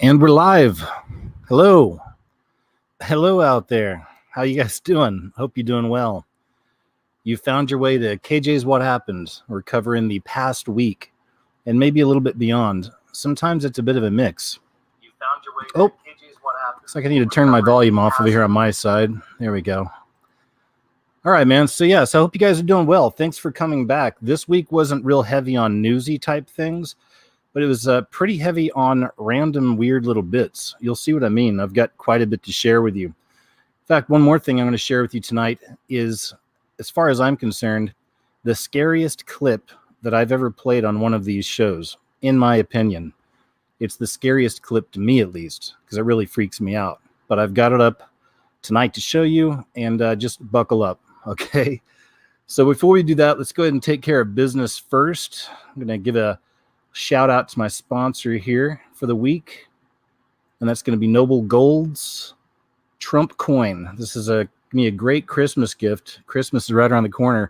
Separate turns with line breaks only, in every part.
And we're live. Hello. Hello out there. How you guys doing? Hope you're doing well. You found your way to KJ's What Happened. We're covering the past week and maybe a little bit beyond. Sometimes it's a bit of a mix. You found your way to KJ's What Happened. Looks like I need to turn my volume off over here on my side. There we go. All right, man. So I hope you guys are doing well. Thanks for coming back. This week wasn't real heavy on newsy type things, but it was pretty heavy on random weird little bits. You'll see what I mean. I've got quite a bit to share with you. In fact, one more thing I'm going to share with you tonight is, as far as I'm concerned, the scariest clip that I've ever played on one of these shows, in my opinion. It's the scariest clip to me, at least, because it really freaks me out. But I've got it up tonight to show you, and just buckle up, okay? So before we do that, let's go ahead and take care of business first. I'm going to give a shout out to my sponsor here for the week, and that's going to be Noble Gold's Trump coin. This is a great Christmas gift. Christmas is right around the corner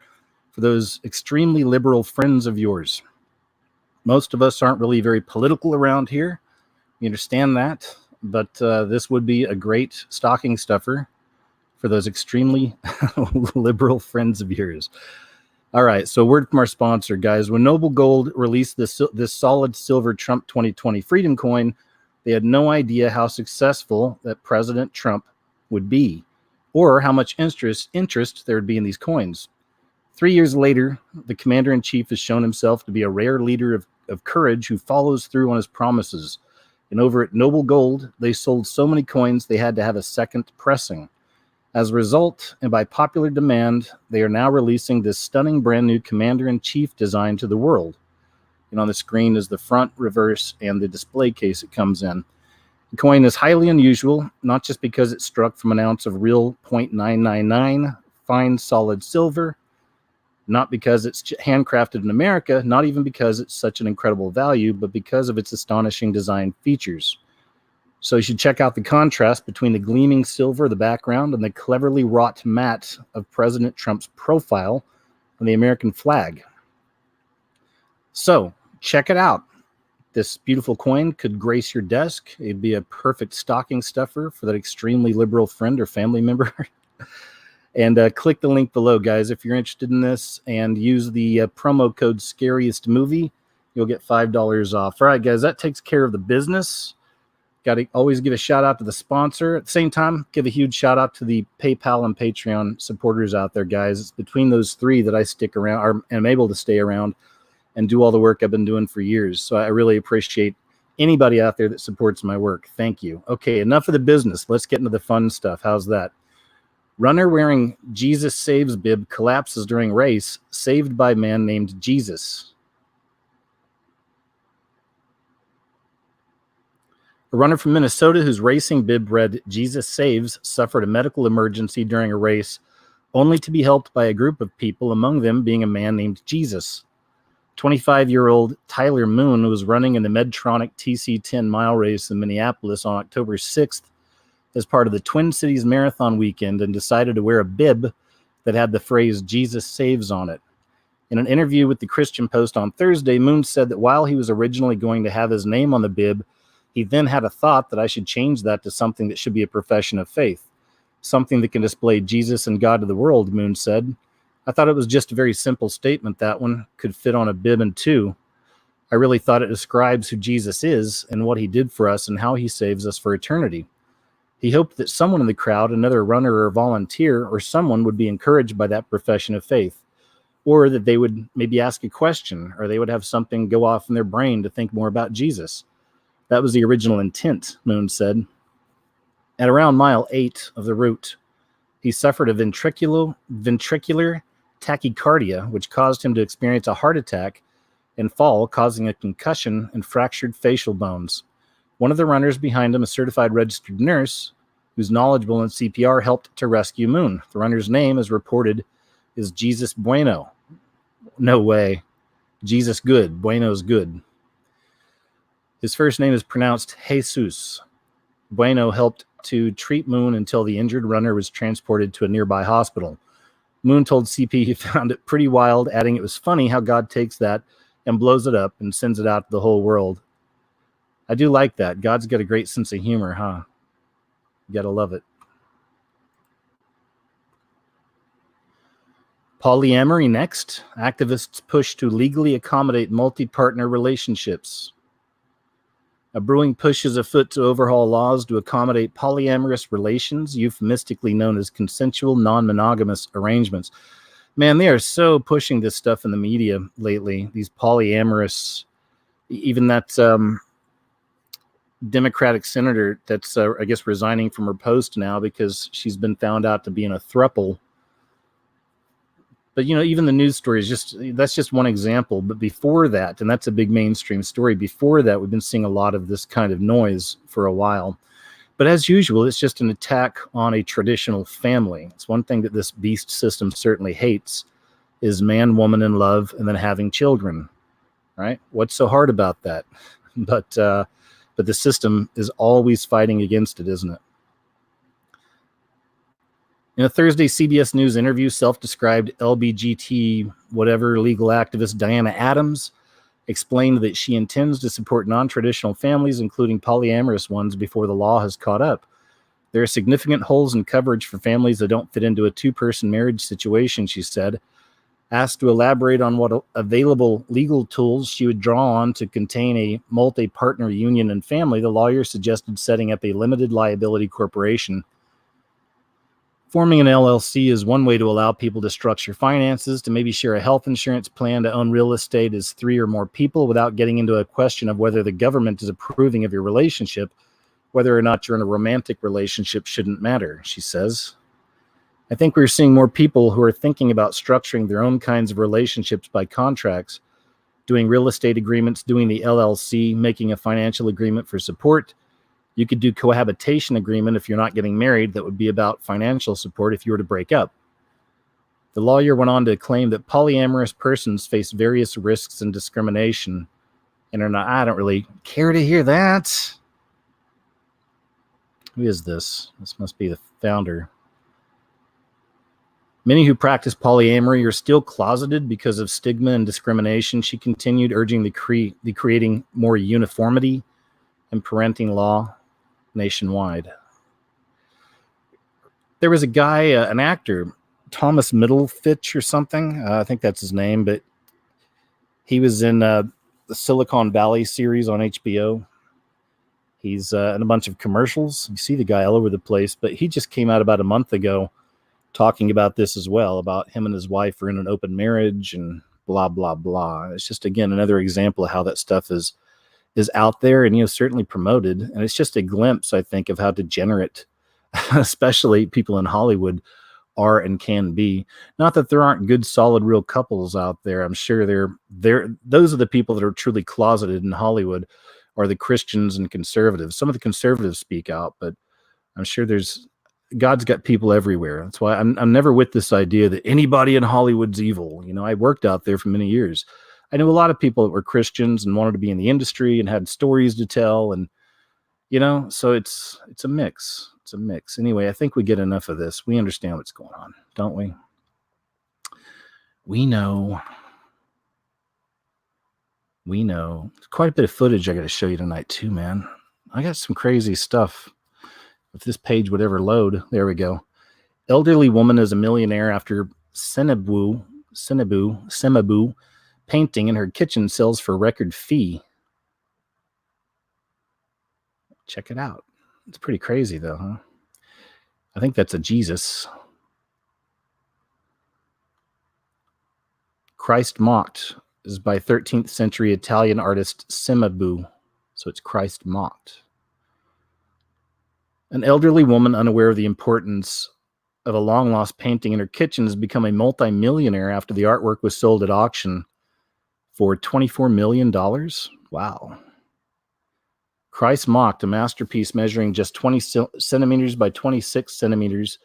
for those extremely liberal friends of yours. Most of us aren't really very political around here. You understand that, but this would be a great stocking stuffer for those extremely liberal friends of yours. All right, so word from our sponsor, guys. When Noble Gold released this solid silver Trump 2020 Freedom Coin, they had no idea how successful that President Trump would be, or how much interest there would be in these coins. 3 years later, the commander-in-chief has shown himself to be a rare leader of courage who follows through on his promises. And over at Noble Gold, they sold so many coins they had to have a second pressing. As a result, and by popular demand, they are now releasing this stunning brand new Commander-in-Chief design to the world. And on the screen is the front, reverse, and the display case it comes in. The coin is highly unusual, not just because it's struck from an ounce of real .999 fine solid silver, not because it's handcrafted in America, not even because it's such an incredible value, but because of its astonishing design features. So you should check out the contrast between the gleaming silver of the background and the cleverly wrought matte of President Trump's profile on the American flag. So check it out. This beautiful coin could grace your desk. It'd be a perfect stocking stuffer for that extremely liberal friend or family member. And click the link below, guys, if you're interested in this, and use the promo code SCARIESTMOVIE. You'll get $5 off. All right, guys, that takes care of the business. Got to always give a shout out to the sponsor. At the same time, give a huge shout out to the PayPal and Patreon supporters out there, guys. It's between those three that I stick around, or am able to stay around and do all the work I've been doing for years. So I really appreciate anybody out there that supports my work. Thank you. Okay, enough of the business. Let's get into the fun stuff. How's that? Runner wearing Jesus Saves Bib collapses during race, saved by man named Jesus. A runner from Minnesota whose racing bib read Jesus Saves suffered a medical emergency during a race, only to be helped by a group of people, among them being a man named Jesus. 25-year-old Tyler Moon was running in the Medtronic TC 10-mile race in Minneapolis on October 6th as part of the Twin Cities Marathon weekend and decided to wear a bib that had the phrase Jesus Saves on it. In an interview with the Christian Post on Thursday, Moon said that while he was originally going to have his name on the bib, he then had a thought that I should change that to something that should be a profession of faith, something that can display Jesus and God to the world, Moon said. I thought it was just a very simple statement, that one could fit on a bib and two. I really thought it describes who Jesus is and what he did for us and how he saves us for eternity. He hoped that someone in the crowd, another runner or volunteer, or someone would be encouraged by that profession of faith, or that they would maybe ask a question, or they would have something go off in their brain to think more about Jesus. That was the original intent, Moon said. At around mile 8 of the route, he suffered a ventricular tachycardia, which caused him to experience a heart attack and fall, causing a concussion and fractured facial bones. One of the runners behind him, a certified registered nurse, who's knowledgeable in CPR, helped to rescue Moon. The runner's name, as reported, is Jesus Bueno. No way. Jesus good. Bueno's good. His first name is pronounced Jesus. Bueno helped to treat Moon until the injured runner was transported to a nearby hospital. Moon told CP he found it pretty wild, adding it was funny how God takes that and blows it up and sends it out to the whole world. I do like that. God's got a great sense of humor, huh? You gotta love it. Polyamory next. Activists push to legally accommodate multi-partner relationships. A brewing push is afoot to overhaul laws to accommodate polyamorous relations, euphemistically known as consensual non-monogamous arrangements. Man, they are so pushing this stuff in the media lately. These polyamorous, even that Democratic senator that's, I guess, resigning from her post now because she's been found out to be in a throuple. But, even the news story is that's just one example. But before that, and that's a big mainstream story, before that, we've been seeing a lot of this kind of noise for a while. But as usual, it's just an attack on a traditional family. It's one thing that this beast system certainly hates is man, woman in love, and then having children, right? What's so hard about that? But the system is always fighting against it, isn't it? In a Thursday CBS News interview, self-described LBGT whatever legal activist Diana Adams explained that she intends to support non-traditional families, including polyamorous ones, before the law has caught up. There are significant holes in coverage for families that don't fit into a two-person marriage situation, she said. Asked to elaborate on what available legal tools she would draw on to contain a multi-partner union and family, the lawyer suggested setting up a limited liability corporation. Forming an LLC is one way to allow people to structure finances, to maybe share a health insurance plan, to own real estate as 3 or more people without getting into a question of whether the government is approving of your relationship. Whether or not you're in a romantic relationship shouldn't matter, she says. I think we're seeing more people who are thinking about structuring their own kinds of relationships by contracts, doing real estate agreements, doing the LLC, making a financial agreement for support. You could do cohabitation agreement if you're not getting married. That would be about financial support if you were to break up. The lawyer went on to claim that polyamorous persons face various risks and discrimination and are not. I don't really care to hear that. Who is this? This must be the founder. Many who practice polyamory are still closeted because of stigma and discrimination, she continued, urging the creating more uniformity in parenting law nationwide. There was a guy, an actor, Thomas Middlefitch or something. I think that's his name, but he was in the Silicon Valley series on HBO. He's in a bunch of commercials. You see the guy all over the place, but he just came out about a month ago talking about this as well, about him and his wife are in an open marriage and blah, blah, blah. It's just, again, another example of how that stuff is out there and, certainly promoted. And it's just a glimpse, I think, of how degenerate, especially people in Hollywood, are and can be. Not that there aren't good, solid, real couples out there. I'm sure those are the people that are truly closeted in Hollywood, are the Christians and conservatives. Some of the conservatives speak out, but I'm sure God's got people everywhere. That's why I'm never with this idea that anybody in Hollywood's evil. I worked out there for many years. I knew a lot of people that were Christians and wanted to be in the industry and had stories to tell. And, so it's a mix. It's a mix. Anyway, I think we get enough of this. We understand what's going on, don't we? We know. There's quite a bit of footage I got to show you tonight too, man. I got some crazy stuff. If this page would ever load, there we go. Elderly woman is a millionaire after Semabu painting in her kitchen sells for record fee. Check it out. It's pretty crazy though, huh? I think that's a Jesus. Christ Mocked is by 13th century Italian artist Semabu. So it's Christ Mocked. An elderly woman unaware of the importance of a long-lost painting in her kitchen has become a multi-millionaire after the artwork was sold at auction for $24 million. Wow. Christ Mocked, a masterpiece measuring just 20 centimeters by 26 centimeters,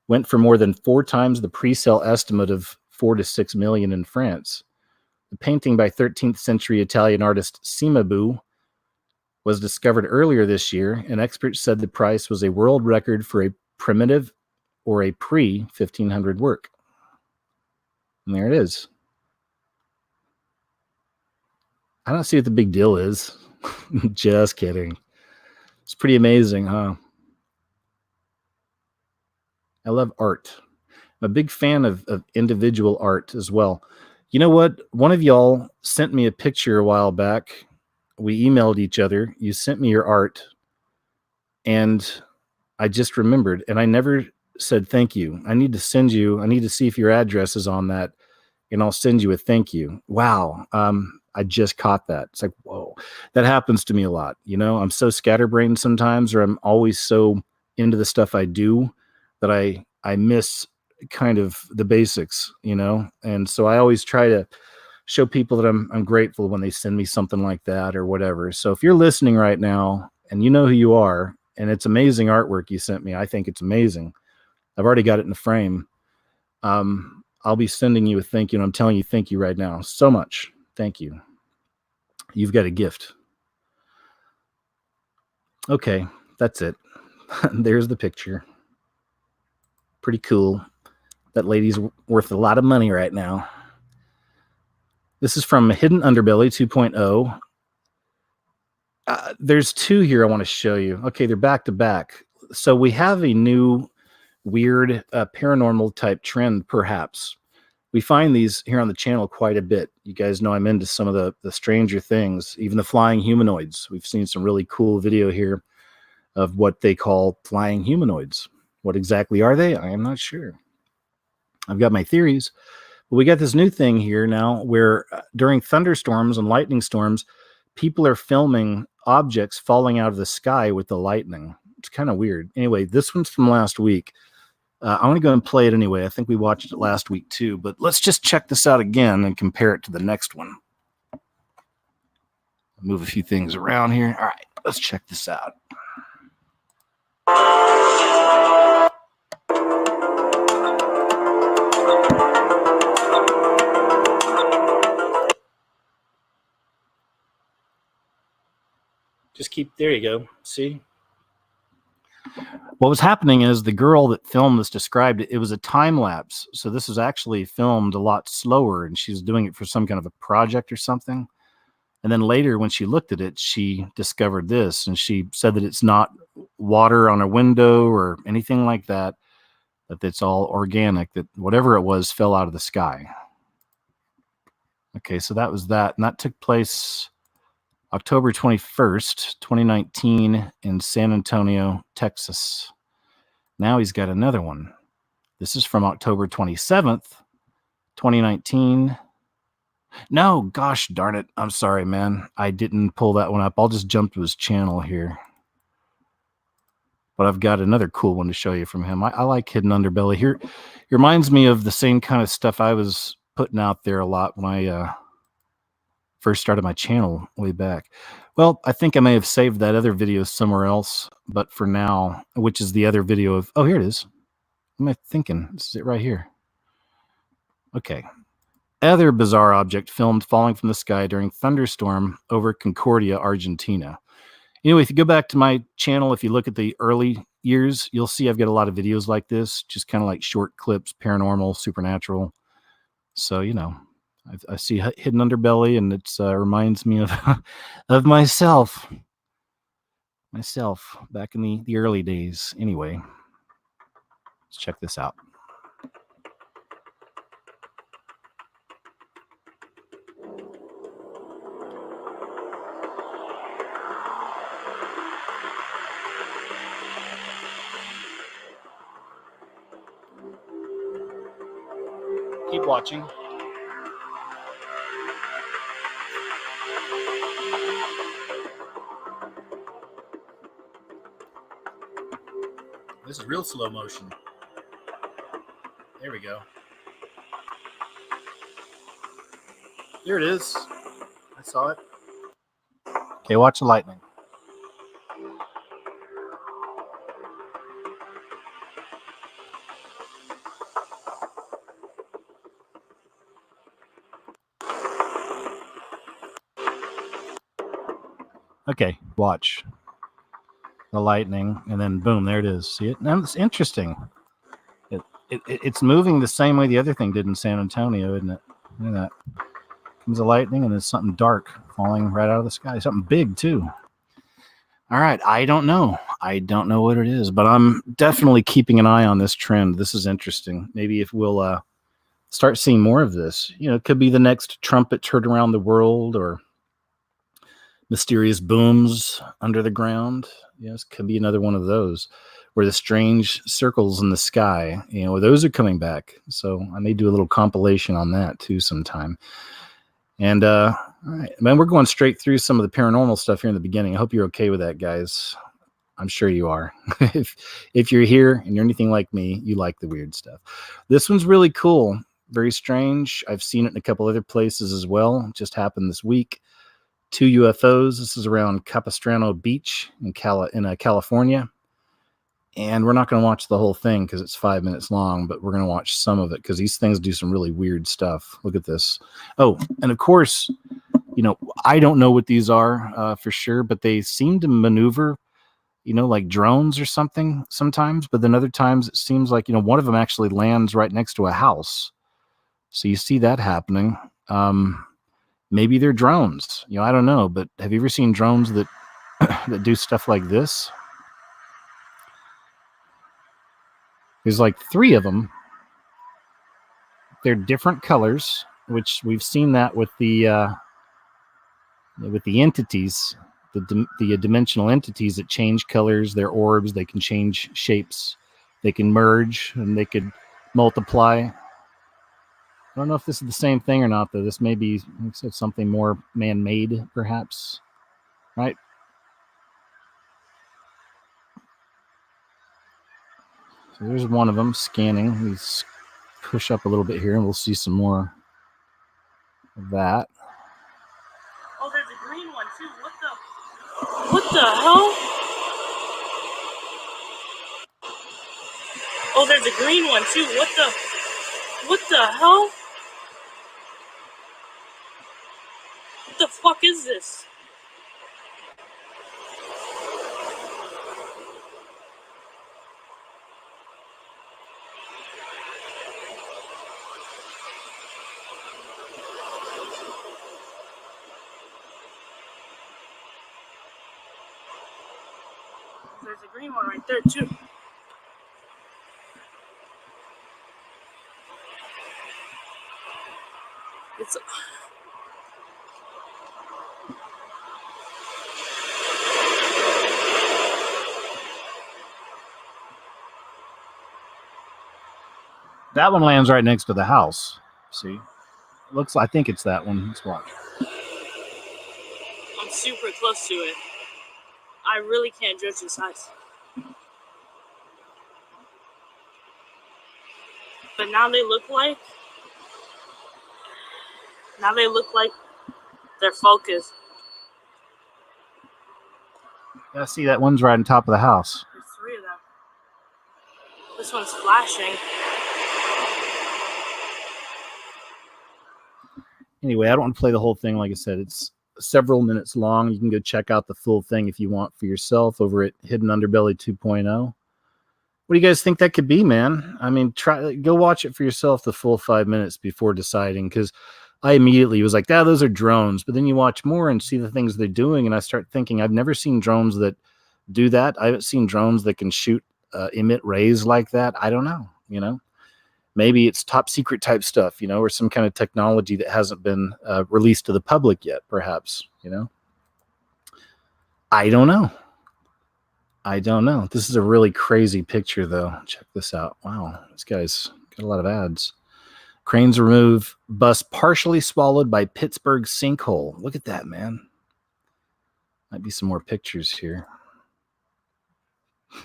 went for more than 4 times the pre-sale estimate of 4 to 6 million in France. The painting by 13th century Italian artist Semabu was discovered earlier this year, and experts said the price was a world record for a primitive or a pre-1500 work. And there it is. I don't see what the big deal is. Just kidding. It's pretty amazing, huh? I love art. I'm a big fan of individual art as well. You know what? One of y'all sent me a picture a while back. We emailed each other. You sent me your art, and I just remembered, and I never said thank you. I need to see if your address is on that, and I'll send you a thank you. Wow. I just caught that. It's like, whoa, that happens to me a lot. You know, I'm so scatterbrained sometimes, or I'm always so into the stuff I do that I miss kind of the basics, you know? And so I always try to show people that I'm grateful when they send me something like that or whatever. So if you're listening right now and you know who you are, and it's amazing artwork you sent me, I think it's amazing. I've already got it in the frame. I'll be sending you a thank you, and I'm telling you thank you right now so much. Thank you. You've got a gift. Okay, that's it. There's the picture. Pretty cool. That lady's worth a lot of money right now. This is from Hidden Underbelly 2.0. There's two here I want to show you. Okay, they're back to back. So we have a new weird paranormal type trend, perhaps. We find these here on the channel quite a bit. You guys know I'm into some of the stranger things, even the flying humanoids. We've seen some really cool video here of what they call flying humanoids. What exactly are they? I am not sure. I've got my theories. But we got this new thing here now where during thunderstorms and lightning storms, people are filming objects falling out of the sky with the lightning. It's kind of weird. Anyway, this one's from last week. I want to go and play it anyway. I think we watched it last week too, but let's just check this out again and compare it to the next one. Move a few things around here. All right, let's check this out. Just keep, there you go. See? What was happening is the girl that filmed this described it. It was a time lapse. So this was actually filmed a lot slower, and she's doing it for some kind of a project or something. And then later when she looked at it, she discovered this, and she said that it's not water on a window or anything like that, that it's all organic, that whatever it was fell out of the sky. Okay, so that was that. And that took place October 21st, 2019 in San Antonio, Texas. Now he's got another one. This is from October 27th, 2019. No, gosh darn it. I'm sorry, man. I didn't pull that one up. I'll just jump to his channel here. But I've got another cool one to show you from him. I like Hidden Underbelly. Here, it reminds me of the same kind of stuff I was putting out there a lot when I first started my channel way back. Well, I think I may have saved that other video somewhere else, but for now, which is the other video of, oh, here it is. What am I thinking? This is it right here. Okay. Other bizarre object filmed falling from the sky during thunderstorm over Concordia, Argentina. Anyway, if you go back to my channel, if you look at the early years, you'll see I've got a lot of videos like this, just kind of like short clips, paranormal, supernatural. So, you know, I see Hidden Underbelly, and it reminds me of of myself back in the early days. Anyway, let's check this out. Keep watching. This is real slow motion. There we go. Here it is. I saw it. Okay, watch the lightning. Okay, watch the lightning, and then boom, there it is. See it? Now it's interesting. It's moving the same way the other thing did in San Antonio, isn't it? Look at that. comes the lightning, and there's something dark falling right out of the sky. Something big, too. All right, I don't know. I don't know what it is, but I'm definitely keeping an eye on this trend. This is interesting. Maybe if we'll start seeing more of this. You know, it could be the next trumpets heard around the world, or mysterious booms under the ground. Yes, could be another one of those, where the strange circles in the sky, you know, those are coming back. So I may do a little compilation on that too sometime. And all right, man, we're going straight through some of the paranormal stuff here in the beginning. I hope you're okay with that, guys. I'm sure you are. if you're here and you're anything like me, you like the weird stuff. This one's really cool, very strange. I've seen it in a couple other places as well. It just happened this week. 2 UFOs. This is around Capistrano Beach in California. And we're not going to watch the whole thing because it's 5 minutes long, but we're going to watch some of it because these things do some really weird stuff. Look at this. Oh, and of course, you know, I don't know what these are for sure, but they seem to maneuver, you know, like drones or something sometimes. But then other times it seems like, you know, one of them actually lands right next to a house. So you see that happening. Maybe they're drones. You know, I don't know. But have you ever seen drones that that do stuff like this? There's like 3 of them. They're different colors, which we've seen that with the entities, the dimensional entities that change colors. They're orbs. They can change shapes. They can merge and they could multiply. I don't know if this is the same thing or not, though. This may be something more man-made, perhaps. Right? So there's one of them scanning. Let's push up a little bit here, and we'll see some more of that.
Oh, there's a green one too. What the hell? Oh, there's a green one too. What the hell? What the fuck is this? There's a green one right there too. It's
that one lands right next to the house. See? Looks, I think it's that one. Let's watch.
I'm super close to it. I really can't judge the size. But now they look like they're focused.
Yeah, see, that one's right on top of the house.
There's 3 of them. This one's flashing.
Anyway, I don't want to play the whole thing. Like I said, it's several minutes long. You can go check out the full thing if you want for yourself over at Hidden Underbelly 2.0. What do you guys think that could be, man? I mean, go watch it for yourself the full 5 minutes before deciding, because I immediately was like, those are drones. But then you watch more and see the things they're doing, and I start thinking, I've never seen drones that do that. I haven't seen drones that can emit rays like that. I don't know, you know. Maybe it's top secret type stuff, you know, or some kind of technology that hasn't been released to the public yet, perhaps, you know. I don't know. This is a really crazy picture, though. Check this out. Wow, this guy's got a lot of ads. Cranes remove bus partially swallowed by Pittsburgh Sinkhole. Look at that, man. Might be some more pictures here.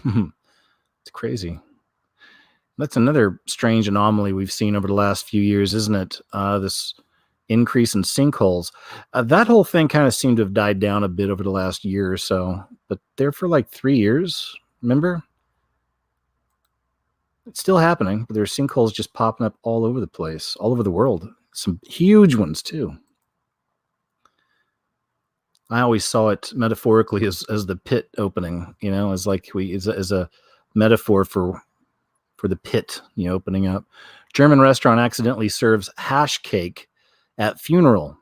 It's crazy. That's another strange anomaly we've seen over the last few years, isn't it? This increase in sinkholes. That whole thing kind of seemed to have died down a bit over the last year or so, but there for like 3 years, remember? It's still happening, but there are sinkholes just popping up all over the place, all over the world. Some huge ones, too. I always saw it metaphorically as the pit opening, you know, as a metaphor for the pit, you know, opening up. German restaurant accidentally serves hash cake at funeral.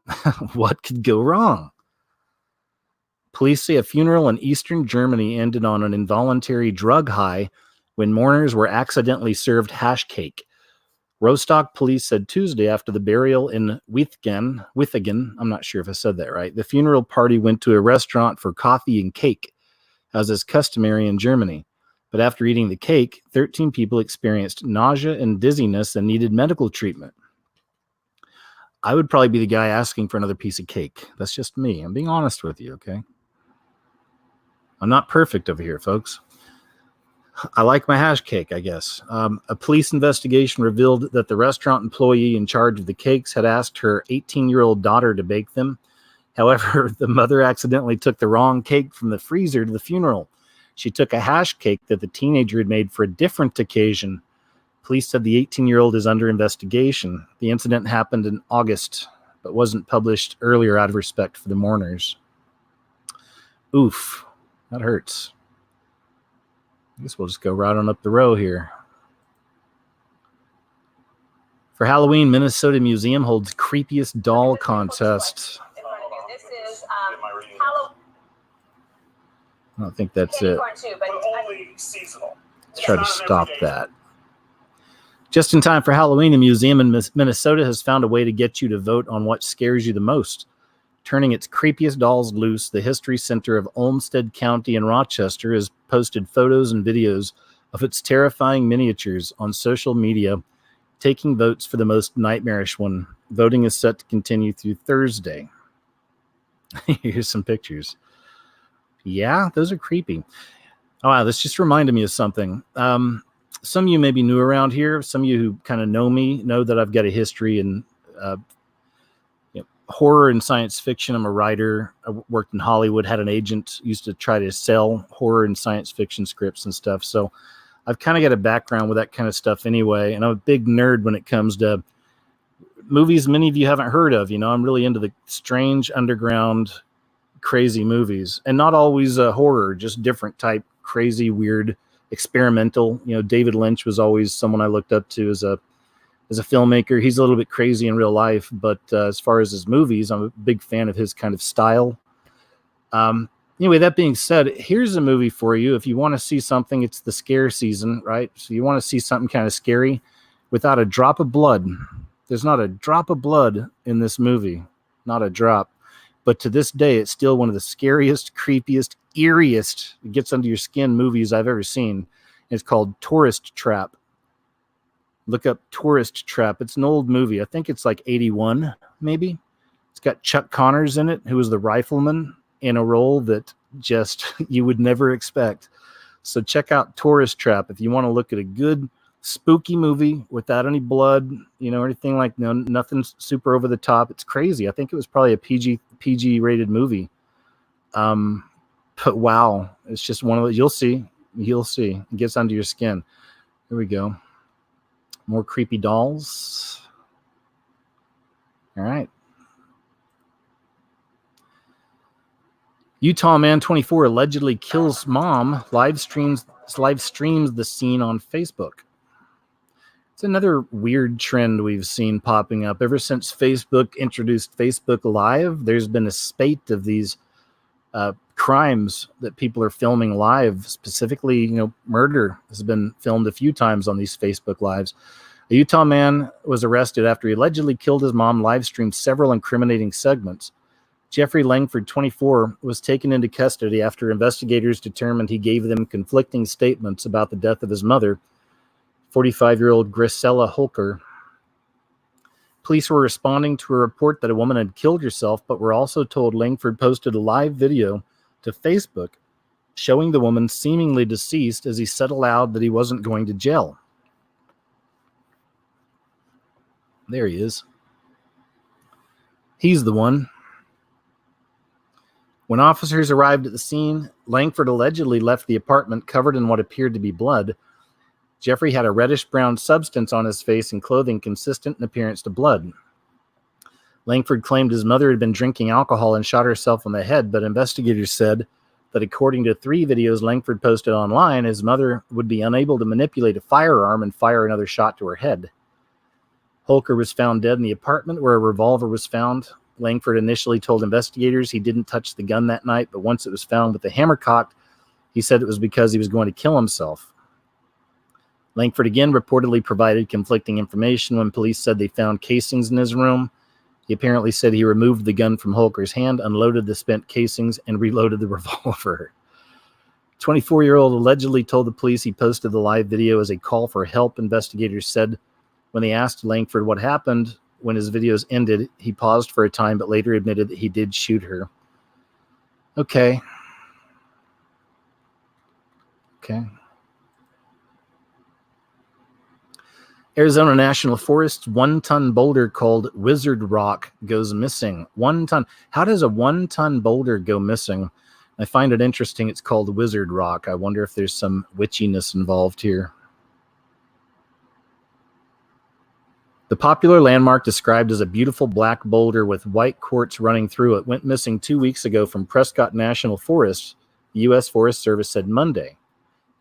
What could go wrong? Police say a funeral in eastern Germany ended on an involuntary drug high when mourners were accidentally served hash cake. Rostock police said Tuesday after the burial in Withingen, I'm not sure if I said that right, the funeral party went to a restaurant for coffee and cake, as is customary in Germany. But after eating the cake, 13 people experienced nausea and dizziness and needed medical treatment. I would probably be the guy asking for another piece of cake. That's just me. I'm being honest with you, okay? I'm not perfect over here, folks. I like my hash cake, I guess. A police investigation revealed that the restaurant employee in charge of the cakes had asked her 18-year-old daughter to bake them. However, the mother accidentally took the wrong cake from the freezer to the funeral. She took a hash cake that the teenager had made for a different occasion. Police said the 18-year-old is under investigation. The incident happened in August, but wasn't published earlier out of respect for the mourners. Oof, that hurts. I guess we'll just go right on up the row here. For Halloween, Minnesota Museum holds creepiest doll contest.
This is
I don't think that's it. Let's try to stop that. Just in time for Halloween, a museum in Minnesota has found a way to get you to vote on what scares you the most. Turning its creepiest dolls loose, the History Center of Olmsted County in Rochester has posted photos and videos of its terrifying miniatures on social media, taking votes for the most nightmarish one. Voting is set to continue through Thursday. Here's some pictures. Yeah, those are creepy. Oh, wow, this just reminded me of something. Some of you may be new around here. Some of you who kind of know me know that I've got a history in horror and science fiction. I'm a writer. I worked in Hollywood, had an agent, used to try to sell horror and science fiction scripts and stuff. So I've kind of got a background with that kind of stuff anyway. And I'm a big nerd when it comes to movies many of you haven't heard of. You know, I'm really into the strange, underground, crazy movies. And not always horror, just different type, crazy, weird, experimental. You know, David Lynch was always someone I looked up to as a filmmaker. He's a little bit crazy in real life, but as far as his movies, I'm a big fan of his kind of style. Anyway, that being said, here's a movie for you. If you want to see something, it's the scare season, right? So you want to see something kind of scary without a drop of blood. There's not a drop of blood in this movie, not a drop. But to this day, it's still one of the scariest, creepiest, eeriest, it gets under your skin movies I've ever seen. It's called Tourist Trap. Look up Tourist Trap. It's an old movie. I think it's like 81, maybe. It's got Chuck Connors in it, who was the rifleman in a role that just you would never expect. So check out Tourist Trap if you want to look at a good spooky movie without any blood, you know, anything like nothing super over the top. It's crazy. I think it was probably a PG rated movie. But wow, it's just one of those. You'll see. It gets under your skin. Here we go. More creepy dolls. All right. Utah man 24 allegedly kills mom, live streams the scene on Facebook. It's another weird trend we've seen popping up. Ever since Facebook introduced Facebook Live, there's been a spate of these crimes that people are filming live. Specifically, you know, murder has been filmed a few times on these Facebook Lives. A Utah man was arrested after he allegedly killed his mom, live streamed several incriminating segments. Jeffrey Langford, 24, was taken into custody after investigators determined he gave them conflicting statements about the death of his mother, 45-year-old Grisella Holker. Police were responding to a report that a woman had killed herself, but were also told Langford posted a live video to Facebook showing the woman seemingly deceased as he said aloud that he wasn't going to jail. There he is. He's the one. When officers arrived at the scene, Langford allegedly left the apartment covered in what appeared to be blood. Jeffrey had a reddish-brown substance on his face and clothing consistent in appearance to blood. Langford claimed his mother had been drinking alcohol and shot herself on the head, but investigators said that according to 3 videos Langford posted online, his mother would be unable to manipulate a firearm and fire another shot to her head. Holker was found dead in the apartment where a revolver was found. Langford initially told investigators he didn't touch the gun that night, but once it was found with the hammer cocked, he said it was because he was going to kill himself. Langford again reportedly provided conflicting information when police said they found casings in his room. He apparently said he removed the gun from Holker's hand, unloaded the spent casings, and reloaded the revolver. 24-year-old allegedly told the police he posted the live video as a call for help. Investigators said when they asked Langford what happened when his videos ended, he paused for a time but later admitted that he did shoot her. Okay. Arizona National Forest's 1-ton boulder called Wizard Rock goes missing. 1 ton. How does a 1-ton boulder go missing? I find it interesting it's called Wizard Rock. I wonder if there's some witchiness involved here. The popular landmark, described as a beautiful black boulder with white quartz running through it, went missing 2 weeks ago from Prescott National Forest, the U.S. Forest Service said Monday.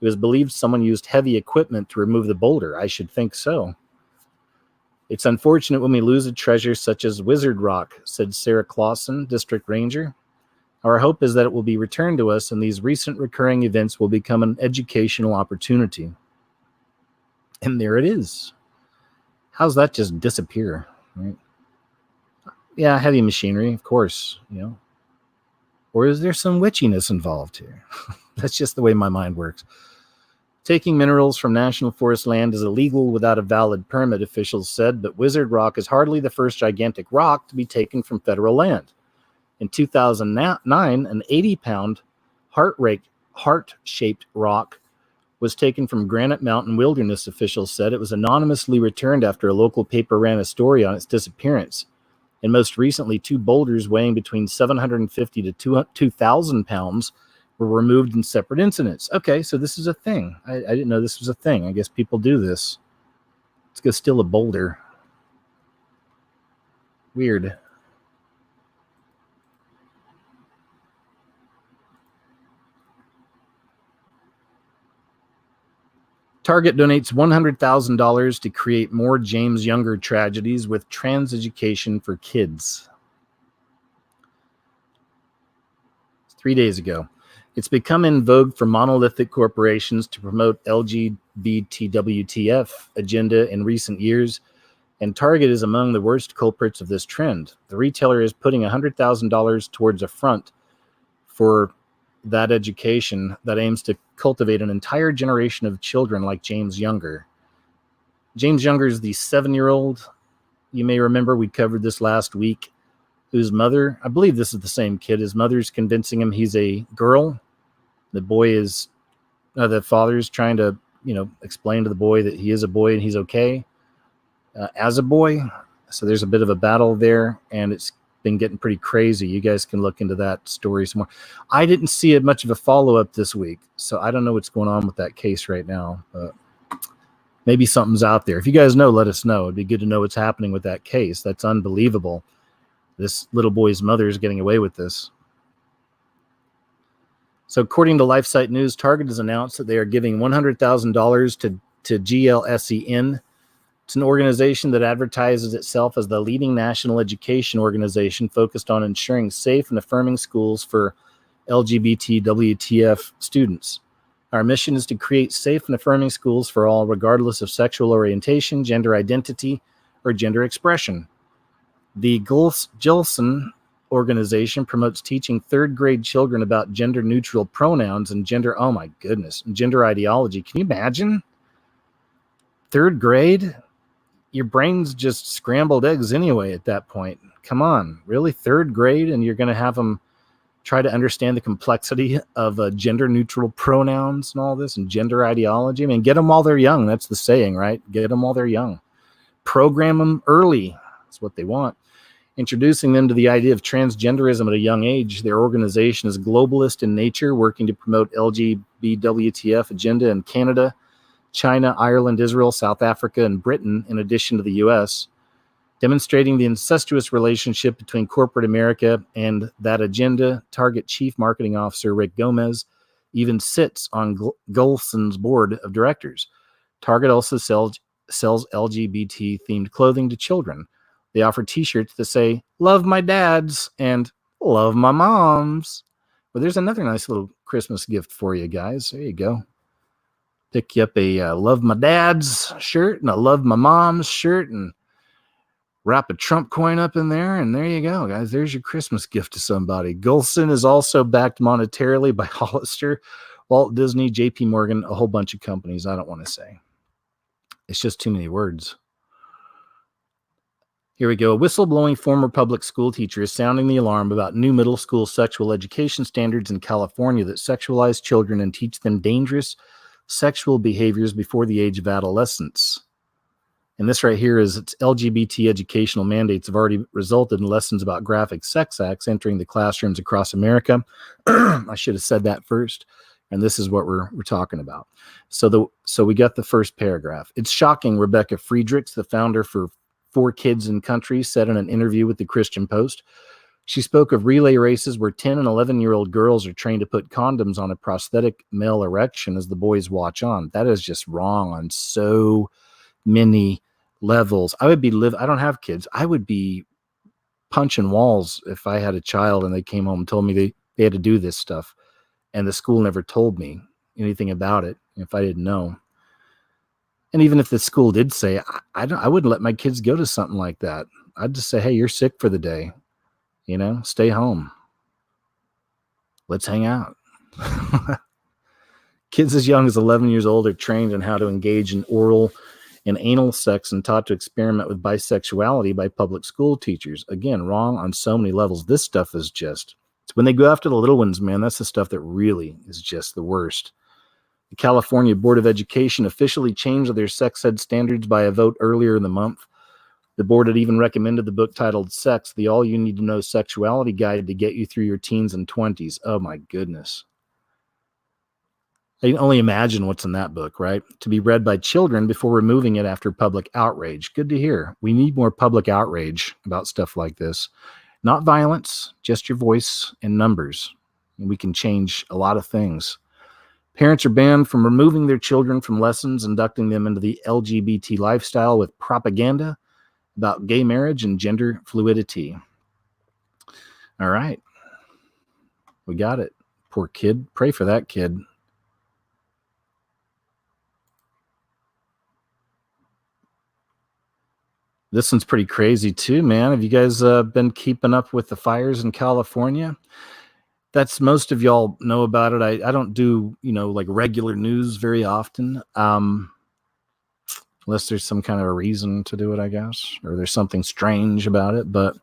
It was believed someone used heavy equipment to remove the boulder. I should think so. It's unfortunate when we lose a treasure such as Wizard Rock, said Sarah Clausen, district ranger. Our hope is that it will be returned to us, and these recent recurring events will become an educational opportunity. And there it is. How's that just disappear? Right? Yeah, heavy machinery, of course. Or is there some witchiness involved here? That's just the way my mind works. Taking minerals from National Forest land is illegal without a valid permit, officials said, but Wizard Rock is hardly the first gigantic rock to be taken from federal land. In 2009, an 80-pound heart-shaped rock was taken from Granite Mountain Wilderness, officials said. It was anonymously returned after a local paper ran a story on its disappearance. And most recently, 2 boulders weighing between 750 to 2,000 pounds were removed in separate incidents. Okay, so this is a thing. I didn't know this was a thing. I guess people do this. Let's go steal a boulder. Weird. Target donates $100,000 to create more James Younger tragedies with trans education for kids. 3 days ago. It's become in vogue for monolithic corporations to promote LGBTWTF agenda in recent years, and Target is among the worst culprits of this trend. The retailer is putting $100,000 towards a front for that education that aims to cultivate an entire generation of children like James Younger. James Younger is the 7-year-old. You may remember we covered this last week, whose mother, I believe this is the same kid, his mother's convincing him he's a girl. The boy is, the father's trying to, explain to the boy that he is a boy and he's okay as a boy. So there's a bit of a battle there, and it's been getting pretty crazy. You guys can look into that story some more. I didn't see much of a follow-up this week, so I don't know what's going on with that case right now. But maybe something's out there. If you guys know, let us know. It'd be good to know what's happening with that case. That's unbelievable. This little boy's mother is getting away with this. So according to LifeSite News, Target has announced that they are giving $100,000 to GLSEN. It's an organization that advertises itself as the leading national education organization focused on ensuring safe and affirming schools for LGBTWTF students. Our mission is to create safe and affirming schools for all, regardless of sexual orientation, gender identity, or gender expression. The GLSEN organization promotes teaching third-grade children about gender-neutral pronouns and gender ideology. Can you imagine? Third grade? Your brain's just scrambled eggs anyway at that point. Come on, really? Third grade, and you're going to have them try to understand the complexity of gender-neutral pronouns and all this and gender ideology? I mean, get them while they're young. That's the saying, right? Get them while they're young. Program them early. That's what they want. Introducing them to the idea of transgenderism at a young age. Their organization is globalist in nature, working to promote LGBTWTF agenda in Canada, China, Ireland, Israel, South Africa, and Britain, in addition to the U.S., demonstrating the incestuous relationship between corporate America and that agenda. Target Chief Marketing Officer Rick Gomez even sits on GLSEN's board of directors. Target also sells LGBT-themed clothing to children. They offer t-shirts that say, "Love my dads" and "Love my moms." Well, there's another nice little Christmas gift for you guys. There you go. Pick you up a "Love my dad's" shirt and a "Love my mom's" shirt and wrap a Trump coin up in there, and there you go, guys. There's your Christmas gift to somebody. Gulson is also backed monetarily by Hollister, Walt Disney, JP Morgan, a whole bunch of companies I don't want to say. It's just too many words. Here we go. A whistleblowing former public school teacher is sounding the alarm about new middle school sexual education standards in California that sexualize children and teach them dangerous sexual behaviors before the age of adolescence. And this right here is its LGBT educational mandates have already resulted in lessons about graphic sex acts entering the classrooms across America. I should have said that first. And this is what we're talking about. So we got the first paragraph. It's shocking, Rebecca Friedrichs, the founder for 4 Kids in Country, said in an interview with the Christian Post. She spoke of relay races where 10 and 11-year-old girls are trained to put condoms on a prosthetic male erection as the boys watch on. That is just wrong on so many levels. I don't have kids. I would be punching walls if I had a child and they came home and told me they had to do this stuff. And the school never told me anything about it if I didn't know. And even if the school did say, I wouldn't let my kids go to something like that. I'd just say, hey, you're sick for the day. Stay home. Let's hang out. Kids as young as 11 years old are trained on how to engage in oral and anal sex and taught to experiment with bisexuality by public school teachers. Again, wrong on so many levels. This stuff is just, when they go after the little ones, man, that's the stuff that really is just the worst. The California Board of Education officially changed their sex ed standards by a vote earlier in the month. The board had even recommended the book titled Sex, the All You Need to Know Sexuality Guide to Get You Through Your Teens and 20s. Oh my goodness. I can only imagine what's in that book, right? To be read by children before removing it after public outrage. Good to hear. We need more public outrage about stuff like this. Not violence, just your voice and numbers. And we can change a lot of things. Parents are banned from removing their children from lessons, inducting them into the LGBT lifestyle with propaganda about gay marriage and gender fluidity. All right. We got it. Poor kid. Pray for that kid. This one's pretty crazy too, man. Have you guys been keeping up with the fires in California? That's most of y'all know about it. I don't do, like regular news very often. Unless there's some kind of a reason to do it, I guess, or there's something strange about it. But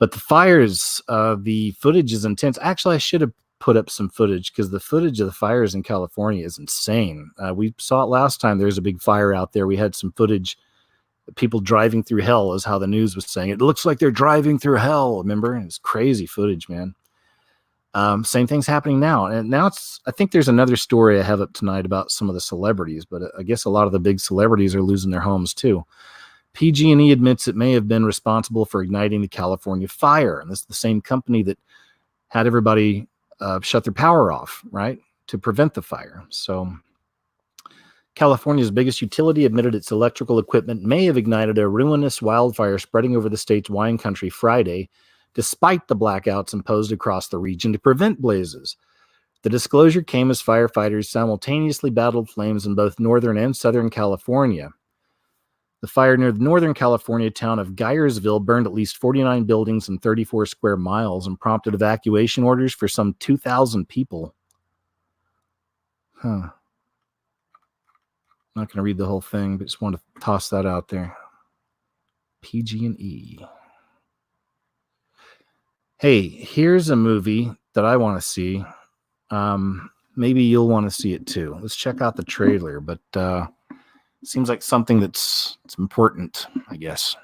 the fires, the footage is intense. Actually, I should have put up some footage because the footage of the fires in California is insane. We saw it last time. There's a big fire out there. We had some footage. People driving through hell is how the news was saying. It looks like they're driving through hell. Remember? It's crazy footage, man. Same thing's happening now. And now I think there's another story I have up tonight about some of the celebrities, but I guess a lot of the big celebrities are losing their homes too. PG&E admits it may have been responsible for igniting the California fire. And this is the same company that had everybody shut their power off, right, to prevent the fire. So California's biggest utility admitted its electrical equipment may have ignited a ruinous wildfire spreading over the state's wine country Friday, despite the blackouts imposed across the region to prevent blazes. The disclosure came as firefighters simultaneously battled flames in both northern and southern California. The fire near the northern California town of Gyersville burned at least 49 buildings and 34 square miles and prompted evacuation orders for some 2,000 people. Not going to read the whole thing, but just want to toss that out there. PG&E. Hey, here's a movie that I want to see. Maybe you'll want to see it too. Let's check out the trailer, but it seems like something it's important, I guess.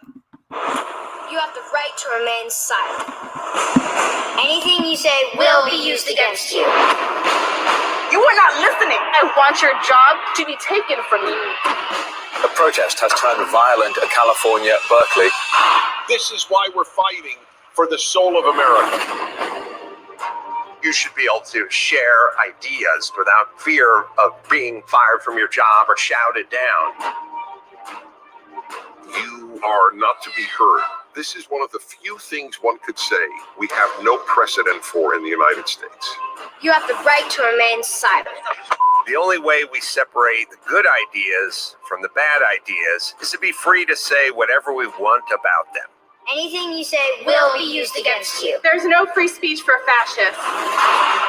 You have the right to remain silent. Anything you say will be used against you.
You are not listening. I want your job to be taken from you.
The protest has turned violent in California, Berkeley.
This is why we're fighting for the soul of America. You should be able to share ideas without fear of being fired from your job or shouted down. are not to be heard. This is one of the few things one could say we have no precedent for in the United States.
You have the right to remain silent.
The only way we separate the good ideas from the bad ideas is to be free to say whatever we want about them.
Anything you say will be used against you.
There's no free speech for fascists.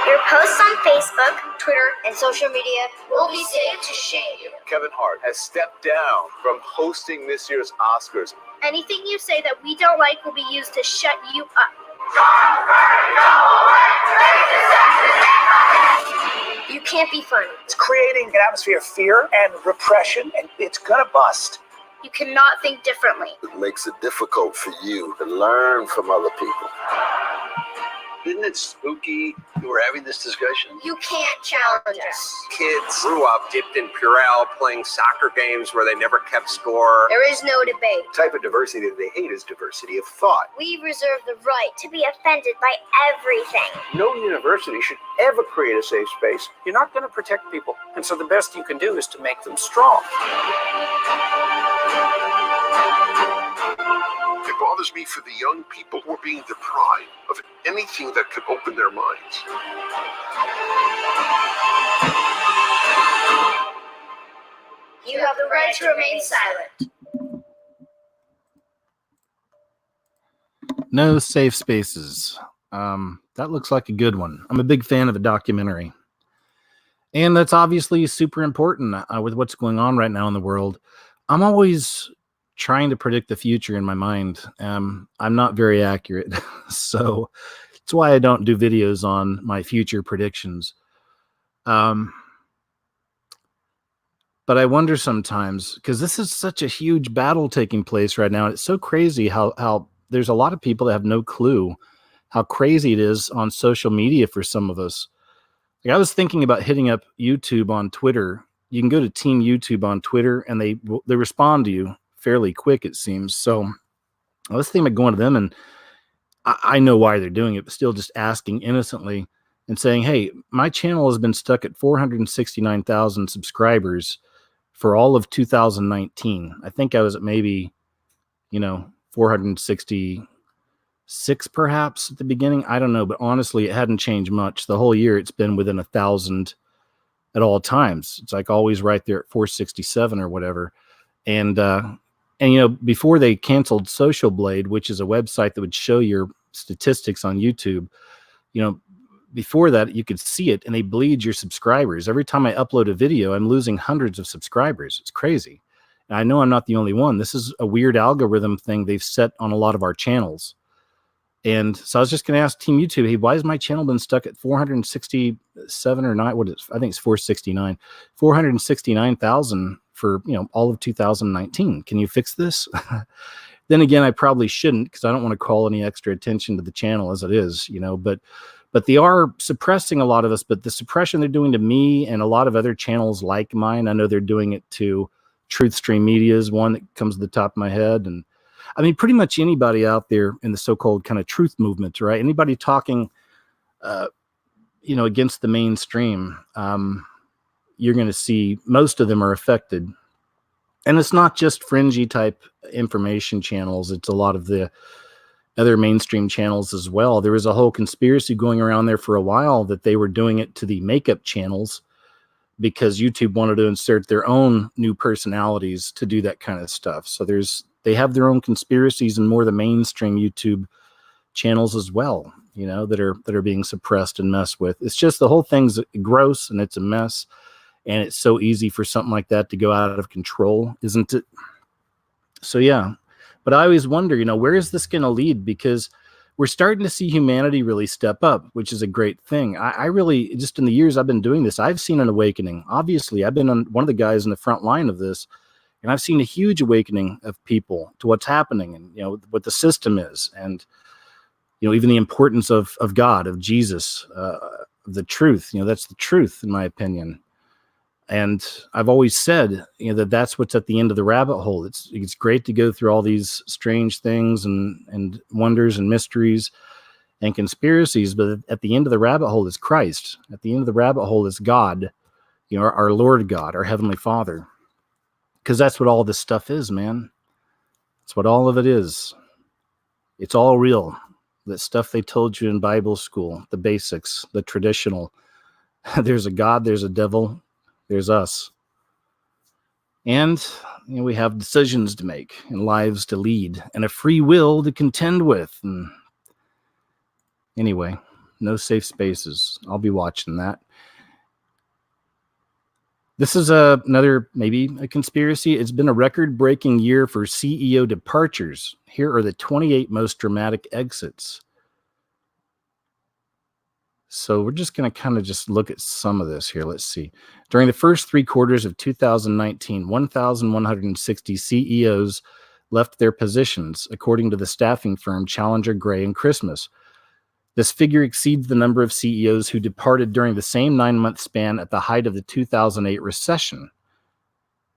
Your posts on Facebook, Twitter, and social media will be saved to shame you.
Kevin Hart has stepped down from hosting this year's Oscars.
Anything you say that we don't like will be used to shut you up. You can't be funny.
It's creating an atmosphere of fear and repression, and it's gonna bust.
You cannot think differently.
It makes it difficult for you to learn from other people.
Isn't it spooky that we're having this discussion?
You can't challenge us.
Kids grew up dipped in Purell playing soccer games where they never kept score.
There is no debate.
The type of diversity that they hate is diversity of thought.
We reserve the right to be offended by everything.
No university should ever create a safe space. You're not gonna protect people, and so the best you can do is to make them strong.
It bothers me for the young people who are being deprived of anything that could open their minds.
You have the right to remain silent.
No safe spaces. That looks like a good one. I'm a big fan of a documentary. And that's obviously super important with what's going on right now in the world. I'm always trying to predict the future in my mind. I'm not very accurate. So it's why I don't do videos on my future predictions. But I wonder sometimes, because this is such a huge battle taking place right now. And it's so crazy how there's a lot of people that have no clue how crazy it is on social media for some of us. Like I was thinking about hitting up YouTube on Twitter. You can go to Team YouTube on Twitter and they respond to you fairly quick, it seems. So I was thinking about going to them, and I know why they're doing it, but still just asking innocently and saying, hey, my channel has been stuck at 469,000 subscribers for all of 2019. I think I was at maybe, 466 perhaps at the beginning. I don't know, but honestly, it hadn't changed much. The whole year it's been within 1,000 at all times. It's like always right there at 467 or whatever. And before they canceled Social Blade, which is a website that would show your statistics on YouTube, before that you could see it, and they bleed your subscribers. Every time I upload a video, I'm losing hundreds of subscribers. It's crazy. And I know I'm not the only one. This is a weird algorithm thing they've set on a lot of our channels. And so I was just going to ask Team YouTube, hey, why has my channel been stuck at 467 or 9? I think it's 469, 469,000 for, all of 2019. Can you fix this? Then again, I probably shouldn't, because I don't want to call any extra attention to the channel as it is, but they are suppressing a lot of us. But the suppression they're doing to me and a lot of other channels like mine, I know they're doing it to Truth Stream Media is one that comes to the top of my head. And I mean, pretty much anybody out there in the so-called kind of truth movement, right? Anybody talking, against the mainstream, you're going to see most of them are affected. And it's not just fringy type information channels. It's a lot of the other mainstream channels as well. There was a whole conspiracy going around there for a while that they were doing it to the makeup channels because YouTube wanted to insert their own new personalities to do that kind of stuff. So they have their own conspiracies and more the mainstream YouTube channels as well, that are being suppressed and messed with. It's just the whole thing's gross and it's a mess. And it's so easy for something like that to go out of control, isn't it? So, yeah. But I always wonder, where is this going to lead? Because we're starting to see humanity really step up, which is a great thing. I really, just in the years I've been doing this, I've seen an awakening. Obviously, I've been one of the guys in the front line of this, and I've seen a huge awakening of people to what's happening and, what the system is. And, even the importance of God, of Jesus, the truth, that's the truth, in my opinion. And I've always said, that's what's at the end of the rabbit hole. It's great to go through all these strange things and wonders and mysteries and conspiracies, but at the end of the rabbit hole is Christ. At the end of the rabbit hole is God, our Lord God, our Heavenly Father. Because that's what all this stuff is, man. That's what all of it is. It's all real. That stuff they told you in Bible school, the basics, the traditional. There's a God, there's a devil, there's us. And we have decisions to make and lives to lead and a free will to contend with. And anyway, no safe spaces. I'll be watching that. This is another, maybe a conspiracy. It's been a record-breaking year for CEO departures. Here are the 28 most dramatic exits. So we're just going to kind of just look at some of this here. Let's see. During the first 3 quarters of 2019, 1,160 CEOs left their positions, according to the staffing firm Challenger, Gray & Christmas. This figure exceeds the number of CEOs who departed during the same 9-month span at the height of the 2008 recession,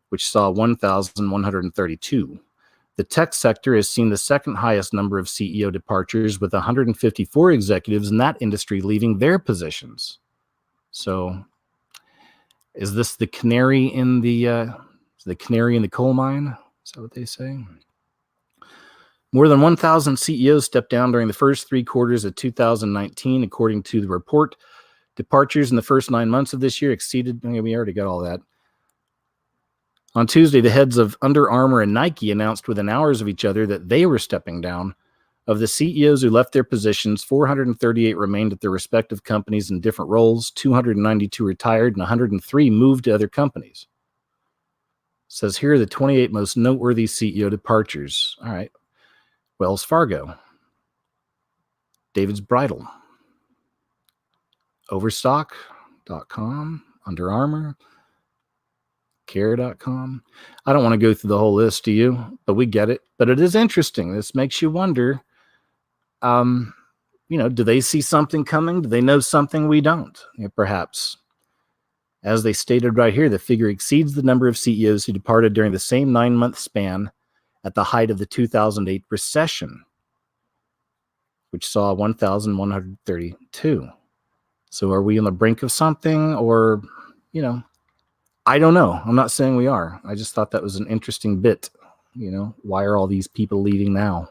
which saw 1,132. The tech sector has seen the second highest number of CEO departures, with 154 executives in that industry leaving their positions. So, is this the canary in the coal mine? Is that what they say? More than 1,000 CEOs stepped down during the first 3 quarters of 2019, according to the report. Departures in the first 9 months of this year exceeded, we already got all that. On Tuesday, the heads of Under Armour and Nike announced within hours of each other that they were stepping down. Of the CEOs who left their positions, 438 remained at their respective companies in different roles, 292 retired, and 103 moved to other companies. It says here are the 28 most noteworthy CEO departures. All right. Wells Fargo, David's Bridal, Overstock.com, Under Armour, Care.com. I don't want to go through the whole list, do you? But we get it. But it is interesting. This makes you wonder, do they see something coming? Do they know something we don't? Perhaps. As they stated right here, the figure exceeds the number of CEOs who departed during the same 9-month span at the height of the 2008 recession, which saw 1,132. So are we on the brink of something, or, I don't know. I'm not saying we are. I just thought that was an interesting bit. Why are all these people leaving now?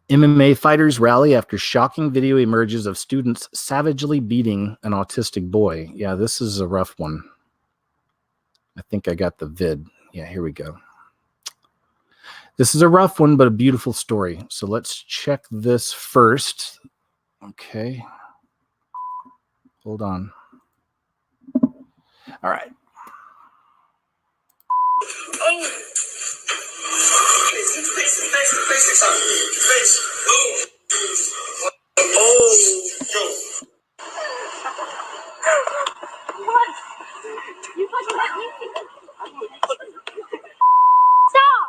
MMA Fighters Rally after shocking video emerges of students savagely beating an autistic boy. Yeah, this is a rough one. I think I got the vid. Yeah, here we go. This is a rough one, but a beautiful story. So let's check this first. Okay. Hold on. All right.
What? You fucking let me? Stop!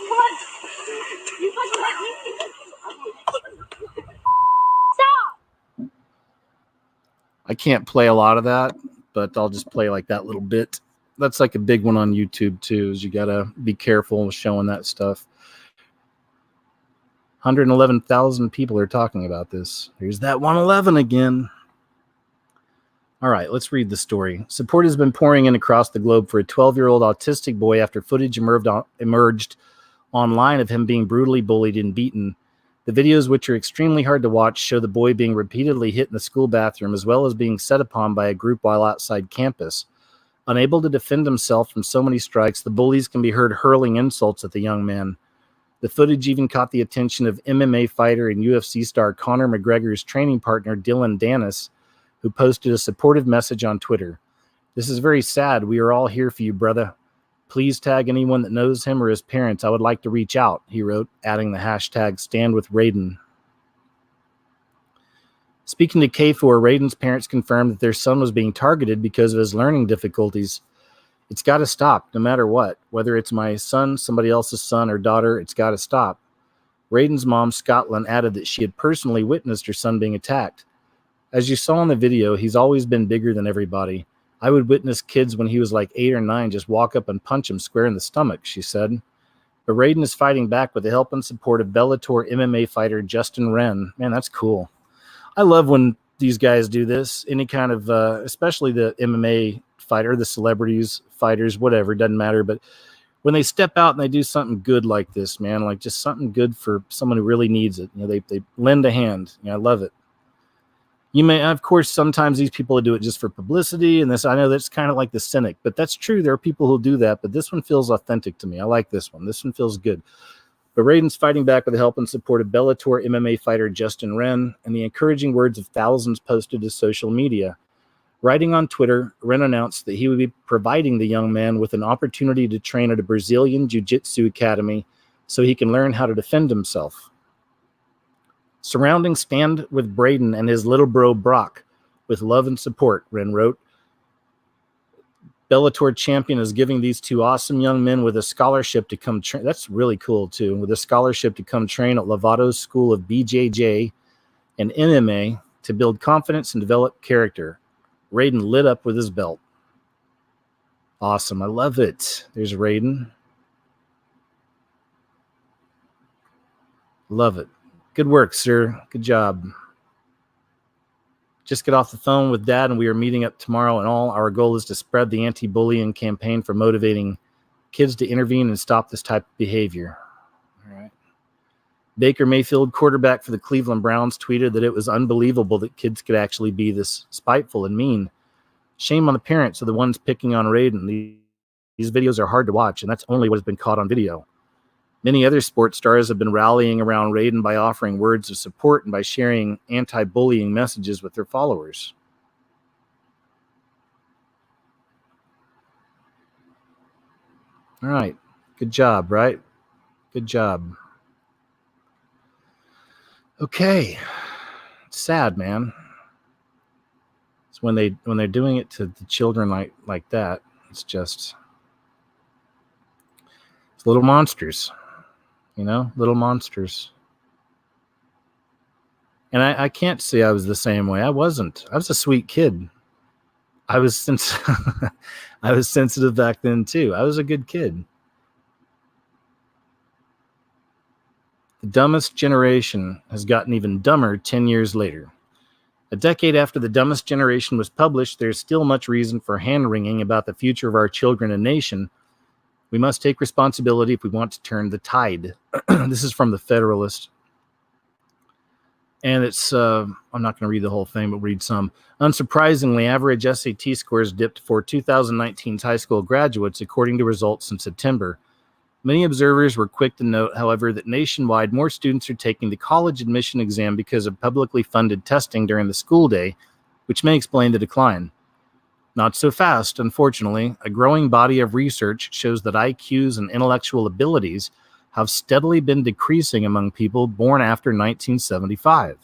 What? You fucking let me? Stop!
I can't play a lot of that, but I'll just play like that little bit. That's like a big one on YouTube too, is you gotta be careful with showing that stuff. 111,000 people are talking about this. Here's that 111 again. All right, let's read the story. Support has been pouring in across the globe for a 12-year-old autistic boy after footage emerged online of him being brutally bullied and beaten. The videos, which are extremely hard to watch, show the boy being repeatedly hit in the school bathroom, as well as being set upon by a group while outside campus. Unable to defend himself from so many strikes, the bullies can be heard hurling insults at the young man. The footage even caught the attention of MMA fighter and UFC star Conor McGregor's training partner, Dylan Dennis, who posted a supportive message on Twitter. "This is very sad. We are all here for you, brother. Please tag anyone that knows him or his parents. I would like to reach out," he wrote, adding the hashtag #StandWithRaiden. Speaking to K4, Raiden's parents confirmed that their son was being targeted because of his learning difficulties. "It's got to stop, no matter what. Whether it's my son, somebody else's son or daughter, it's got to stop." Raiden's mom, Scotland, added that she had personally witnessed her son being attacked. "As you saw in the video, he's always been bigger than everybody. I would witness kids when he was like 8 or 9 just walk up and punch him square in the stomach," she said. But Raiden is fighting back with the help and support of Bellator MMA fighter Justin Wren. Man, that's cool. I love when these guys do this, any kind of, especially the MMA fighter, the celebrities, fighters, whatever, doesn't matter. But when they step out and they do something good like this, man, like just something good for someone who really needs it, they lend a hand. I love it. You may, of course, sometimes these people do it just for publicity, and this, I know that's kind of like the cynic, but that's true. There are people who do that, but this one feels authentic to me. I like this one. This one feels good. But Raiden's fighting back with the help and support of Bellator MMA fighter Justin Wren and the encouraging words of thousands posted to social media. Writing on Twitter, Wren announced that he would be providing the young man with an opportunity to train at a Brazilian Jiu-Jitsu academy so he can learn how to defend himself. Surrounding Stand with Braden and his little bro Brock with love and support, Wren wrote. Bellator champion is giving these two awesome young men with a scholarship to come train. That's really cool, too. With a scholarship to come train at Lovato's School of BJJ and MMA to build confidence and develop character. Raiden lit up with his belt. Awesome. I love it. There's Raiden. Love it. Good work, sir. Good job. Just get off the phone with Dad, and we are meeting up tomorrow. And all our goal is to spread the anti-bullying campaign for motivating kids to intervene and stop this type of behavior. All right. Baker Mayfield, quarterback for the Cleveland Browns, tweeted that it was unbelievable that kids could actually be this spiteful and mean. Shame on the parents of the ones picking on Raiden. These videos are hard to watch, and that's only what has been caught on video. Many other sports stars have been rallying around Raiden by offering words of support and by sharing anti-bullying messages with their followers. All right. Good job, right? Good job. Okay. It's sad, man. It's when they're doing it to the children like that. It's little monsters. Little monsters. And I can't say I was the same way. I wasn't. I was a sweet kid. I was sensitive back then, too. I was a good kid. The dumbest generation has gotten even dumber 10 years later. A decade after The Dumbest Generation was published, there's still much reason for hand-wringing about the future of our children and nation. We must take responsibility if we want to turn the tide. This is from The Federalist. And it's, I'm not going to read the whole thing, but read some. Unsurprisingly, average SAT scores dipped for 2019's high school graduates, according to results in September. Many observers were quick to note, however, that nationwide more students are taking the college admission exam because of publicly funded testing during the school day, which may explain the decline. Not so fast, unfortunately. A growing body of research shows that IQs and intellectual abilities have steadily been decreasing among people born after 1975.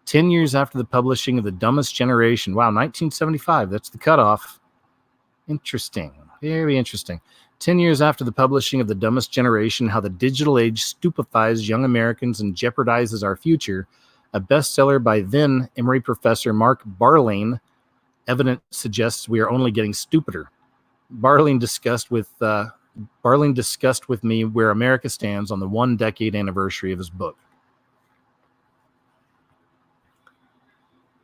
10 years after the publishing of The Dumbest Generation. Wow, 1975, that's the cutoff. Interesting, very interesting. 10 years after the publishing of The Dumbest Generation, How the Digital Age Stupefies Young Americans and Jeopardizes Our Future, a bestseller by then Emory professor Mark Barlane, evidence suggests we are only getting stupider. Barlane discussed with me where America stands on the 1-decade anniversary of his book.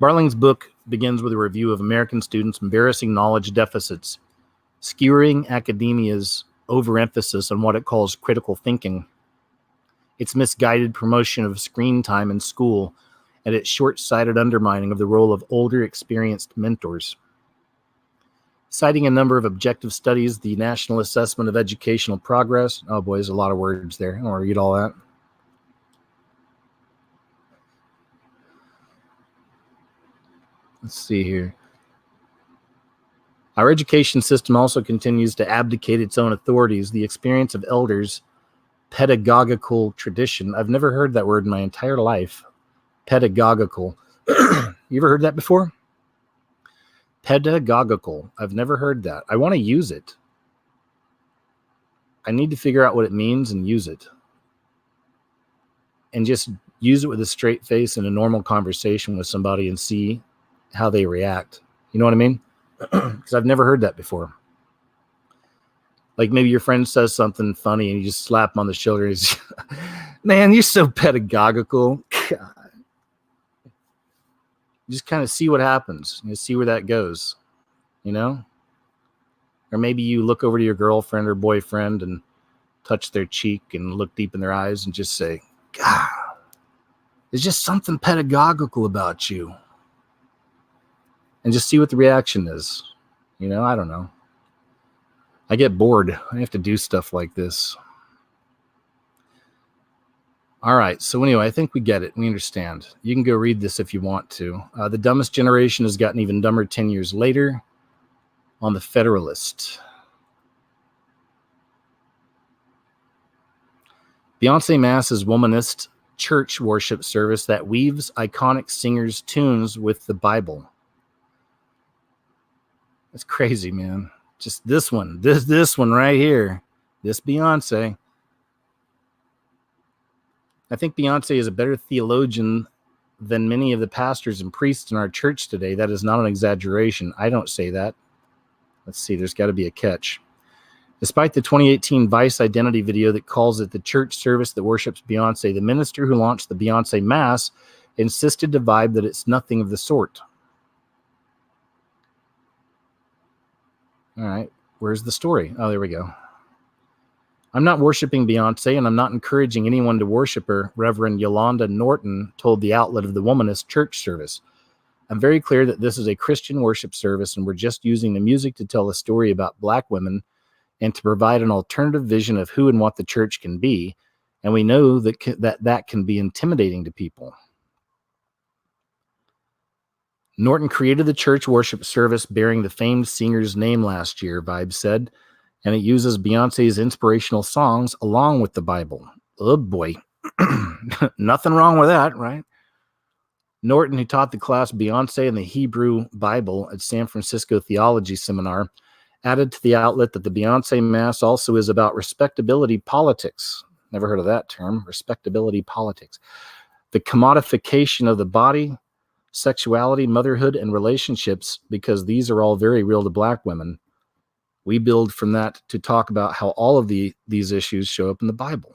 Barlane's book begins with a review of American students' embarrassing knowledge deficits, skewering academia's overemphasis on what it calls critical thinking, its misguided promotion of screen time in school, and its short-sighted undermining of the role of older, experienced mentors. Citing a number of objective studies, the National Assessment of Educational Progress. Oh boy, there's a lot of words there. I don't want to read all that. Let's see here. Our education system also continues to abdicate its own authorities. The experience of elders, pedagogical tradition. I've never heard that word in my entire life. Pedagogical. You ever heard that before? Pedagogical. I've never heard that. I want to use it. I need to figure out what it means and use it. And just use it with a straight face in a normal conversation with somebody and see how they react. You know what I mean? Because I've never heard that before. Like maybe your friend says something funny and you just slap him on the shoulder. Man, you're so pedagogical. God. Just kind of see what happens. You see where that goes, you know? Or maybe you look over to your girlfriend or boyfriend and touch their cheek and look deep in their eyes and just say, God, there's just something pedagogical about you. And just see what the reaction is. You know, I don't know. I get bored. I have to do stuff like this. All right. So anyway, I think we get it. We understand. You can go read this if you want to. The dumbest generation has gotten even dumber 10 years later on the Federalist. Beyonce Mass is womanist church worship service that weaves iconic singers' tunes with the Bible. That's crazy, man. Just this one. This one right here. This Beyonce. I think Beyonce is a better theologian than many of the pastors and priests in our church today. That is not an exaggeration. I don't say that. Let's see. There's got to be a catch. Despite the 2018 Vice identity video that calls it the church service that worships Beyonce, the minister who launched the Beyonce Mass insisted to Vibe that it's nothing of the sort. All right. Where's the story? Oh, there we go. I'm not worshiping Beyonce, and I'm not encouraging anyone to worship her, Reverend Yolanda Norton told the outlet of the Womanist Church service. I'm very clear that this is a Christian worship service, and we're just using the music to tell a story about Black women and to provide an alternative vision of who and what the church can be, and we know that can be intimidating to people. Norton created the church worship service bearing the famed singer's name last year, Vibe said, and it uses Beyonce's inspirational songs along with the Bible. Oh boy. Nothing wrong with that, right? Norton, who taught the class Beyonce and the Hebrew Bible at San Francisco Theology Seminar, added to the outlet that the Beyonce Mass also is about respectability politics. Never heard of that term, respectability politics. The commodification of the body, sexuality, motherhood, and relationships, because these are all very real to Black women. We build from that to talk about how all of these issues show up in the Bible.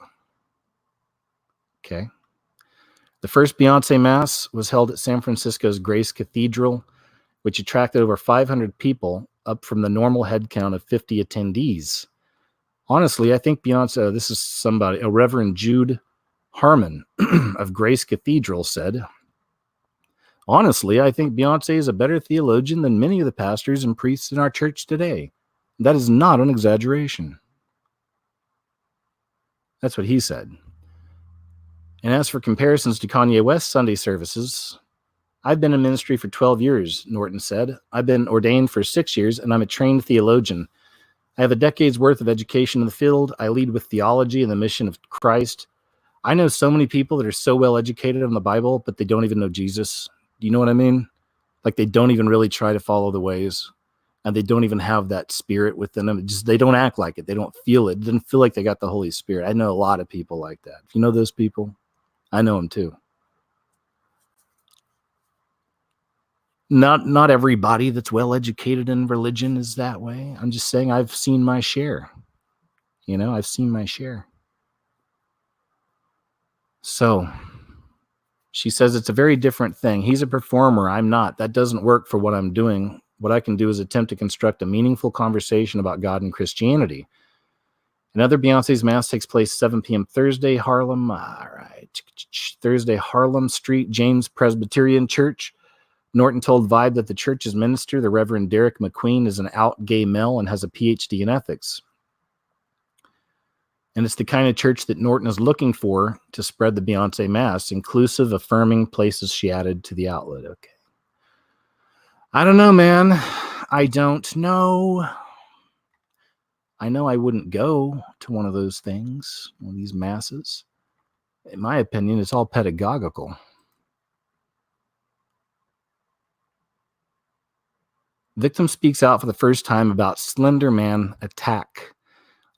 Okay. The first Beyonce Mass was held at San Francisco's Grace Cathedral, which attracted over 500 people, up from the normal head count of 50 attendees. Honestly, I think Beyonce, this is somebody, a Reverend Jude Harmon of Grace Cathedral said, honestly, I think Beyonce is a better theologian than many of the pastors and priests in our church today. That is not an exaggeration. That's what he said. And as for comparisons to Kanye West's Sunday services, I've been in ministry for 12 years, Norton said. I've been ordained for 6 years, and I'm a trained theologian. I have a decade's worth of education in the field. I lead with theology and the mission of Christ. I know so many people that are so well educated on the Bible, but they don't even know Jesus. Do you know what I mean? Like they don't even really try to follow the ways, and they don't even have that spirit within them. They don't act like it. They don't feel it. It doesn't feel like they got the Holy Spirit. I know a lot of people like that. If you know those people, I know them too. Not everybody that's well educated in religion is that way. I'm just saying I've seen my share. You know, I've seen my share. So she says it's a very different thing. He's a performer. I'm not. That doesn't work for what I'm doing. What I can do is attempt to construct a meaningful conversation about God and Christianity. Another Beyonce's Mass takes place 7 p.m. Thursday, Harlem. All right. Thursday, Harlem Street, James Presbyterian Church. Norton told Vibe that the church's minister, the Reverend Derek McQueen, is an out gay male and has a PhD in ethics. And it's the kind of church that Norton is looking for to spread the Beyonce Mass, inclusive, affirming places, she added to the outlet. Okay. I don't know, man. I don't know. I know I wouldn't go to one of those things, one of these masses. In my opinion, it's all pedagogical. Victim speaks out for the first time about Slenderman Attack.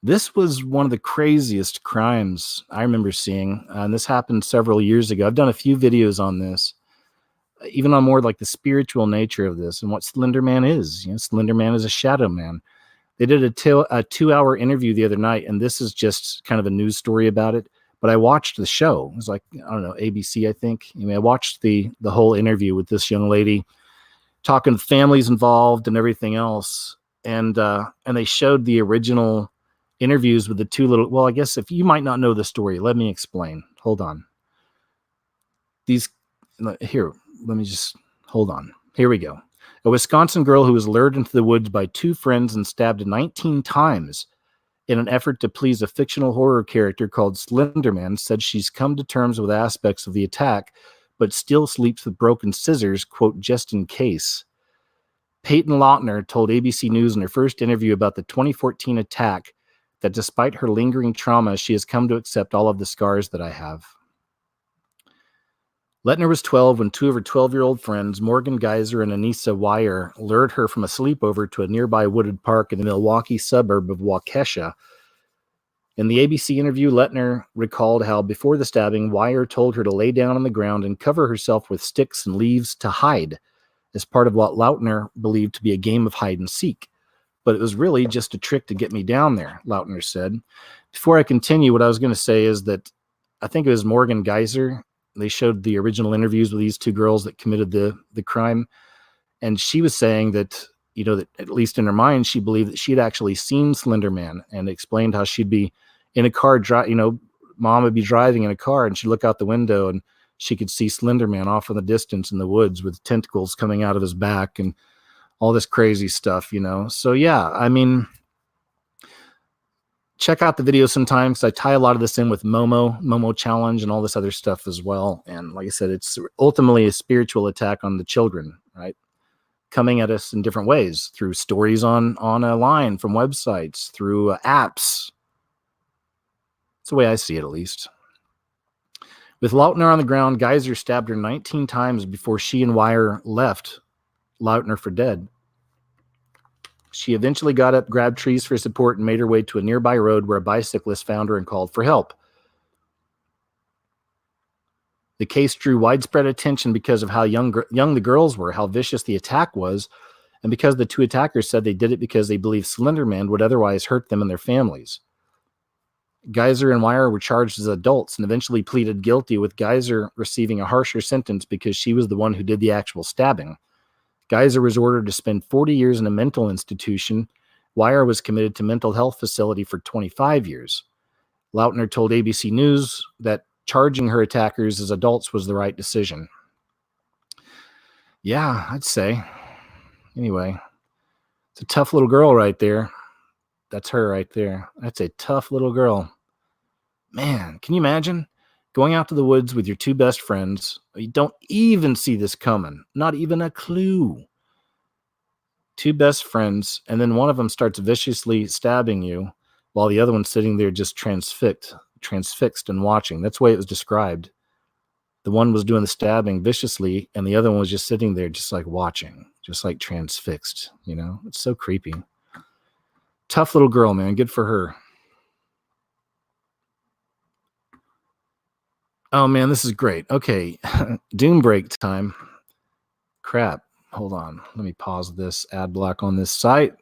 This was one of the craziest crimes I remember seeing, and this happened several years ago. I've done a few videos on this, even on more like the spiritual nature of this and what Slenderman is. You know, Slenderman is a shadow man. They did a 2-hour interview the other night, and this is just kind of a news story about it. But I watched the show. It was like, I don't know, ABC, I think. I mean, I watched the whole interview with this young lady, talking to families involved and everything else. And they showed the original interviews with the two little, well, I guess if you might not know the story, let me explain. Hold on. Here, let me just, hold on. Here we go. A Wisconsin girl who was lured into the woods by two friends and stabbed 19 times in an effort to please a fictional horror character called Slenderman said she's come to terms with aspects of the attack, but still sleeps with broken scissors, quote, just in case. Peyton Lautner told ABC News in her first interview about the 2014 attack that despite her lingering trauma, she has come to accept all of the scars that I have. Lautner was 12 when two of her 12-year-old friends, Morgan Geyser and Anissa Wire, lured her from a sleepover to a nearby wooded park in the Milwaukee suburb of Waukesha. In the ABC interview, Lautner recalled how before the stabbing, Wire told her to lay down on the ground and cover herself with sticks and leaves to hide, as part of what Lautner believed to be a game of hide and seek. But it was really just a trick to get me down there, Lautner said. Before I continue, what I was going to say is that I think it was Morgan Geyser. They showed the original interviews with these two girls that committed the crime. And she was saying that, you know, that at least in her mind, she believed that she'd actually seen Slenderman, and explained how she'd be in a car, mom would be driving in a car and she'd look out the window and she could see Slenderman off in the distance in the woods with tentacles coming out of his back and all this crazy stuff, you know? So yeah, I mean, check out the video sometime, because I tie a lot of this in with Momo Challenge and all this other stuff as well. And like I said, it's ultimately a spiritual attack on the children, right? Coming at us in different ways, through stories on a line from websites, through apps. That's the way I see it, at least. With Lautner on the ground, Geyser stabbed her 19 times before she and Wire left Lautner for dead. She eventually got up, grabbed trees for support, and made her way to a nearby road where a bicyclist found her and called for help. The case drew widespread attention because of how young the girls were, how vicious the attack was, and because the two attackers said they did it because they believed Slenderman would otherwise hurt them and their families. Geyser and Wire were charged as adults and eventually pleaded guilty, with Geyser receiving a harsher sentence because she was the one who did the actual stabbing. Geyser was ordered to spend 40 years in a mental institution. Wire was committed to mental health facility for 25 years. Lautner told ABC News that charging her attackers as adults was the right decision. Yeah, I'd say. Anyway, it's a tough little girl right there. That's her right there. That's a tough little girl. Man, can you imagine going out to the woods with your two best friends? You don't even see this coming. Not even a clue. Two best friends, and then one of them starts viciously stabbing you while the other one's sitting there just transfixed and watching. That's the way it was described. The one was doing the stabbing viciously, and the other one was just sitting there just like watching, just like transfixed, you know? It's so creepy. Tough little girl, man. Good for her. Oh, man, this is great. Okay, Doom break time. Crap. Hold on. Let me pause this ad block on this site.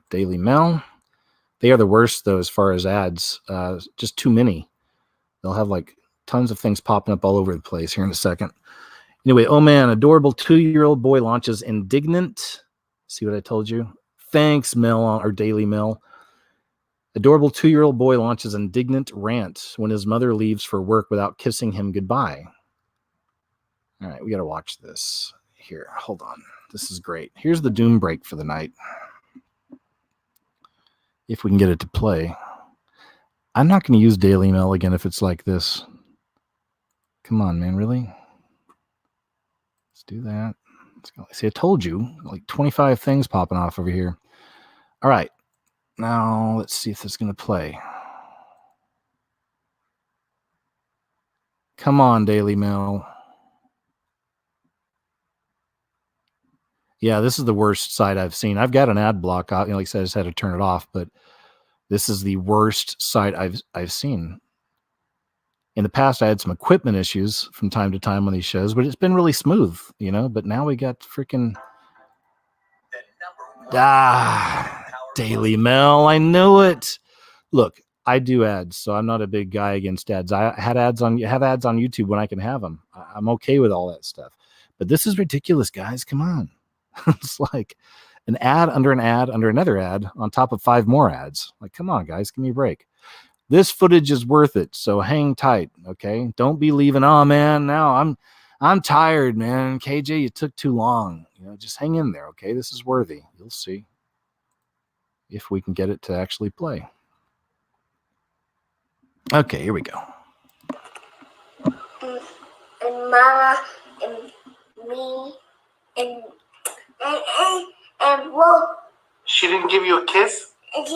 Daily Mail. They are the worst, though, as far as ads. Just too many. They'll have, like, tons of things popping up all over the place here in a second. Anyway, oh, man, adorable 2-year-old boy launches indignant. See what I told you? Thanks, Mail or Daily Mail. Adorable 2-year-old boy launches indignant rant when his mother leaves for work without kissing him goodbye. All right, we got to watch this. Here, hold on. This is great. Here's the Doom break for the night. If we can get it to play. I'm not going to use Daily Mail again if it's like this. Come on, man, really? Let's do that. Let's go. See, I told you, like 25 things popping off over here. All right. Now, let's see if it's going to play. Come on, Daily Mail. Yeah, this is the worst site I've seen. I've got an ad block. Like I said, I just had to turn it off, but this is the worst site I've seen. In the past, I had some equipment issues from time to time on these shows, but it's been really smooth, you know? But now we got freaking... Daily Mail, I knew it. Look, I do ads, so I'm not a big guy against ads. I have ads on YouTube when I can have them. I'm okay with all that stuff. But this is ridiculous, guys. Come on. It's like an ad under another ad on top of 5 more ads. Like, come on, guys, give me a break. This footage is worth it, so hang tight, okay? Don't be leaving. Oh man, now I'm tired, man. KJ, you took too long. Just hang in there, okay? This is worthy. You'll see if we can get it to actually play. Okay, here we go.
And Mama and me and Wolf.
She didn't give you a kiss?
And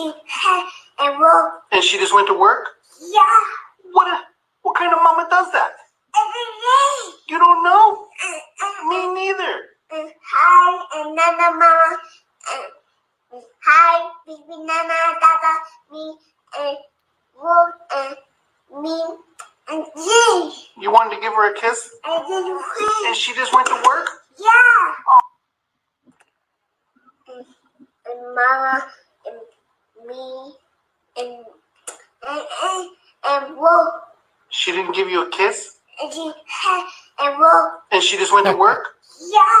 Wolf.
And she just went to work?
Yeah.
What kind of mama does that?
Every day.
You don't know? Me neither.
Hi, and Nana Mama. Hi, baby Nana, Dada, me, and Wolf, and me, and Jay.
You wanted to give her a kiss?
I did.
And she just went to work?
Yeah. And Mama, and me, and Wolf.
She didn't give you a kiss?
And Wolf.
And she just went to work?
Yeah.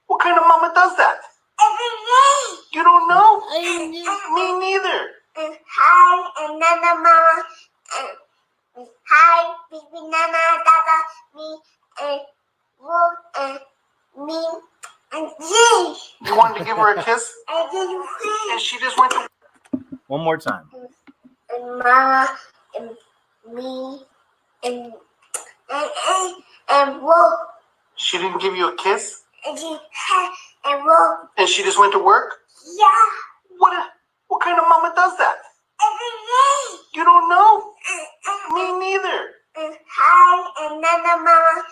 What kind of mama does that?
Every day.
You don't know? Me neither.
Hi, and Nana Mama. Hi, baby Nana, Dada, me, and Wolf, and me, and Jay.
You wanted to give her a kiss?
I did.
And she just went to...
One more time.
And Mama, and me, and Wolf.
She didn't give you a kiss?
And Wolf.
And she just went to work?
Yeah.
What kind of mama does that?
Every day.
You don't know? Me neither.
Hi, and Nana Mama.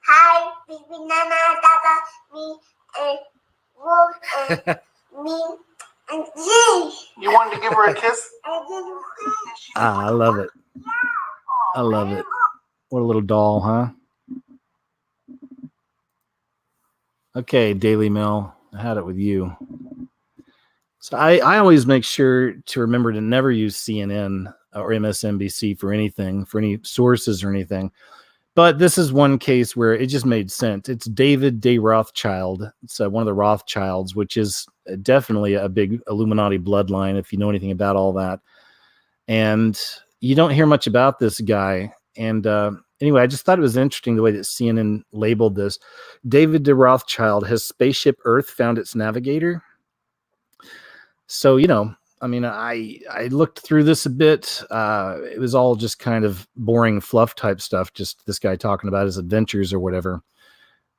Hi, baby Nana, Dada, me, and Wolf, and me, and Jay.
You wanted to give her a kiss?
I did.
I love it. I love it. What a little doll, huh? Okay, Daily Mail. I had it with you. So I always make sure to remember to never use CNN or MSNBC for anything, for any sources or anything. But this is one case where it just made sense. It's David de Rothschild. It's one of the Rothschilds, which is definitely a big Illuminati bloodline, if you know anything about all that. And you don't hear much about this guy. And anyway, I just thought it was interesting the way that CNN labeled this. David de Rothschild, has Spaceship Earth found its navigator? So, I mean, I looked through this a bit. It was all just kind of boring fluff type stuff. Just this guy talking about his adventures or whatever.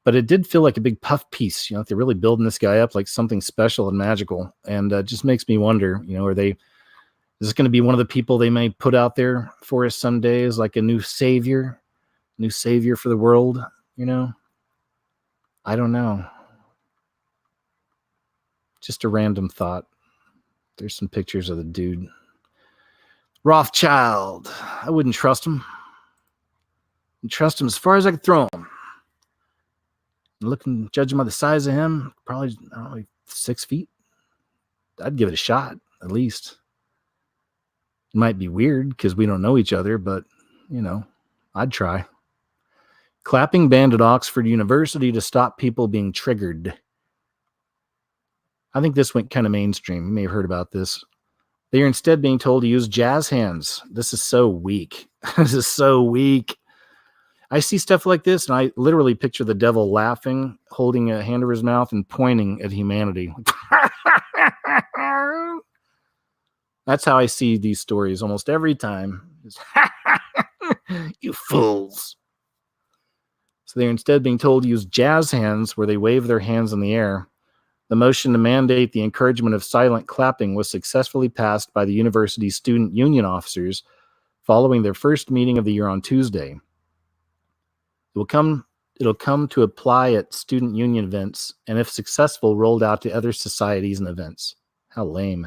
But it did feel like a big puff piece. They're really building this guy up like something special and magical. And it just makes me wonder, is this going to be one of the people they may put out there for us someday as like a new savior for the world? I don't know. Just a random thought. There's some pictures of the dude. Rothschild. I wouldn't trust him. I'd trust him as far as I could throw him. Judging by the size of him, probably, I don't know, like 6 feet. I'd give it a shot, at least. It might be weird because we don't know each other, but, I'd try. Clapping banned at Oxford University to stop people being triggered. I think this went kind of mainstream. You may have heard about this. They are instead being told to use jazz hands. This is so weak. This is so weak. I see stuff like this, and I literally picture the devil laughing, holding a hand over his mouth, and pointing at humanity. That's how I see these stories almost every time. You fools. So they're instead being told to use jazz hands, where they wave their hands in the air. The motion to mandate the encouragement of silent clapping was successfully passed by the university's student union officers following their first meeting of the year on Tuesday. It'll come to apply at student union events, and if successful, rolled out to other societies and events. How lame.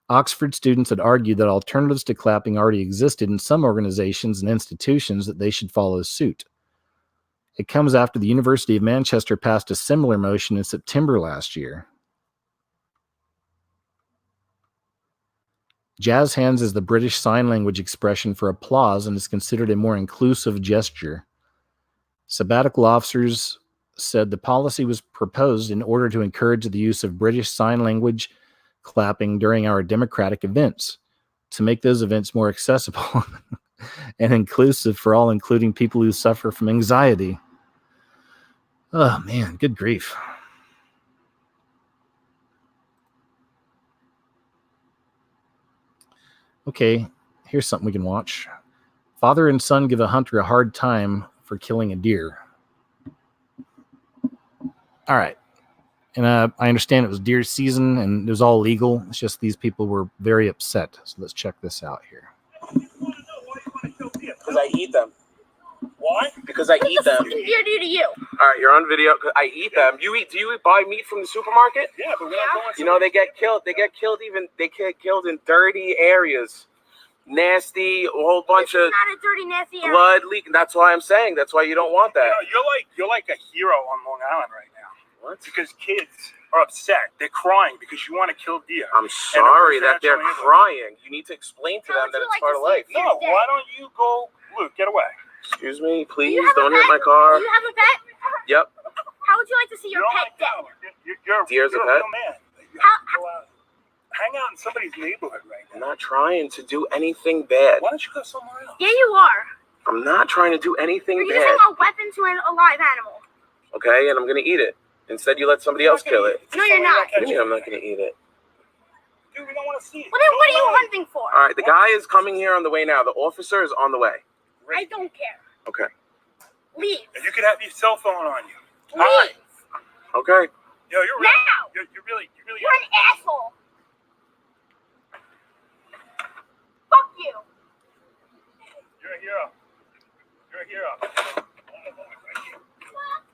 Oxford students had argued that alternatives to clapping already existed in some organizations and institutions, that they should follow suit. It comes after the University of Manchester passed a similar motion in September last year. Jazz hands is the British Sign Language expression for applause and is considered a more inclusive gesture. Sabbatical officers said the policy was proposed in order to encourage the use of British Sign Language clapping during our democratic events, to make those events more accessible and inclusive for all, including people who suffer from anxiety. Oh, man, good grief. Okay, here's something we can watch. Father and son give a hunter a hard time for killing a deer. All right. And I understand it was deer season and it was all legal. It's just these people were very upset. So let's check this out here.
Because I eat them.
Why?
Because I eat them.
What did deer do to you?
All right, you're on video. I eat them. Do you buy meat from the supermarket?
Yeah, but we're not going.
You know, they get killed. They get killed in dirty areas. Nasty, a whole bunch of
Not a dirty, nasty area.
blood leaking. That's why I'm saying. That's why you don't want that.
You're like a hero on Long Island right now.
What?
Because kids are upset. They're crying because you want to kill deer.
I'm sorry that they're
actually
crying. You need to explain to
How
them
would
that
you
it's
like
part
to
of
see
life.
it?
No, why don't you go, Luke? Get away.
Excuse me,
Do
please.
you have a
Don't hit
pet?
my car.
Do you have a pet?
Yep.
How would you like to see your
You don't
pet
like
dead?
that.
Deer's
you're
a pet?
real man. You
How-
have to go out. Hang out in somebody's neighborhood right
I'm
now.
not trying to do anything bad.
Why don't you go somewhere else?
Yeah, you are.
I'm not trying to do anything
You're
bad.
using a weapon to a live animal.
Okay, and I'm gonna eat it. Instead, you let somebody else kill it.
No, you're not.
What do you mean I'm not gonna eat it?
Dude, we don't want to see it.
Well, then what are
Go
you
away.
hunting for?
All right, the guy is coming here on the way now. The officer is on the way.
I don't care.
Okay.
Leave.
And you could have your cell phone on you.
Leave.
Okay.
Yo, you're
Now.
You're really.
You're an asshole. Fuck you.
You're a hero. You're a hero.
Fuck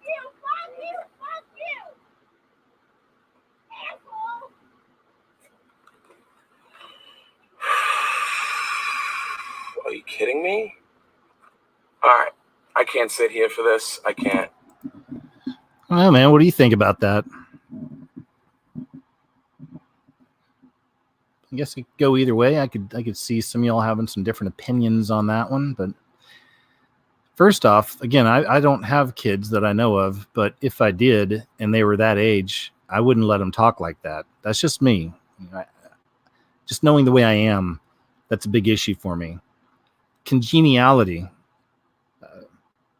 you. Fuck you. Fuck you. Asshole.
Are you kidding me? All right. I can't sit here for this. I can't.
Oh, man, what do you think about that? I guess it could go either way. I could see some of y'all having some different opinions on that one. But first off, again, I don't have kids that I know of. But if I did and they were that age, I wouldn't let them talk like that. That's just me. Just knowing the way I am, that's a big issue for me. Congeniality,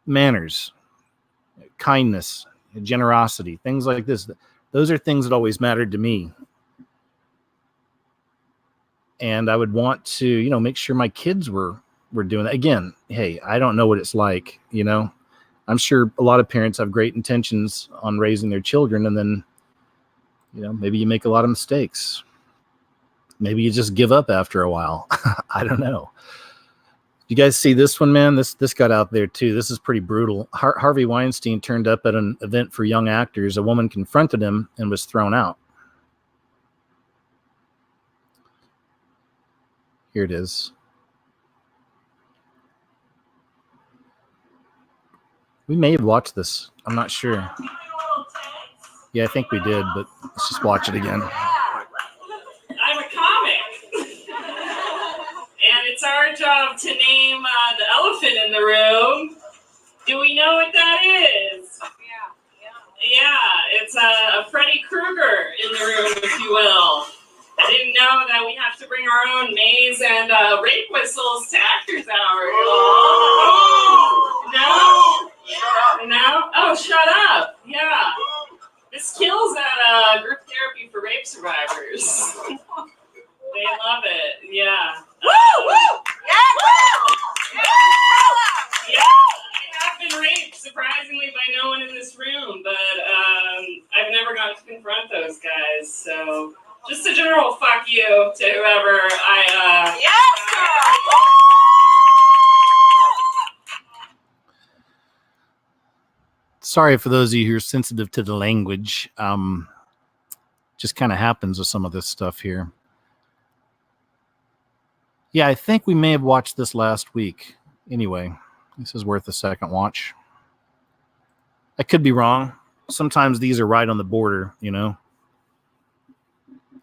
manners, kindness, generosity, things like this. Those are things that always mattered to me. And I would want to, make sure my kids were doing that. Again, hey, I don't know what it's like, I'm sure a lot of parents have great intentions on raising their children, and then, maybe you make a lot of mistakes. Maybe you just give up after a while. I don't know. You guys see this one, man? This got out there too. This is pretty brutal. Harvey Weinstein turned up at an event for young actors. A woman confronted him and was thrown out. Here it is. We may have watched this. I'm not sure. Yeah, I think we did, but let's just watch it again.
I'm a comic. And it's our job to name the elephant in the room. Do we know what that is? Yeah, it's a Freddy Krueger in the room, if you will. I didn't know that we have to bring our own maze and rape whistles to actors hour. No? No? Oh, shut up. Yeah. This kills at group therapy for rape survivors. They love it. Yeah. Yeah, I have been raped, surprisingly, by no one in this room, but I've never got to confront those guys, so just a general fuck you to whoever I,
Sorry for those of you who are sensitive to the language. Just kind of happens with some of this stuff here. Yeah, I think we may have watched this last week. Anyway, this is worth a second watch. I could be wrong. Sometimes these are right on the border,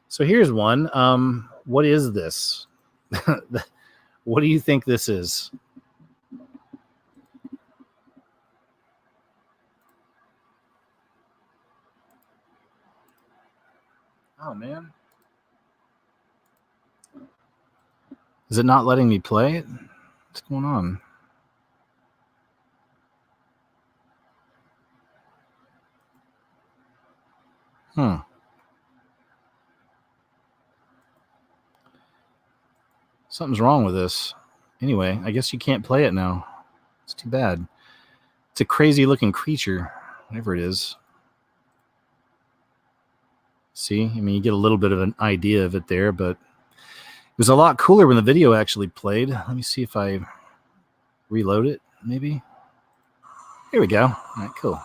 So here's one. What is this? What do you think this is? Oh, man. Is it not letting me play it? What's going on? Something's wrong with this. Anyway, I guess you can't play it now. It's too bad. It's a crazy looking creature, whatever it is. See? I mean, you get a little bit of an idea of it there, but it was a lot cooler when the video actually played. Let me see if I reload it, maybe. Here we go. All right, cool.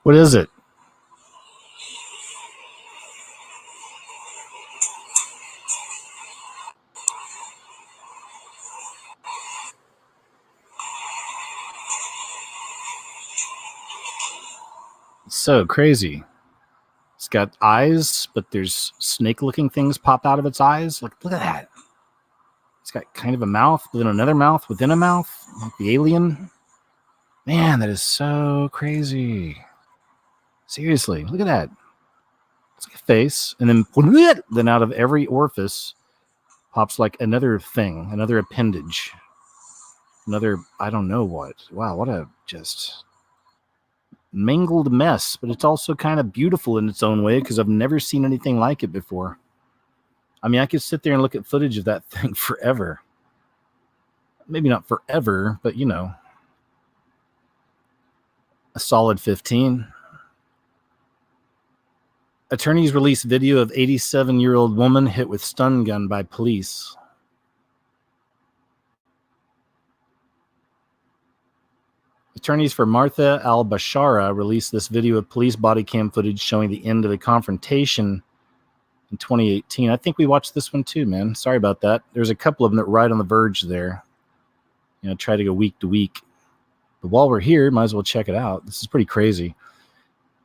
What is it? It's so crazy. It's got eyes, but there's snake-looking things pop out of its eyes. Like, look at that. It's got kind of a mouth within another mouth within a mouth, like the alien. Man, that is so crazy. Seriously, look at that. It's like a face, and then out of every orifice pops like another thing, another appendage, another, I don't know what. Wow, what a just mangled mess, but it's also kind of beautiful in its own way because I've never seen anything like it before. I mean, I could sit there and look at footage of that thing forever. Maybe not forever, but you know, a solid 15. Attorneys release video of 87-year-old woman hit with stun gun by police. Attorneys for Martha al-Bashara released this video of police body cam footage showing the end of the confrontation in 2018. I think we watched this one too, man. Sorry about that. There's a couple of them that right on the verge there. You know, try to go week to week. But while we're here, might as well check it out. This is pretty crazy.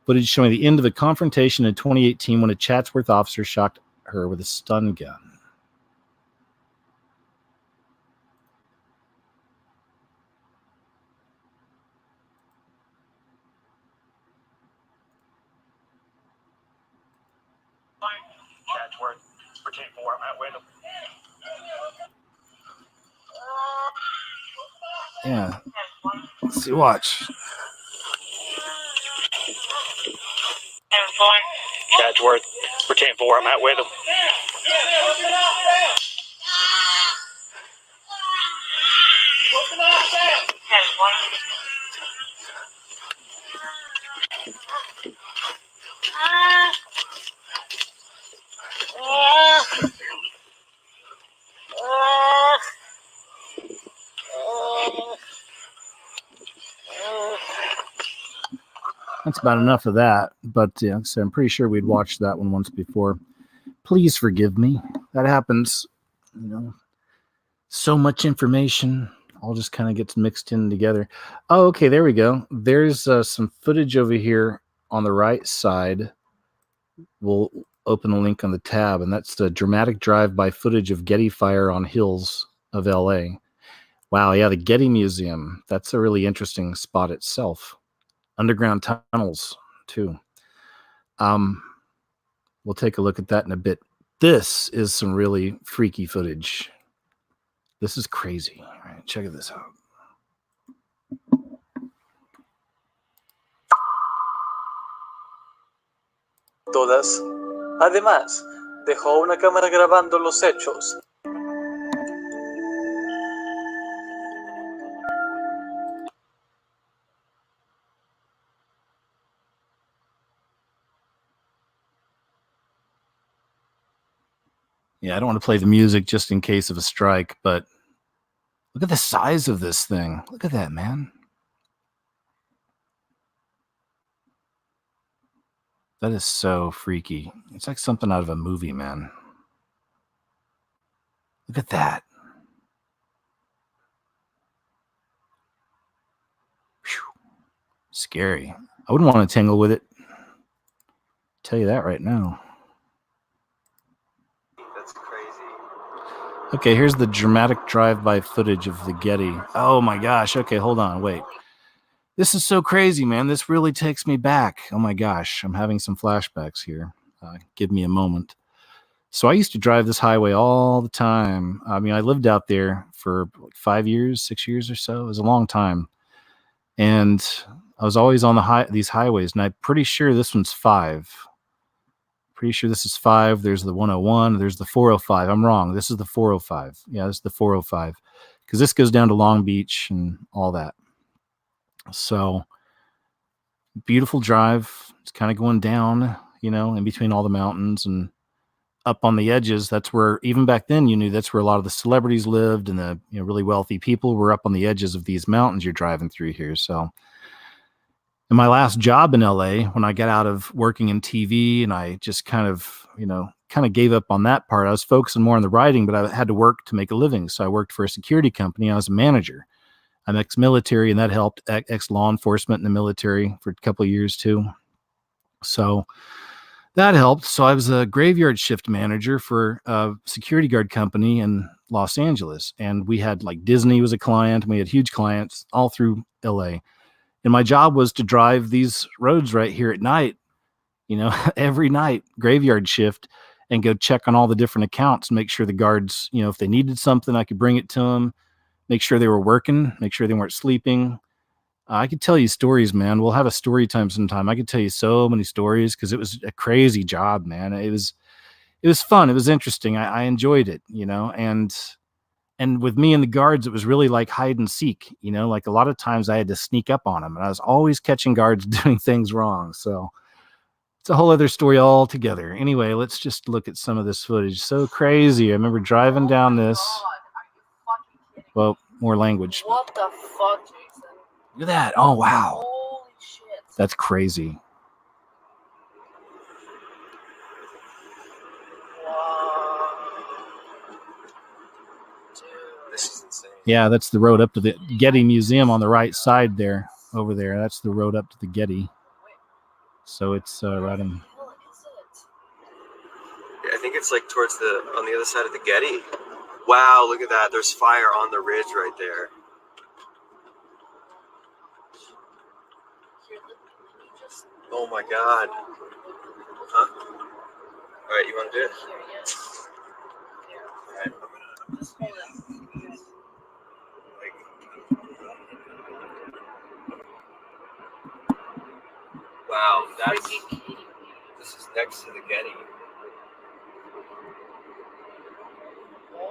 Footage showing the end of the confrontation in 2018 when a Chatsworth officer shot her with a stun gun.
Chatsworth, retain 4, I'm at window.
Yeah. Let's see, watch.
Chatsworth, retain 4, I'm at window.
That's about enough of that. But yeah, so I'm pretty sure we'd watched that one once before. Please forgive me. That happens. You know, so much information all just kind of gets mixed in together. Oh, okay, there we go. There's some footage over here on the right side. We'll open the link on the tab, and that's the dramatic drive-by footage of Getty fire on hills of LA. Wow, yeah, the Getty Museum. That's a really interesting spot itself. Underground tunnels, too. We'll take a look at that in a bit. This is some really freaky footage. This is crazy. All right, check this out.
Todas. Además, Dejó una cámara grabando los hechos.
Yeah, I don't want to play the music just in case of a strike, but look at the size of this thing. Look at that, man. That is so freaky. It's like something out of a movie, man. Look at that. Whew. Scary. I wouldn't want to tangle with it. Tell you that right now.
That's crazy.
Okay, here's the dramatic drive-by footage of the Getty. Oh my gosh. Okay, hold on. Wait. This is so crazy, man. This really takes me back. Oh my gosh. I'm having some flashbacks here. Give me a moment. So I used to drive this highway all the time. I mean, I lived out there for like 5 years, 6 years or so. It was a long time. And I was always on these highways, and I'm pretty sure this one's 5. Pretty sure this is 5. There's the 101. There's the 405. I'm wrong. This is the 405. Yeah, this is the 405. Because this goes down to Long Beach and all that. So, beautiful drive. It's kind of going down, you know, in between all the mountains and up on the edges. That's where, even back then, you knew that's where a lot of the celebrities lived, and the really wealthy people were up on the edges of these mountains you're driving through here. So, in my last job in LA, when I got out of working in TV, and I just kind of gave up on that part. I was focusing more on the writing, but I had to work to make a living. So I worked for a security company. I was a manager. I'm ex-military, and that helped. Ex-law enforcement in the military for a couple of years too. So that helped. So I was a graveyard shift manager for a security guard company in Los Angeles. And we had, like, Disney was a client, and we had huge clients all through LA. And my job was to drive these roads right here at night, every night, graveyard shift, and go check on all the different accounts and make sure the guards, if they needed something, I could bring it to them, make sure they were working, make sure they weren't sleeping. I could tell you stories, man. We'll have a story time sometime. I could tell you so many stories because it was a crazy job, man. It was fun. It was interesting. I enjoyed it, and with me and the guards, it was really like hide and seek, like a lot of times I had to sneak up on them, and I was always catching guards doing things wrong. So it's a whole other story altogether. Anyway, let's just look at some of this footage. So crazy. I remember driving down this. Well, more language.
What the fuck, Jason?
Look at that. Oh, wow.
Holy shit.
That's crazy.
Wow. Dude.
This is insane.
Yeah, that's the road up to the Getty Museum on the right side there. Over there. That's the road up to the Getty. So it's right in.
Yeah, I think it's like towards on the other side of the Getty. Wow, look at that. There's fire on the ridge right there. Oh my god. Huh? Alright, you want to do it? Alright, wow, this is next to the Getty.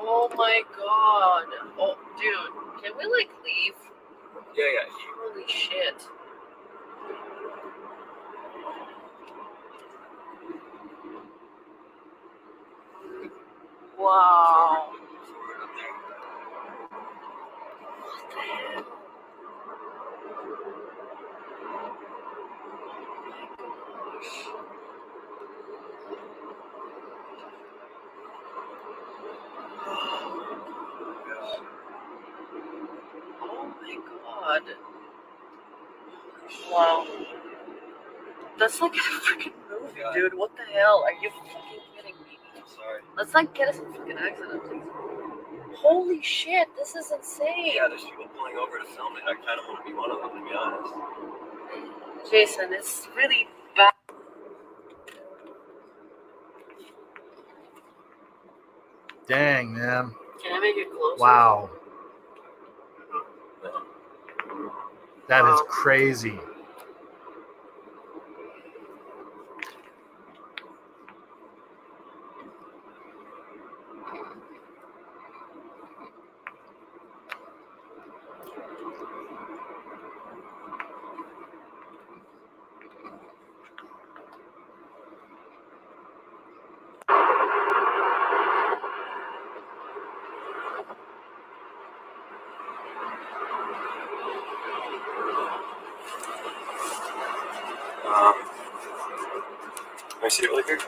Oh my god. Oh, dude. Can we, leave?
Yeah.
Holy shit. Wow. What the hell? Oh my god. Wow. That's like a freaking movie, dude. What the hell? Are you fucking kidding me?
Sorry.
Let's not get us in a freaking accident, please. Holy shit, this is insane.
Yeah, there's people pulling over to film it. I kind of want to be one of them, to be honest.
Jason, it's really bad.
Dang, man.
Can I make it closer?
Wow. That is crazy.
Can I see it really quick?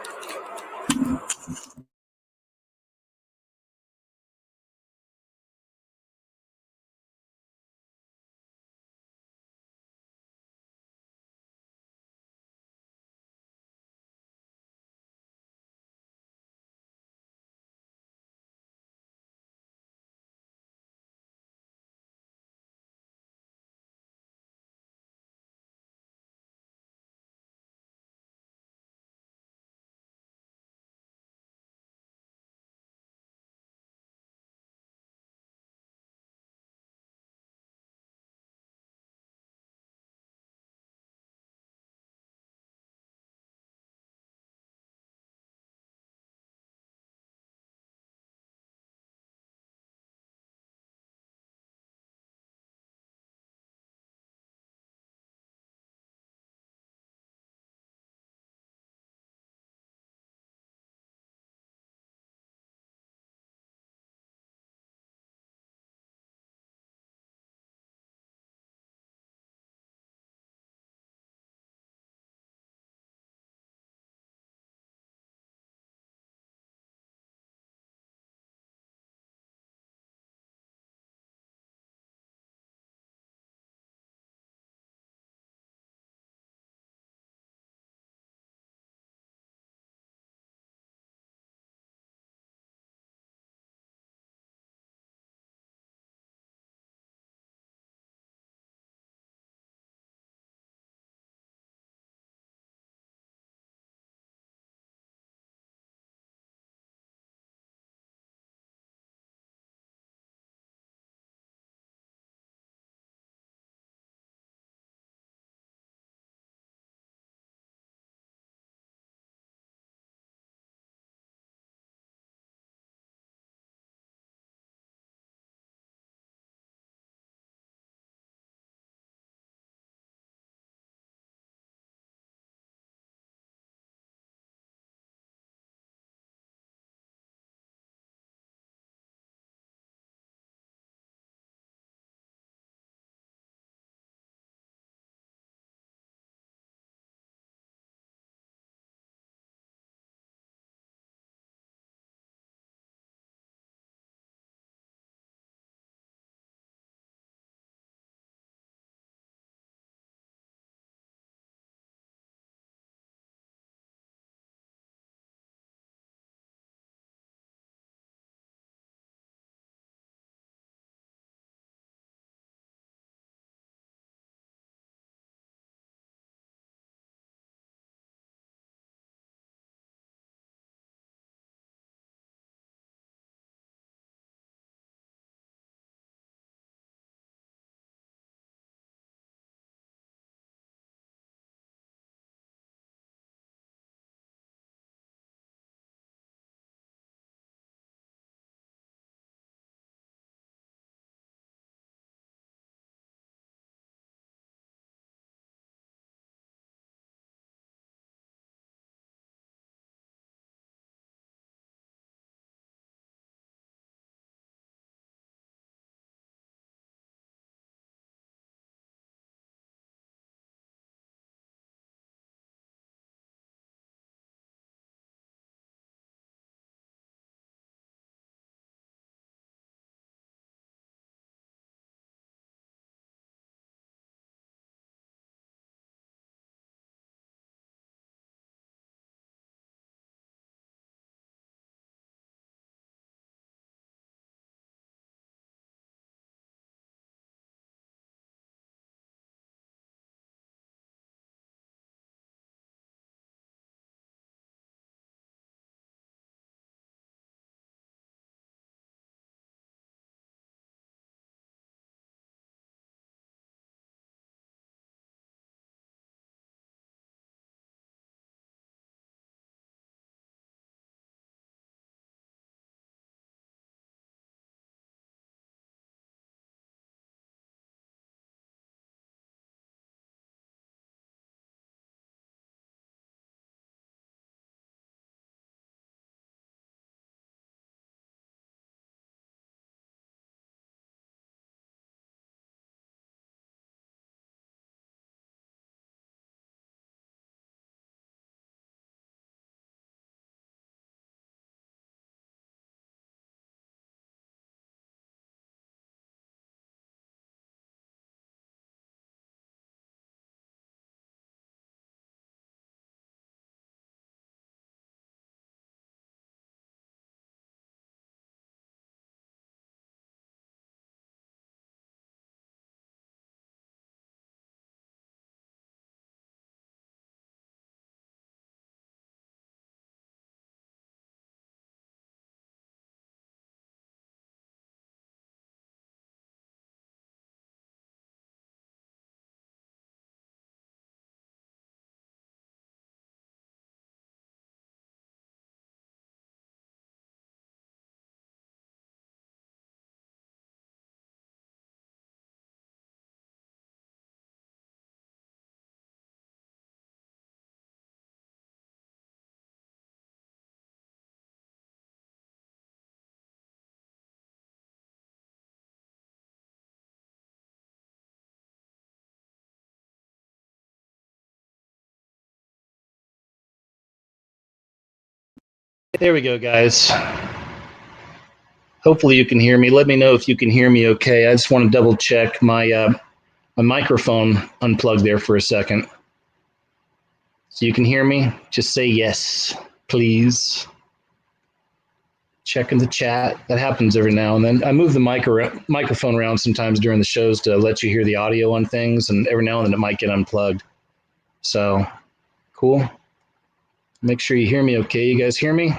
There we go, guys. Hopefully you can hear me. Let me know if you can hear me okay. I just want to double check my microphone unplugged there for a second. So you can hear me? Just say yes, please. Check in the chat. That happens every now and then. I move the microphone around sometimes during the shows to let you hear the audio on things, and every now and then it might get unplugged. So, cool. Make sure you hear me okay. You guys hear me?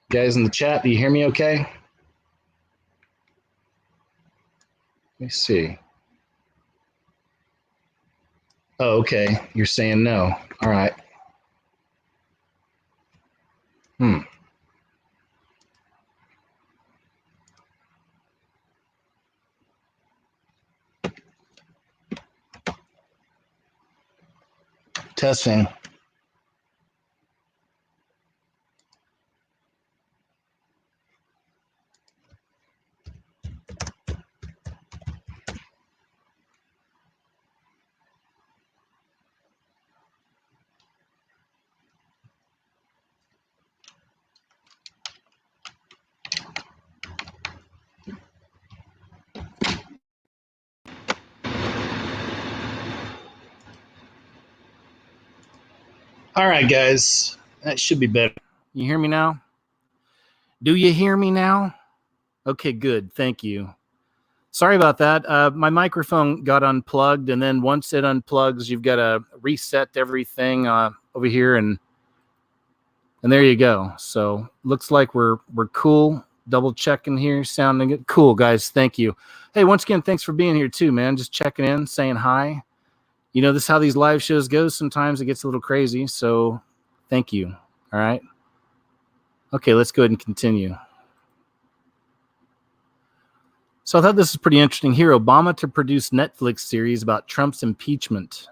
Guys in the chat, do you hear me okay? Let me see. Oh, okay. You're saying no. All right. Testing. All right, guys. That should be better. You hear me now? Do you hear me now? Okay, good. Thank you. Sorry about that. My microphone got unplugged, and then once it unplugs, you've got to reset everything over here, and there you go. So looks like we're cool. Double checking here, sounding good. Cool, guys. Thank you. Hey, once again, thanks for being here too, man. Just checking in, saying hi. You know, this is how these live shows go. Sometimes it gets a little crazy, so thank you. All right. Okay, let's go ahead and continue. So I thought this was pretty interesting here. Obama to produce Netflix series about Trump's impeachment.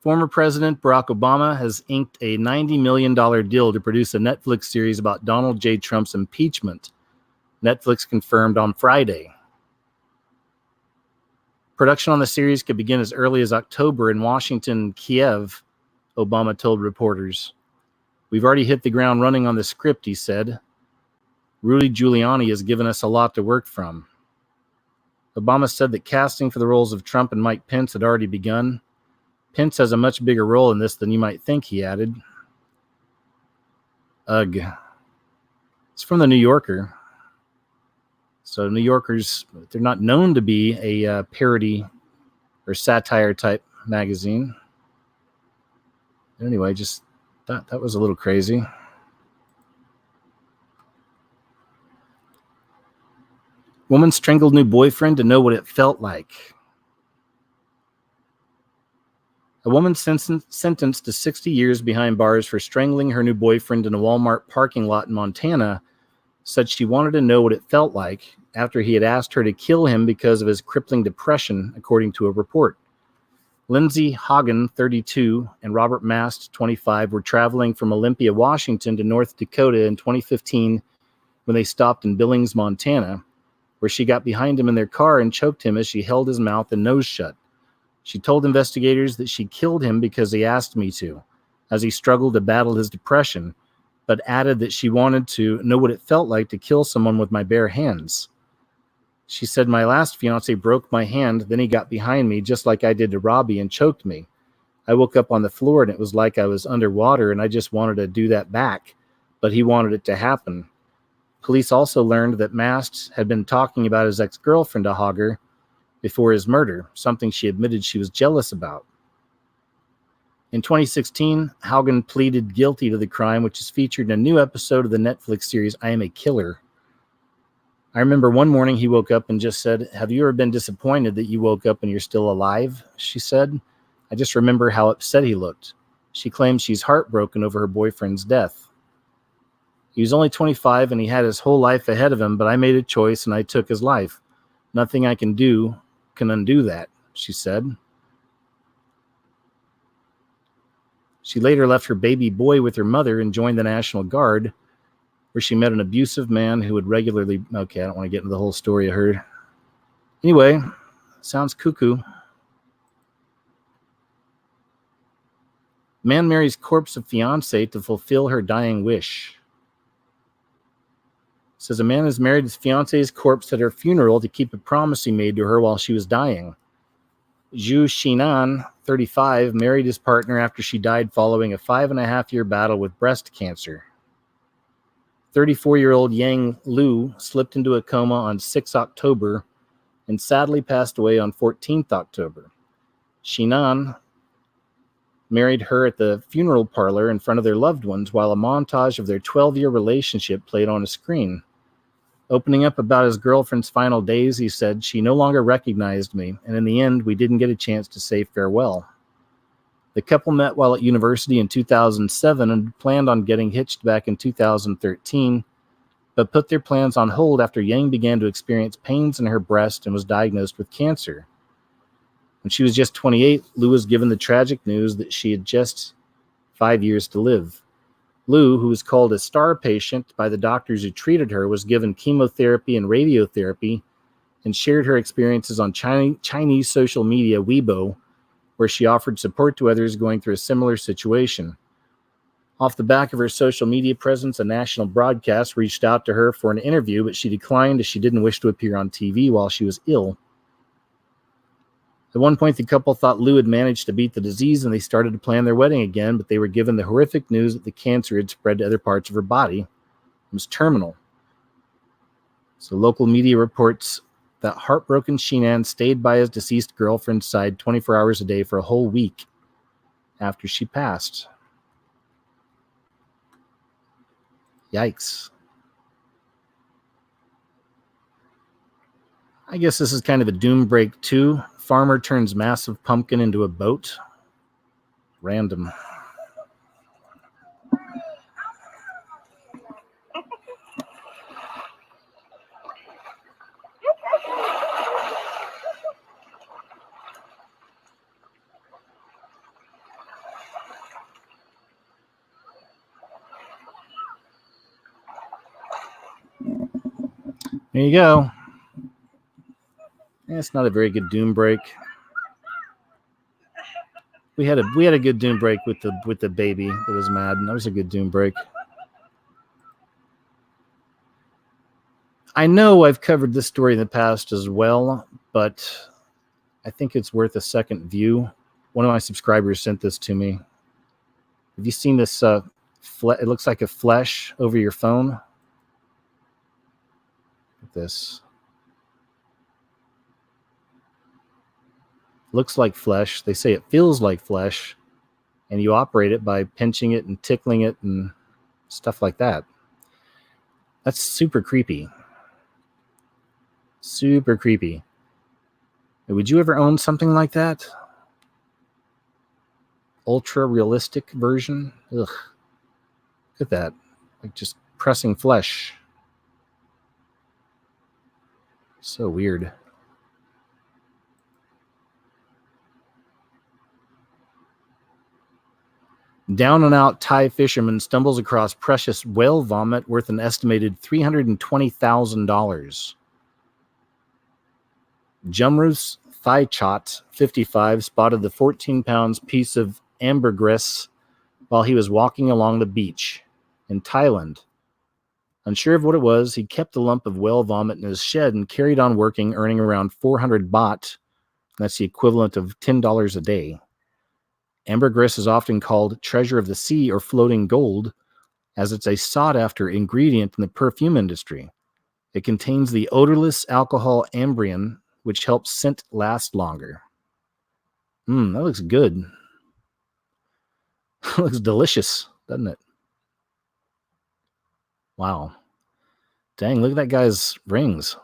Former President Barack Obama has inked a $90 million deal to produce a Netflix series about Donald J. Trump's impeachment. Netflix confirmed on Friday. Production on the series could begin as early as October in Washington and Kiev, Obama told reporters. We've already hit the ground running on the script, he said. Rudy Giuliani has given us a lot to work from. Obama said that casting for the roles of Trump and Mike Pence had already begun. Pence has a much bigger role in this than you might think, he added. Ugh. It's from the New Yorker. So New Yorkers, they're not known to be a parody or satire type magazine. Anyway, just that was a little crazy. Woman strangled new boyfriend to know what it felt like. A woman sentenced to 60 years behind bars for strangling her new boyfriend in a Walmart parking lot in Montana said she wanted to know what it felt like after he had asked her to kill him because of his crippling depression, according to a report. Lindsay Hagen, 32, and Robert Mast, 25, were traveling from Olympia, Washington to North Dakota in 2015 when they stopped in Billings, Montana, where she got behind him in their car and choked him as she held his mouth and nose shut. She told investigators that she killed him because he asked me to, as he struggled to battle his depression, but added that she wanted to know what it felt like to kill someone with my bare hands. She said, my last fiance broke my hand, then he got behind me just like I did to Robbie and choked me. I woke up on the floor and it was like I was underwater and I just wanted to do that back, but he wanted it to happen. Police also learned that Mast had been talking about his ex-girlfriend to Hager before his murder, something she admitted she was jealous about. In 2016, Haugen pleaded guilty to the crime, which is featured in a new episode of the Netflix series I Am a Killer. I remember one morning he woke up and just said, have you ever been disappointed that you woke up and you're still alive? She said. I just remember how upset he looked. She claims she's heartbroken over her boyfriend's death. He was only 25 and he had his whole life ahead of him, but I made a choice and I took his life. Nothing I can do can undo that, she said. She later left her baby boy with her mother and joined the National Guard, where she met an abusive man who would regularly... Okay, I don't want to get into the whole story of her. Anyway, sounds cuckoo. Man marries corpse of fiancé to fulfill her dying wish. It says a man has married his fiancé's corpse at her funeral to keep a promise he made to her while she was dying. Zhu Xinan, 35, married his partner after she died following a 5.5-year battle with breast cancer. 34-year-old Yang Lu slipped into a coma on 6 October and sadly passed away on 14th October. Xinan married her at the funeral parlor in front of their loved ones while a montage of their 12-year relationship played on a screen. Opening up about his girlfriend's final days, he said, "She no longer recognized me, and in the end, we didn't get a chance to say farewell." The couple met while at university in 2007 and planned on getting hitched back in 2013, but put their plans on hold after Yang began to experience pains in her breast and was diagnosed with cancer. When she was just 28, Lu was given the tragic news that she had just 5 years to live. Lu, who was called a star patient by the doctors who treated her, was given chemotherapy and radiotherapy and shared her experiences on Chinese social media Weibo, where she offered support to others going through a similar situation. Off the back of her social media presence, a national broadcast reached out to her for an interview, but she declined as she didn't wish to appear on TV while she was ill. At one point, the couple thought Lu had managed to beat the disease and they started to plan their wedding again, but they were given the horrific news that the cancer had spread to other parts of her body. It was terminal. So local media reports that heartbroken Xinan stayed by his deceased girlfriend's side 24 hours a day for a whole week after she passed. Yikes. I guess this is kind of a doom break too. Farmer turns massive pumpkin into a boat. Random. There you go. It's not a very good doom break. We had a good doom break with the baby that was mad, and that was a good doom break. I know I've covered this story in the past as well, but I think it's worth a second view. One of my subscribers sent this to me. Have you seen this? It looks like a flesh over your phone. Look at this. Looks like flesh. They say it feels like flesh, and you operate it by pinching it and tickling it and stuff like that. That's super creepy. Super creepy. Would you ever own something like that? Ultra realistic version? Ugh. Look at that. Like just pressing flesh. So weird. Down and out Thai fisherman stumbles across precious whale vomit worth an estimated $320,000. Jumrus Thaichot, 55, spotted the 14-pound piece of ambergris while he was walking along the beach in Thailand. Unsure of what it was, he kept the lump of whale vomit in his shed and carried on working, earning around 400 baht. That's the equivalent of $10 a day. Ambergris is often called treasure of the sea or floating gold, as it's a sought-after ingredient in the perfume industry. It contains the odorless alcohol ambrion, which helps scent last longer. That looks good. Looks delicious, doesn't it? Wow. Dang, look at that guy's rings.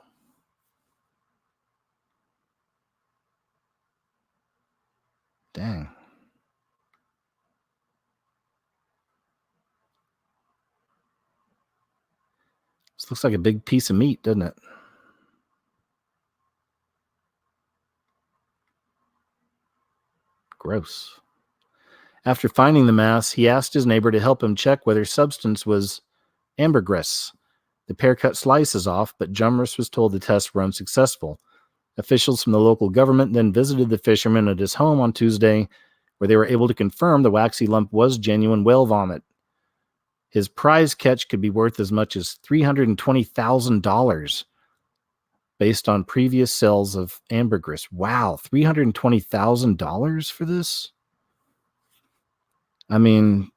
Dang. This looks like a big piece of meat, doesn't it? Gross. After finding the mass, he asked his neighbor to help him check whether substance was ambergris. The pair cut slices off, but Jumrus was told the tests were unsuccessful. Officials from the local government then visited the fisherman at his home on Tuesday, where they were able to confirm the waxy lump was genuine whale vomit. His prize catch could be worth as much as $320,000 based on previous sales of ambergris. Wow, $320,000 for this? I mean,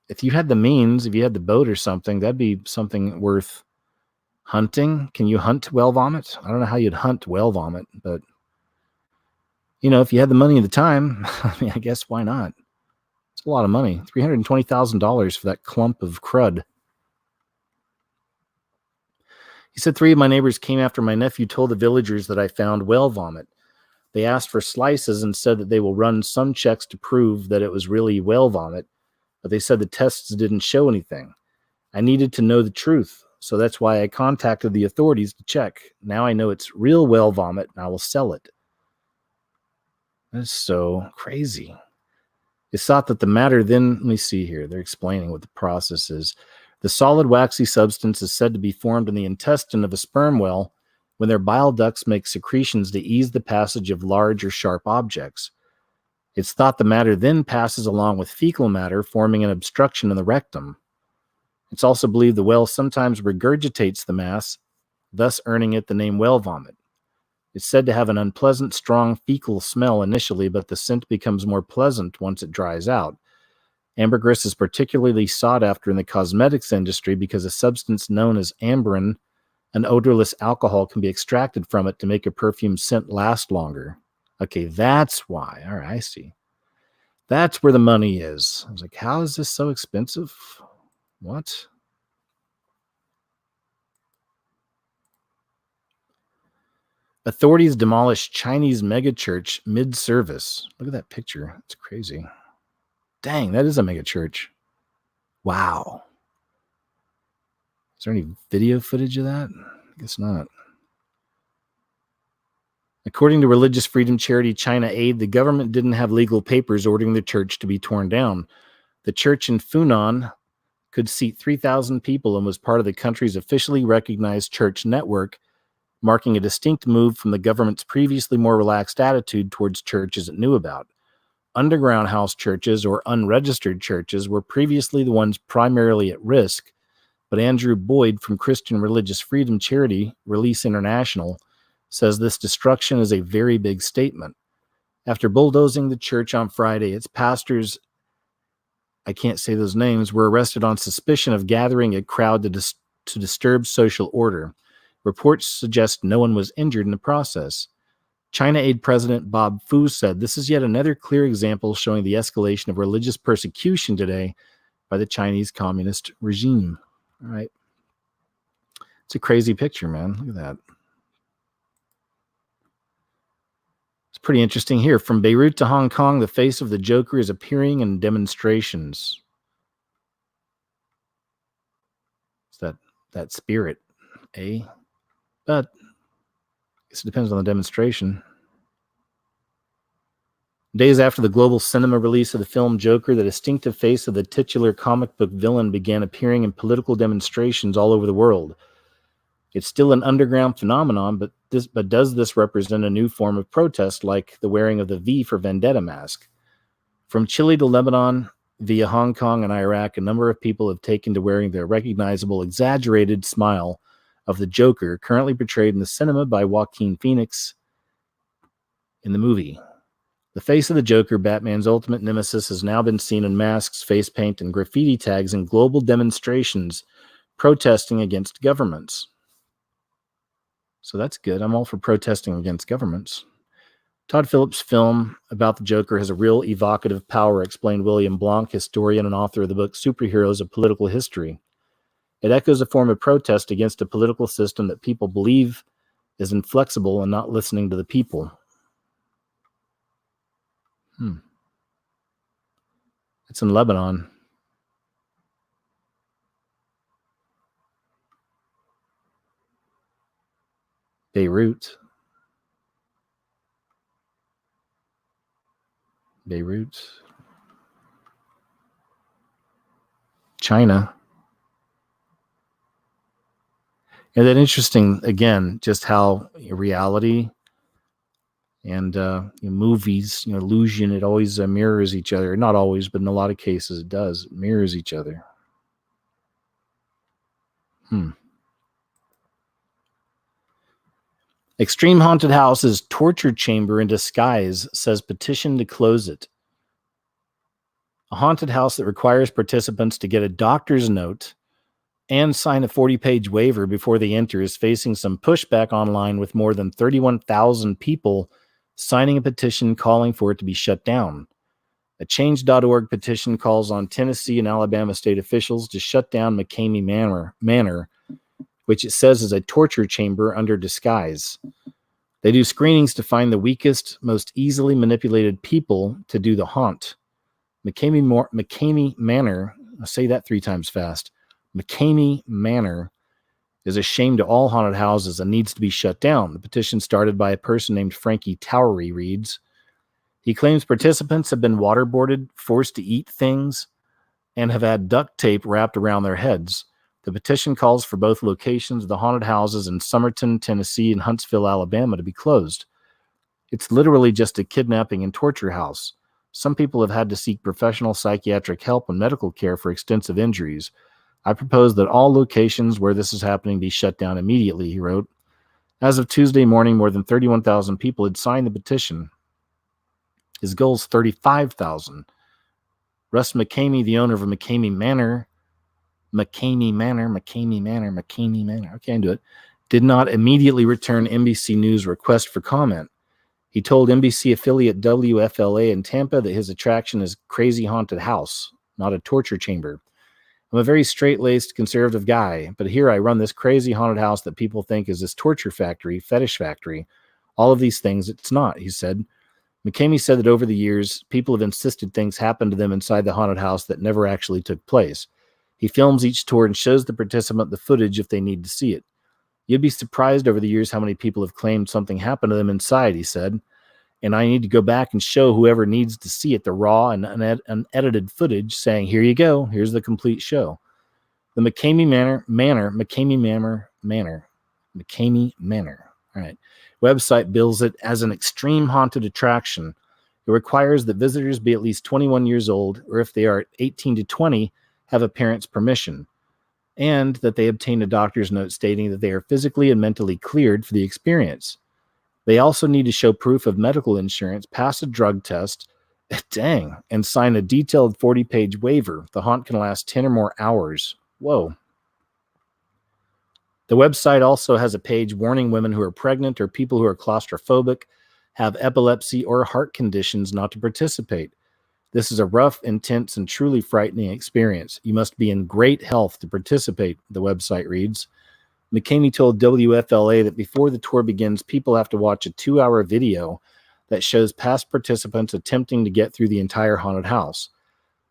if you had the means, if you had the boat or something, that'd be something worth hunting. Can you hunt whale vomit? I don't know how you'd hunt whale vomit, but if you had the money and the time, I mean, I guess why not? It's a lot of money. $320,000 for that clump of crud. He said 3 of my neighbors came after my nephew told the villagers that I found whale vomit. They asked for slices and said that they will run some checks to prove that it was really whale vomit, but they said the tests didn't show anything. I needed to know the truth, so that's why I contacted the authorities to check. Now I know it's real whale vomit, and I will sell it. That's so crazy. It's thought that the matter then, let me see here, they're explaining what the process is. The solid waxy substance is said to be formed in the intestine of a sperm whale when their bile ducts make secretions to ease the passage of large or sharp objects. It's thought the matter then passes along with fecal matter, forming an obstruction in the rectum. It's also believed the whale sometimes regurgitates the mass, thus earning it the name whale vomit. It's said to have an unpleasant, strong fecal smell initially, but the scent becomes more pleasant once it dries out. Ambergris is particularly sought after in the cosmetics industry because a substance known as amberin, an odorless alcohol, can be extracted from it to make a perfume scent last longer. Okay, that's why. All right, I see. That's where the money is. I was like, how is this so expensive? What? Authorities demolished Chinese megachurch mid-service. Look at that picture. It's crazy. Dang, that is a megachurch. Wow. Is there any video footage of that? I guess not. According to religious freedom charity China Aid, the government didn't have legal papers ordering the church to be torn down. The church in Funan could seat 3,000 people and was part of the country's officially recognized church network, marking a distinct move from the government's previously more relaxed attitude towards churches it knew about. Underground house churches, or unregistered churches, were previously the ones primarily at risk, but Andrew Boyd from Christian Religious Freedom Charity, Release International, says this destruction is a very big statement. After bulldozing the church on Friday, its pastors, I can't say those names, were arrested on suspicion of gathering a crowd to disturb social order. Reports suggest no one was injured in the process. China Aid President Bob Fu said, "This is yet another clear example showing the escalation of religious persecution today by the Chinese communist regime." All right. It's a crazy picture, man. Look at that. It's pretty interesting here. From Beirut to Hong Kong, the face of the Joker is appearing in demonstrations. It's that spirit, eh? But I guess it depends on the demonstration. Days after the global cinema release of the film Joker, the distinctive face of the titular comic book villain began appearing in political demonstrations all over the world. It's still an underground phenomenon, but does this represent a new form of protest, like the wearing of the V for Vendetta mask? From Chile to Lebanon, via Hong Kong and Iraq, a number of people have taken to wearing their recognizable, exaggerated smile of the Joker, currently portrayed in the cinema by Joaquin Phoenix in the movie. The face of the Joker, Batman's ultimate nemesis, has now been seen in masks, face paint, and graffiti tags in global demonstrations protesting against governments. So that's good. I'm all for protesting against governments. Todd Phillips' film about the Joker has a real evocative power, explained William Blanc, historian and author of the book Superheroes of Political History. It echoes a form of protest against a political system that people believe is inflexible and not listening to the people. It's in Lebanon. Beirut. China. And then interesting, again, just how reality And movies, illusion, it always mirrors each other. Not always, but in a lot of cases it does. It mirrors each other. Extreme Haunted House is torture chamber in disguise, says petition to close it. A haunted house that requires participants to get a doctor's note and sign a 40-page waiver before they enter is facing some pushback online, with more than 31,000 people signing a petition calling for it to be shut down. A Change.org petition calls on Tennessee and Alabama state officials to shut down McCamey Manor, which it says is a torture chamber under disguise. They do screenings to find the weakest, most easily manipulated people to do the haunt. McCamey Manor, I'll say that 3 times fast. McCamey Manor is a shame to all haunted houses and needs to be shut down. The petition, started by a person named Frankie Towery, reads, he claims participants have been waterboarded, forced to eat things, and have had duct tape wrapped around their heads. The petition calls for both locations of the haunted houses in Somerton, Tennessee, and Huntsville, Alabama, to be closed. It's literally just a kidnapping and torture house. Some people have had to seek professional psychiatric help and medical care for extensive injuries. I propose that all locations where this is happening be shut down immediately, he wrote. As of Tuesday morning, more than 31,000 people had signed the petition. His goal is 35,000. Russ McCamey, the owner of McCamey Manor, I can't do it, did not immediately return NBC News' request for comment. He told NBC affiliate WFLA in Tampa that his attraction is Crazy Haunted House, not a torture chamber. I'm a very straight-laced conservative guy, but here I run this crazy haunted house that people think is this torture factory, fetish factory. All of these things, it's not, he said. McCamey said that over the years, people have insisted things happen to them inside the haunted house that never actually took place. He films each tour and shows the participant the footage if they need to see it. You'd be surprised over the years how many people have claimed something happened to them inside, he said. And I need to go back and show whoever needs to see it the raw and unedited footage, saying, here you go, here's the complete show. The McCamey Manor. All right. Website bills it as an extreme haunted attraction. It requires that visitors be at least 21 years old, or if they are 18 to 20, have a parent's permission, and that they obtain a doctor's note stating that they are physically and mentally cleared for the experience. They also need to show proof of medical insurance, pass a drug test, and sign a detailed 40-page waiver. The haunt can last 10 or more hours. Whoa. The website also has a page warning women who are pregnant or people who are claustrophobic, have epilepsy, or heart conditions not to participate. This is a rough, intense, and truly frightening experience. You must be in great health to participate, the website reads. McCamey told WFLA that before the tour begins, people have to watch a 2-hour video that shows past participants attempting to get through the entire haunted house.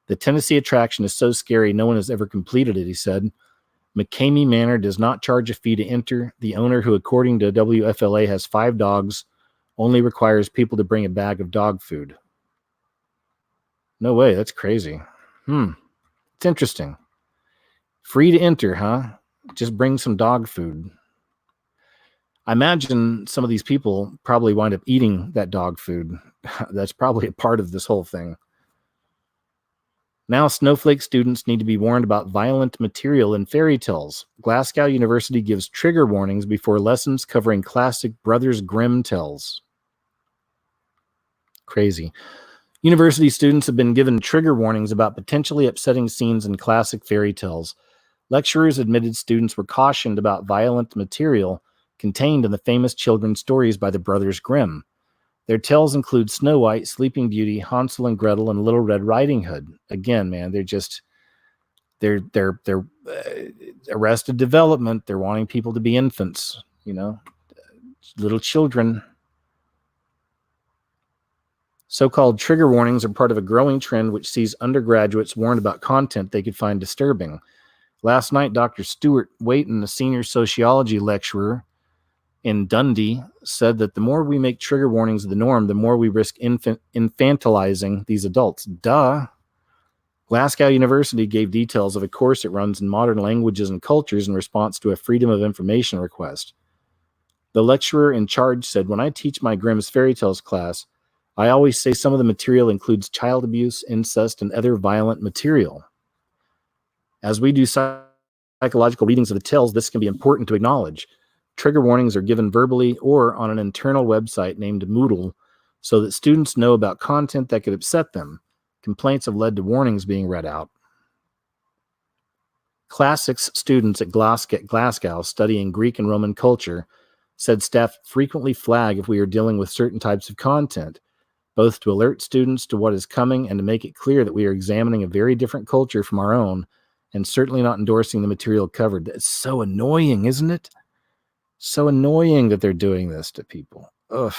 The Tennessee attraction is so scary no one has ever completed it, he said. McCamey Manor does not charge a fee to enter. The owner, who according to WFLA has 5 dogs, only requires people to bring a bag of dog food. No way, that's crazy. It's interesting. Free to enter, huh? Just bring some dog food. I imagine some of these people probably wind up eating that dog food. That's probably a part of this whole thing. Now, Snowflake students need to be warned about violent material in fairy tales. Glasgow University gives trigger warnings before lessons covering classic Brothers Grimm tales. Crazy. University students have been given trigger warnings about potentially upsetting scenes in classic fairy tales. Lecturers admitted students were cautioned about violent material contained in the famous children's stories by the Brothers Grimm. Their tales include Snow White, Sleeping Beauty, Hansel and Gretel, and Little Red Riding Hood. Again, man, they're arrested development. They're wanting people to be infants, little children. So-called trigger warnings are part of a growing trend which sees undergraduates warned about content they could find disturbing. Last night, Dr. Stuart Wayton, a senior sociology lecturer in Dundee, said that the more we make trigger warnings the norm, the more we risk infantilizing these adults. Duh. Glasgow University gave details of a course it runs in modern languages and cultures in response to a Freedom of Information request. The lecturer in charge said, "When I teach my Grimm's fairy tales class, I always say some of the material includes child abuse, incest, and other violent material. As we do psychological readings of the tales, this can be important to acknowledge. Trigger warnings are given verbally or on an internal website named Moodle so that students know about content that could upset them. Complaints have led to warnings being read out." Classics students at Glasgow studying Greek and Roman culture said staff frequently flag if we are dealing with certain types of content, both to alert students to what is coming and to make it clear that we are examining a very different culture from our own and certainly not endorsing the material covered. That's so annoying, isn't it? So annoying that they're doing this to people. Ugh.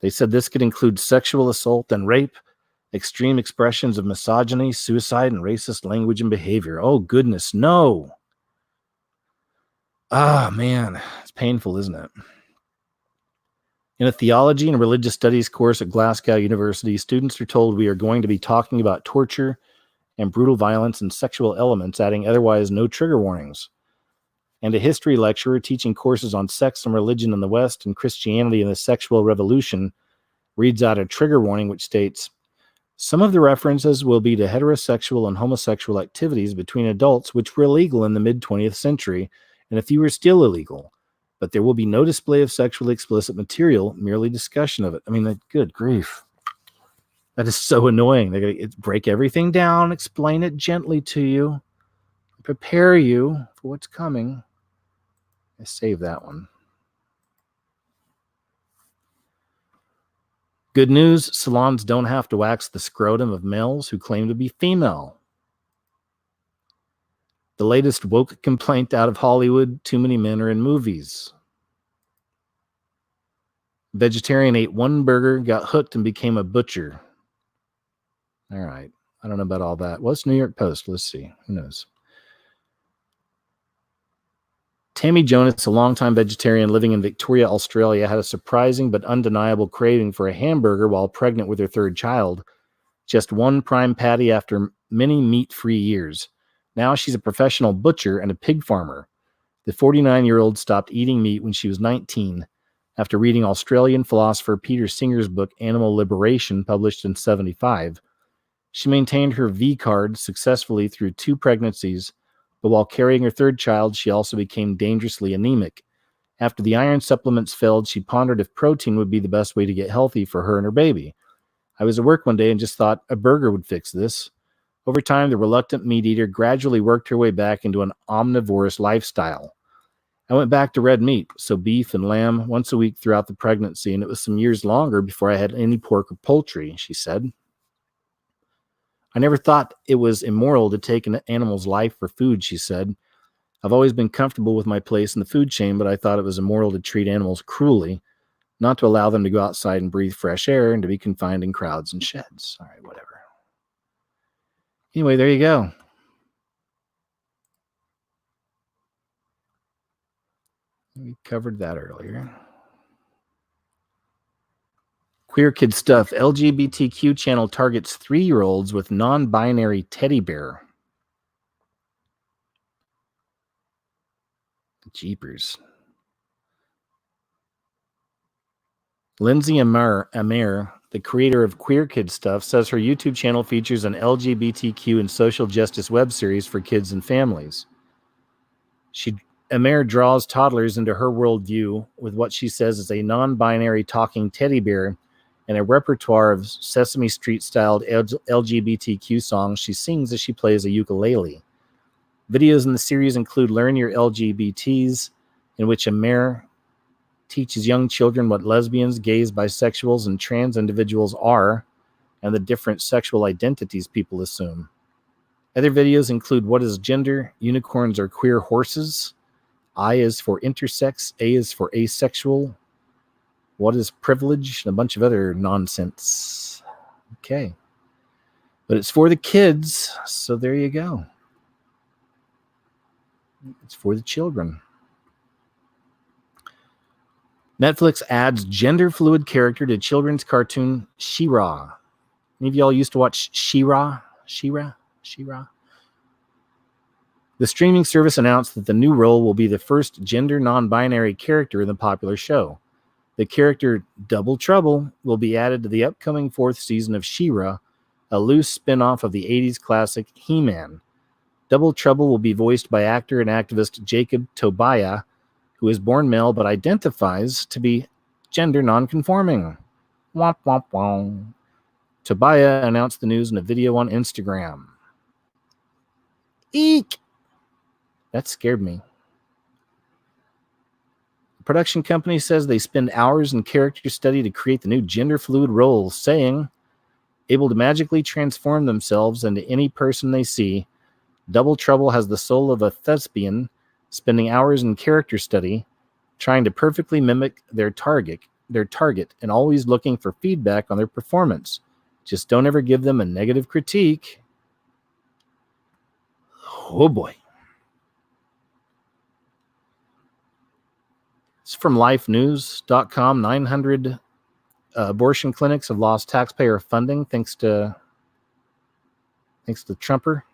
They said this could include sexual assault and rape, extreme expressions of misogyny, suicide, and racist language and behavior. Oh, goodness, no. Ah, man, it's painful, isn't it? In a theology and religious studies course at Glasgow University, students are told we are going to be talking about torture and brutal violence and sexual elements, adding otherwise no trigger warnings. And a history lecturer teaching courses on sex and religion in the West and Christianity and the sexual revolution reads out a trigger warning which states, "Some of the references will be to heterosexual and homosexual activities between adults which were illegal in the mid-20th century, and a few are still illegal. But there will be no display of sexually explicit material, merely discussion of it." I mean, good grief. That is so annoying. They're going to break everything down, explain it gently to you, prepare you for what's coming. I saved that one. Good news, salons don't have to wax the scrotum of males who claim to be female. The latest woke complaint out of Hollywood, too many men are in movies. Vegetarian ate one burger, got hooked, and became a butcher. All right. I don't know about all that. What's New York Post? Let's see. Who knows? Tammy Jonas, a longtime vegetarian living in Victoria, Australia, had a surprising but undeniable craving for a hamburger while pregnant with her third child. Just one prime patty after many meat-free years. Now she's a professional butcher and a pig farmer. The 49-year-old stopped eating meat when she was 19 after reading Australian philosopher Peter Singer's book Animal Liberation, published in 1975. She maintained her V card successfully through 2 pregnancies, but while carrying her third child, she also became dangerously anemic. After the iron supplements failed, she pondered if protein would be the best way to get healthy for her and her baby. "I was at work one day and just thought a burger would fix this." Over time, the reluctant meat eater gradually worked her way back into an omnivorous lifestyle. "I went back to red meat, so beef and lamb, once a week throughout the pregnancy, and it was some years longer before I had any pork or poultry," she said. "I never thought it was immoral to take an animal's life for food," she said. "I've always been comfortable with my place in the food chain, but I thought it was immoral to treat animals cruelly, not to allow them to go outside and breathe fresh air and to be confined in crowds and sheds." All right, whatever. Anyway, there you go. We covered that earlier. Queer kid stuff. LGBTQ channel targets 3-year-olds with non-binary teddy bear. Jeepers. Lindsay Amer, the creator of Queer Kid Stuff, says her YouTube channel features an LGBTQ and social justice web series for kids and families. Amer draws toddlers into her worldview with what she says is a non-binary talking teddy bear and a repertoire of Sesame Street-styled LGBTQ songs she sings as she plays a ukulele. Videos in the series include Learn Your LGBTs, in which Amer teaches young children what lesbians, gays, bisexuals, and trans individuals are, and the different sexual identities people assume. Other videos include What is Gender, Unicorns Are Queer Horses, I is for Intersex, A is for Asexual, What is Privilege, and a bunch of other nonsense. Okay. But it's for the kids, so there you go. It's for the children. Netflix adds gender-fluid character to children's cartoon She-Ra. Any of y'all used to watch She-Ra? She-Ra? She-Ra? The streaming service announced that the new role will be the first gender non-binary character in the popular show. The character Double Trouble will be added to the upcoming 4th season of She-Ra, a loose spin-off of the 80s classic He-Man. Double Trouble will be voiced by actor and activist Jacob Tobiah, who is born male but identifies to be gender non-conforming. Womp womp womp. Tobiah announced the news in a video on Instagram. Eek! That scared me. The production company says they spend hours in character study to create the new gender-fluid roles, saying, able to magically transform themselves into any person they see, Double Trouble has the soul of a thespian, spending hours in character study, trying to perfectly mimic their target, and always looking for feedback on their performance. Just don't ever give them a negative critique. Oh boy. It's from lifenews.com. 900 abortion clinics have lost taxpayer funding thanks to Trumper.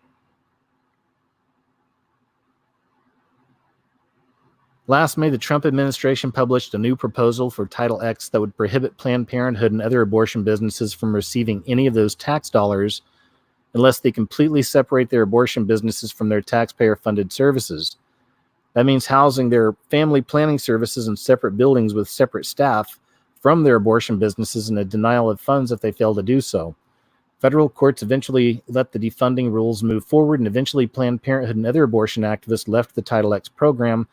Last May, the Trump administration published a new proposal for Title X that would prohibit Planned Parenthood and other abortion businesses from receiving any of those tax dollars unless they completely separate their abortion businesses from their taxpayer-funded services. That means housing their family planning services in separate buildings with separate staff from their abortion businesses and a denial of funds if they fail to do so. Federal courts eventually let the defunding rules move forward, and eventually Planned Parenthood and other abortion activists left the Title X program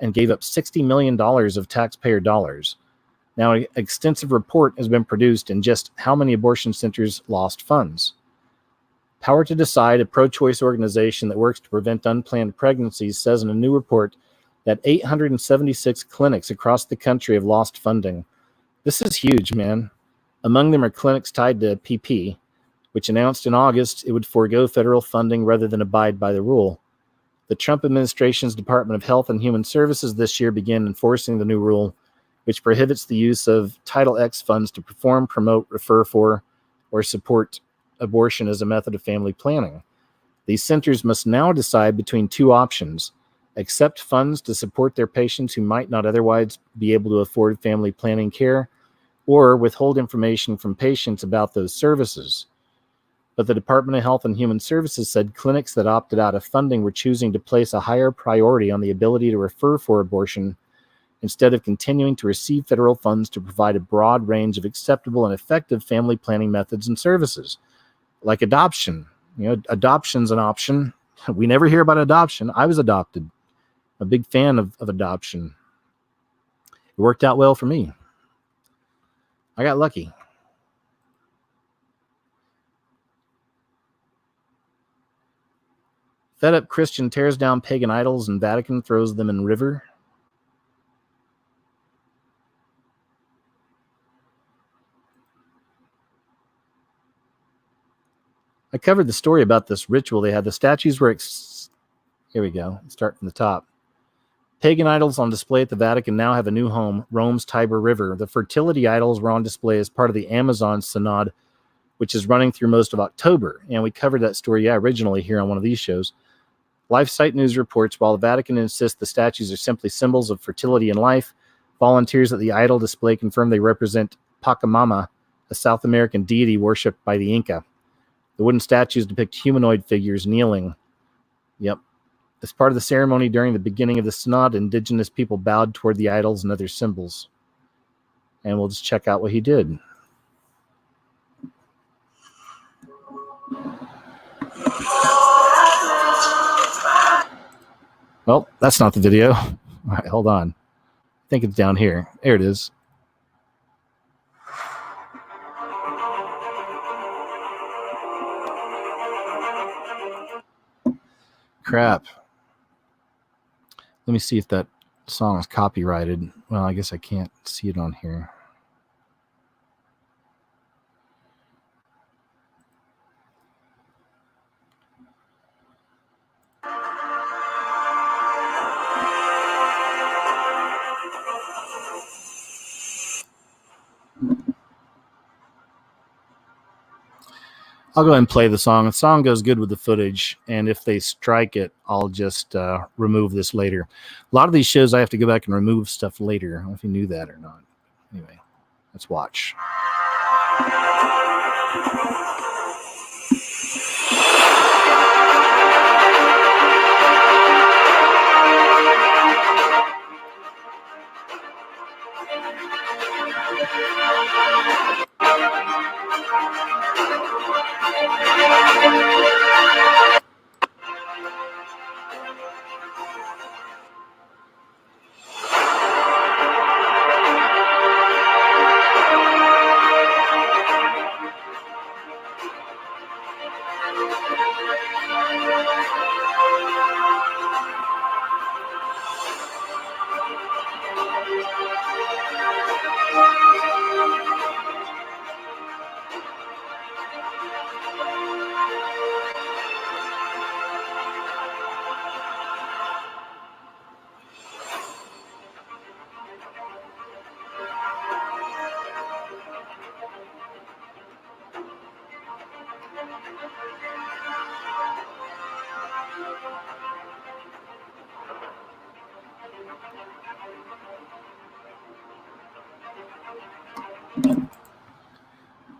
and gave up $60 million of taxpayer dollars. Now, an extensive report has been produced in just how many abortion centers lost funds. Power to Decide, a pro-choice organization that works to prevent unplanned pregnancies, says in a new report that 876 clinics across the country have lost funding. This is huge, man. Among them are clinics tied to PP, which announced in August it would forego federal funding rather than abide by the rule. The Trump administration's Department of Health and Human Services this year began enforcing the new rule, which prohibits the use of Title X funds to perform, promote, refer for, or support abortion as a method of family planning. These centers must now decide between two options: accept funds to support their patients who might not otherwise be able to afford family planning care, or withhold information from patients about those services. But the Department of Health and Human Services said clinics that opted out of funding were choosing to place a higher priority on the ability to refer for abortion instead of continuing to receive federal funds to provide a broad range of acceptable and effective family planning methods and services, like adoption. You know, adoption's an option. We never hear about adoption. I was adopted. I'm a big fan of adoption. It worked out well for me. I got lucky. Fed up Christian tears down pagan idols and Vatican throws them in river. I covered the story about this ritual they had. The statues were... Here we go. Start from the top. Pagan idols on display at the Vatican now have a new home, Rome's Tiber River. The fertility idols were on display as part of the Amazon Synod, which is running through most of October. And we covered that story, originally here on one of these shows. LifeSite News reports, while the Vatican insists the statues are simply symbols of fertility and life, volunteers at the idol display confirm they represent Pachamama, a South American deity worshipped by the Inca. The wooden statues depict humanoid figures kneeling. Yep. As part of the ceremony during the beginning of the synod, indigenous people bowed toward the idols and other symbols. And we'll just check out what he did. Well, that's not the video. All right, hold on. I think it's down here. There it is. Crap. Let me see if that song is copyrighted. Well, I guess I can't see it on here. I'll go ahead and play the song. The song goes good with the footage, and if they strike it, I'll just remove this later. A lot of these shows I have to go back and remove stuff later. I don't know if you knew that or not. Anyway, let's watch.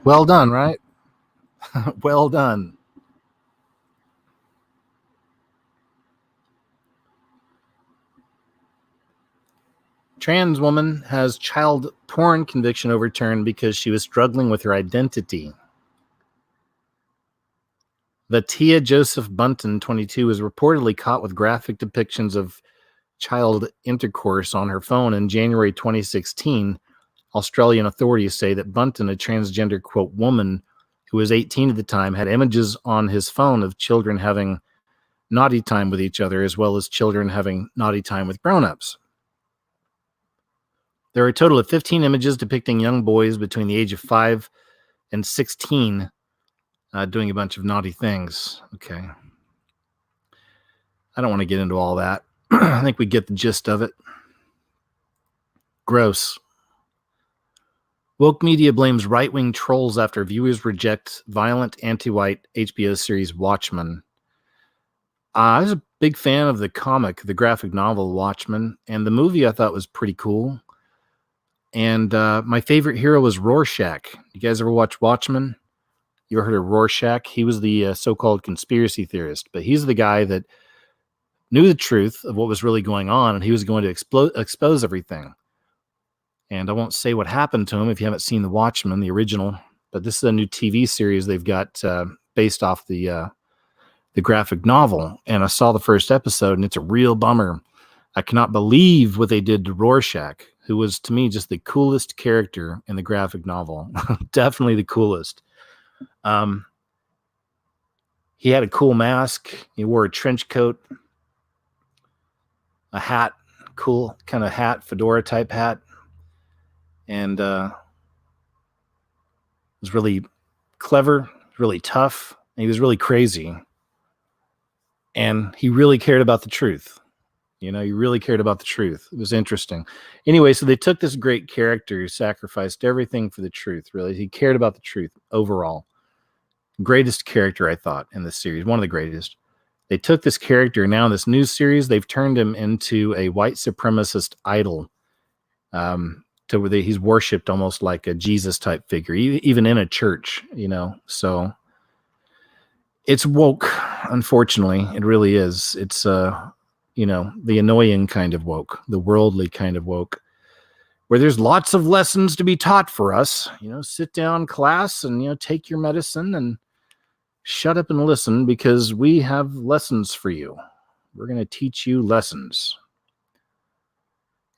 Well done, right? Well done. Trans woman has child porn conviction overturned because she was struggling with her identity. Vatia Joseph Bunton, 22, was reportedly caught with graphic depictions of child intercourse on her phone in January 2016. Australian authorities say that Bunton, a transgender, quote, woman who was 18 at the time, had images on his phone of children having naughty time with each other, as well as children having naughty time with grown-ups. There are a total of 15 images depicting young boys between the age of 5 and 16 doing a bunch of naughty things. Okay. I don't want to get into all that. I think we get the gist of it. Gross. Woke media blames right-wing trolls after viewers reject violent anti-white HBO series Watchmen. I was a big fan of the comic, the graphic novel Watchmen, and the movie I thought was pretty cool. And my favorite hero was Rorschach. You guys ever watch Watchmen? You ever heard of Rorschach? He was the so-called conspiracy theorist, but he's the guy that knew the truth of what was really going on, and he was going to expose everything. And I won't say what happened to him if you haven't seen The Watchmen, the original, but this is a new TV series they've got based off the graphic novel. And I saw the first episode, and it's a real bummer. I cannot believe what they did to Rorschach, who was, to me, just the coolest character in the graphic novel. Definitely the coolest. He had a cool mask. He wore a trench coat, a hat, cool kind of hat, fedora type hat. And was really clever, really tough. And he was really crazy. And he really cared about the truth. You know, he really cared about the truth. It was interesting. Anyway, so they took this great character who sacrificed everything for the truth, really. He cared about the truth overall. Greatest character, I thought, in this series. One of the greatest. They took this character, now in this new series, they've turned him into a white supremacist idol. To where he's worshipped almost like a Jesus type figure, even in a church, you know. So it's woke, unfortunately. It really is. It's you know, the annoying kind of woke, the worldly kind of woke, where there's lots of lessons to be taught for us. You know, sit down, class, and, you know, take your medicine and shut up and listen, because we have lessons for you. We're going to teach you lessons.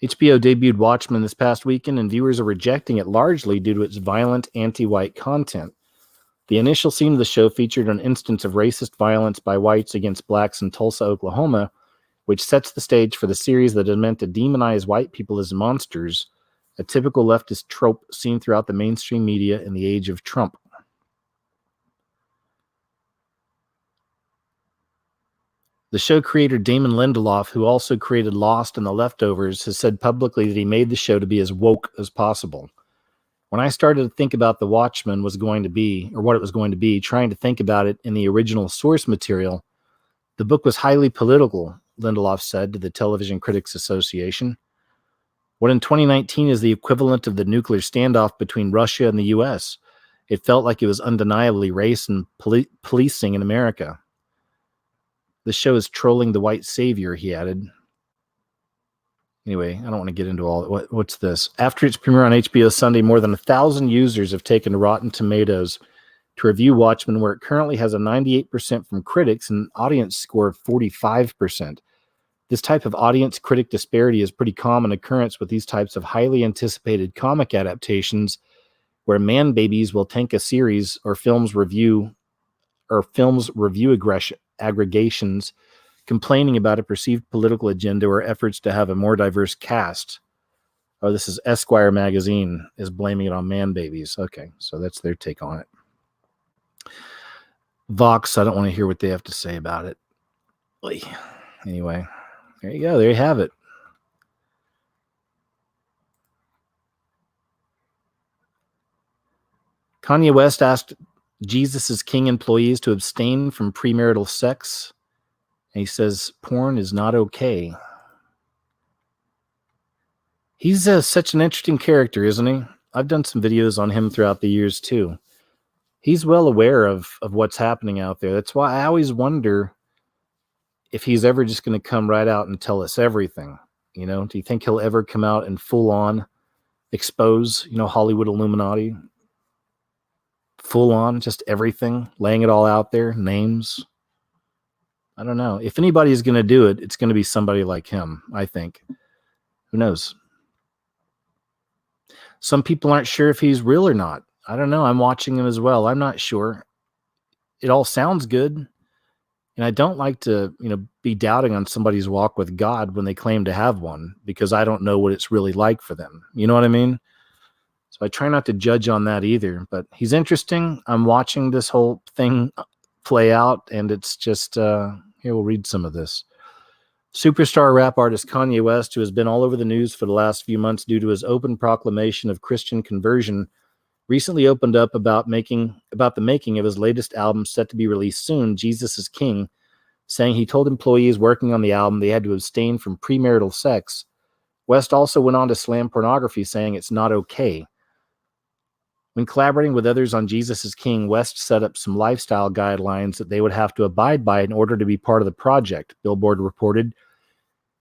HBO debuted Watchmen this past weekend, and viewers are rejecting it largely due to its violent anti-white content. The initial scene of the show featured an instance of racist violence by whites against blacks in Tulsa, Oklahoma, which sets the stage for the series that is meant to demonize white people as monsters, a typical leftist trope seen throughout the mainstream media in the age of Trump. The show creator Damon Lindelof, who also created Lost and The Leftovers, has said publicly that he made the show to be as woke as possible. When I started to think about The Watchmen was going to be, or what it was going to be, trying to think about it in the original source material, the book was highly political, Lindelof said to the Television Critics Association. What in 2019 is the equivalent of the nuclear standoff between Russia and the U.S.? It felt like it was undeniably race and policing in America. The show is trolling the white savior, he added. Anyway, I don't want to get into all. What's this? After its premiere on HBO Sunday, more than 1,000 users have taken to Rotten Tomatoes to review Watchmen, where it currently has a 98% from critics and an audience score of 45%. This type of audience-critic disparity is pretty common occurrence with these types of highly anticipated comic adaptations, where man babies will tank a series or films review aggregations, complaining about a perceived political agenda or efforts to have a more diverse cast. Oh, this is Esquire magazine is blaming it on man babies. Okay, so that's their take on it. Vox, I don't want to hear what they have to say about it. Anyway, there you go. There you have it. Kanye West asked Jesus is King employees to abstain from premarital sex. And he says porn is not okay. He's such an interesting character, isn't he? I've done some videos on him throughout the years too. He's well aware of what's happening out there. That's why I always wonder if he's ever just going to come right out and tell us everything. You know, do you think he'll ever come out and full on expose, Hollywood Illuminati? Full on, just everything, laying it all out there, names. I don't know. If anybody is going to do it, it's going to be somebody like him, I think. Who knows? Some people aren't sure if he's real or not. I don't know. I'm watching him as well. I'm not sure. It all sounds good. And I don't like to, be doubting on somebody's walk with God when they claim to have one, because I don't know what it's really like for them. You know what I mean? So I try not to judge on that either. But he's interesting. I'm watching this whole thing play out, and it's just, here, we'll read some of this. Superstar rap artist Kanye West, who has been all over the news for the last few months due to his open proclamation of Christian conversion, recently opened up about the making of his latest album set to be released soon, Jesus is King, saying he told employees working on the album they had to abstain from premarital sex. West also went on to slam pornography, saying it's not okay. When collaborating with others on Jesus is King, West set up some lifestyle guidelines that they would have to abide by in order to be part of the project, Billboard reported.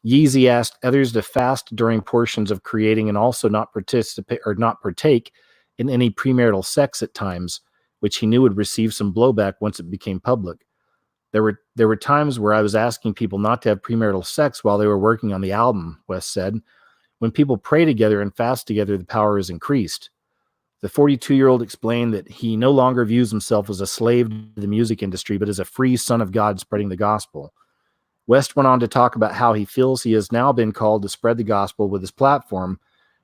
Yeezy asked others to fast during portions of creating and also not partake in any premarital sex at times, which he knew would receive some blowback once it became public. There were times where I was asking people not to have premarital sex while they were working on the album, West said. When people pray together and fast together, the power is increased. The 42-year-old explained that he no longer views himself as a slave to the music industry, but as a free son of God spreading the gospel. West went on to talk about how he feels he has now been called to spread the gospel with his platform,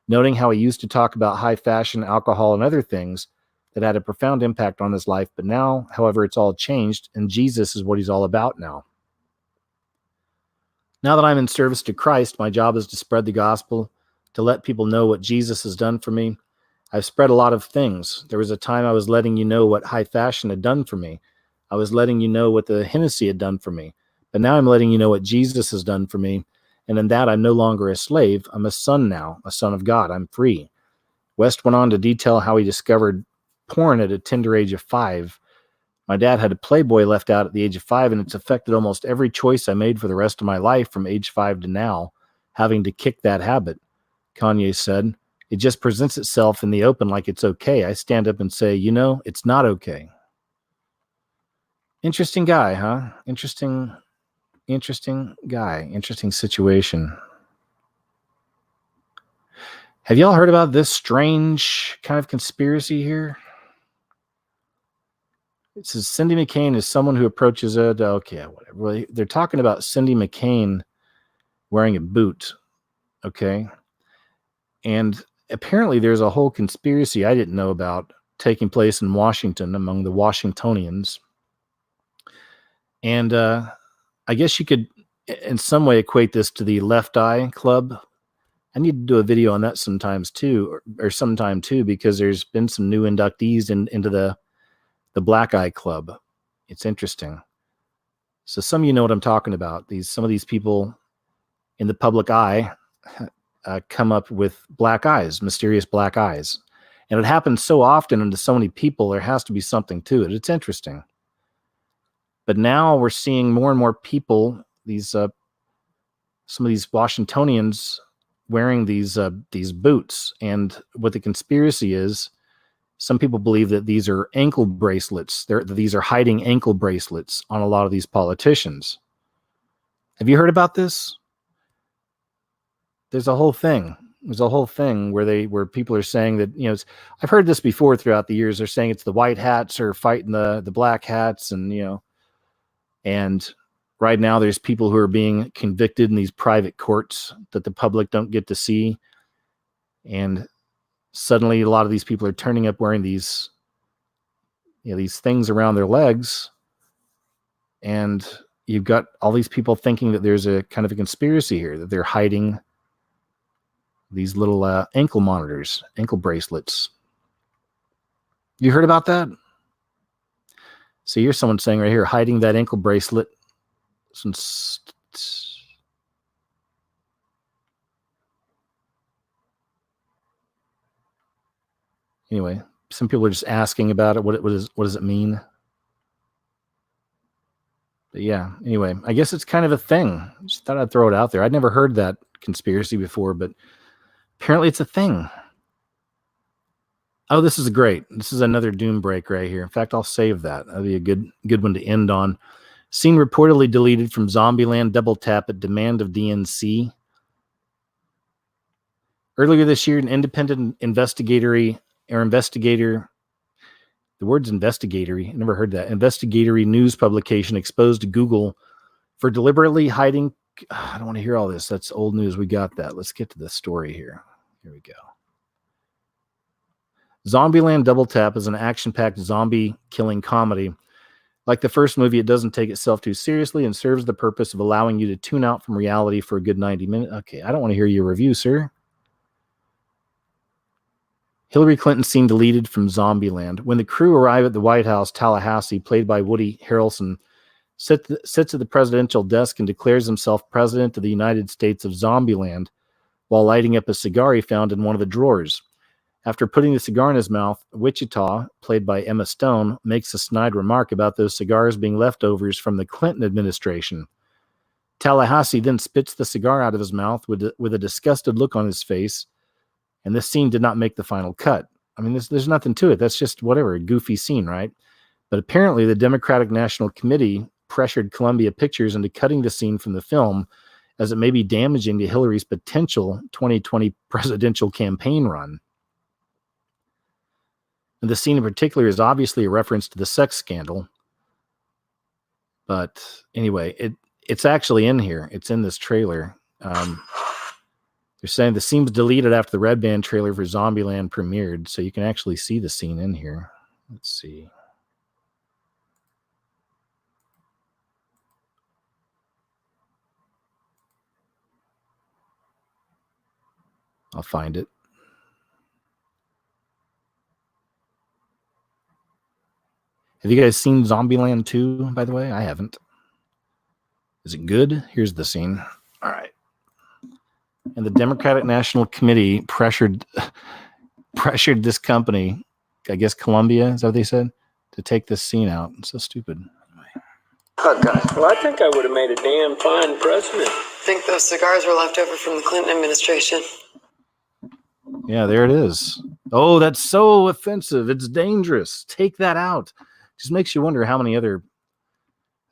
noting how he used to talk about high fashion, alcohol, and other things that had a profound impact on his life. But now, however, it's all changed, and Jesus is what he's all about now. Now that I'm in service to Christ, my job is to spread the gospel, to let people know what Jesus has done for me. I've spread a lot of things. There was a time I was letting you know what high fashion had done for me. I was letting you know what the Hennessy had done for me. But now I'm letting you know what Jesus has done for me. And in that, I'm no longer a slave. I'm a son now, a son of God. I'm free. West went on to detail how he discovered porn at a tender age of 5. My dad had a Playboy left out at the age of 5, and it's affected almost every choice I made for the rest of my life from age 5 to now, having to kick that habit. Kanye said, it just presents itself in the open like it's okay. I stand up and say, it's not okay. Interesting guy, huh? Interesting guy. Interesting situation. Have y'all heard about this strange kind of conspiracy here? It says Cindy McCain is someone who approaches it. Okay, whatever. They're talking about Cindy McCain wearing a boot. Okay. And apparently there's a whole conspiracy I didn't know about taking place in Washington among the Washingtonians. And I guess you could in some way equate this to the Left Eye Club I need to do a video on that sometimes too, or sometime too, because there's been some new inductees into the Black Eye Club. It's interesting. So some of you know what I'm talking about. Some of these people in the public eye come up with black eyes, mysterious black eyes. And it happens so often and to so many people, there has to be something to it. It's interesting. But now we're seeing more and more people, some of these Washingtonians wearing these boots. And what the conspiracy is, some people believe that these are ankle bracelets. These are hiding ankle bracelets on a lot of these politicians. Have you heard about this? There's a whole thing. There's a whole thing where people are saying that, I've heard this before throughout the years. They're saying it's the white hats are fighting the black hats, and and right now there's people who are being convicted in these private courts that the public don't get to see. And suddenly a lot of these people are turning up wearing these things around their legs. And you've got all these people thinking that there's a kind of a conspiracy here, that they're hiding these little ankle monitors, ankle bracelets. You heard about that? So here's someone saying right here, hiding that ankle bracelet since... Anyway, some people are just asking about it. What does it mean? But yeah, anyway, I guess it's kind of a thing. Just thought I'd throw it out there. I'd never heard that conspiracy before, but apparently it's a thing. Oh, this is great. This is another doom break right here. In fact, I'll save that. That'll be a good one to end on. Scene reportedly deleted from Zombieland double tap at demand of DNC. Earlier this year, an independent investigator, the word's investigatory, I never heard that, investigatory news publication exposed Google for deliberately hiding. I don't want to hear all this. That's old news. We got that. Let's get to the story here. Here we go. Zombieland Double Tap is an action-packed zombie killing comedy. Like the first movie, it doesn't take itself too seriously and serves the purpose of allowing you to tune out from reality for a good 90 minutes. Okay, I don't want to hear your review, sir. Hillary Clinton scene deleted from Zombieland. When the crew arrive at the White House, Tallahassee, played by Woody Harrelson, sits at the presidential desk and declares himself president of the United States of Zombieland while lighting up a cigar he found in one of the drawers. After putting the cigar in his mouth, Wichita, played by Emma Stone, makes a snide remark about those cigars being leftovers from the Clinton administration. Tallahassee then spits the cigar out of his mouth with a disgusted look on his face, and this scene did not make the final cut. I mean, there's nothing to it. That's just whatever, a goofy scene, right? But apparently the Democratic National Committee pressured Columbia Pictures into cutting the scene from the film as it may be damaging to Hillary's potential 2020 presidential campaign run. And the scene in particular is obviously a reference to the sex scandal. But anyway, it's actually in here. It's in this trailer. They're saying the scene was deleted after the Red Band trailer for Zombieland premiered, so you can actually see the scene in here. Let's see. I'll find it. Have you guys seen Zombieland 2, by the way? I haven't. Is it good? Here's the scene. All right. And the Democratic National Committee pressured this company, I guess Columbia, is that what they said, to take this scene out. It's so stupid.
Well, I think I would have made a damn fine president.
I think those cigars were left over from the Clinton administration.
Yeah, there it is. Oh, that's so offensive. It's dangerous. Take that out. Just makes you wonder how many other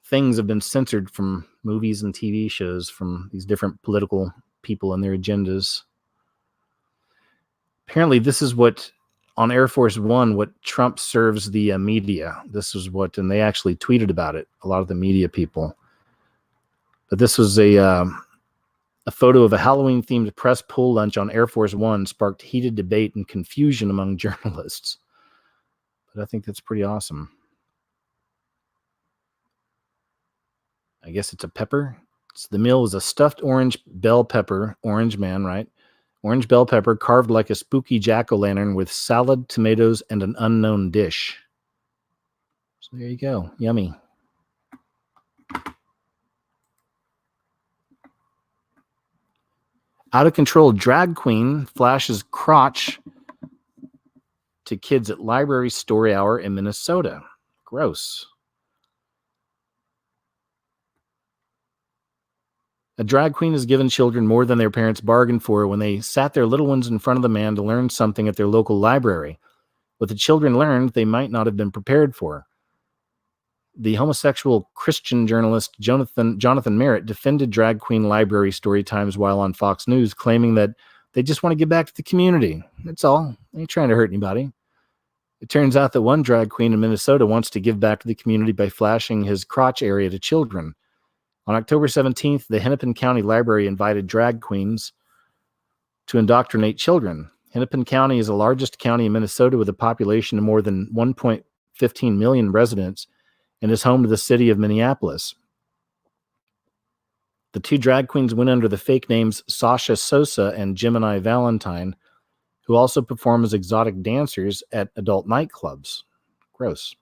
things have been censored from movies and TV shows from these different political people and their agendas. Apparently, this is what, on Air Force One, what Trump serves the media. This was what, and they actually tweeted about it, a lot of the media people. But this was a photo of a Halloween-themed press pool lunch on Air Force One sparked heated debate and confusion among journalists. But I think that's pretty awesome. I guess it's a pepper. So the meal was a stuffed orange bell pepper, orange man, right? Orange bell pepper carved like a spooky jack-o'-lantern with salad, tomatoes, and an unknown dish. So there you go. Yummy. Out-of-control drag queen flashes crotch to kids at library story hour in Minnesota. Gross. A drag queen has given children more than their parents bargained for when they sat their little ones in front of the man to learn something at their local library. What the children learned, they might not have been prepared for. The homosexual Christian journalist Jonathan Merritt defended drag queen library story times while on Fox News, claiming that they just want to give back to the community. That's all. They ain't trying to hurt anybody. It turns out that one drag queen in Minnesota wants to give back to the community by flashing his crotch area to children. On October 17th, the Hennepin County Library invited drag queens to indoctrinate children. Hennepin County is the largest county in Minnesota with a population of more than 1.15 million residents and is home to the city of Minneapolis. The two drag queens went under the fake names Sasha Sosa and Gemini Valentine, who also perform as exotic dancers at adult nightclubs. Gross.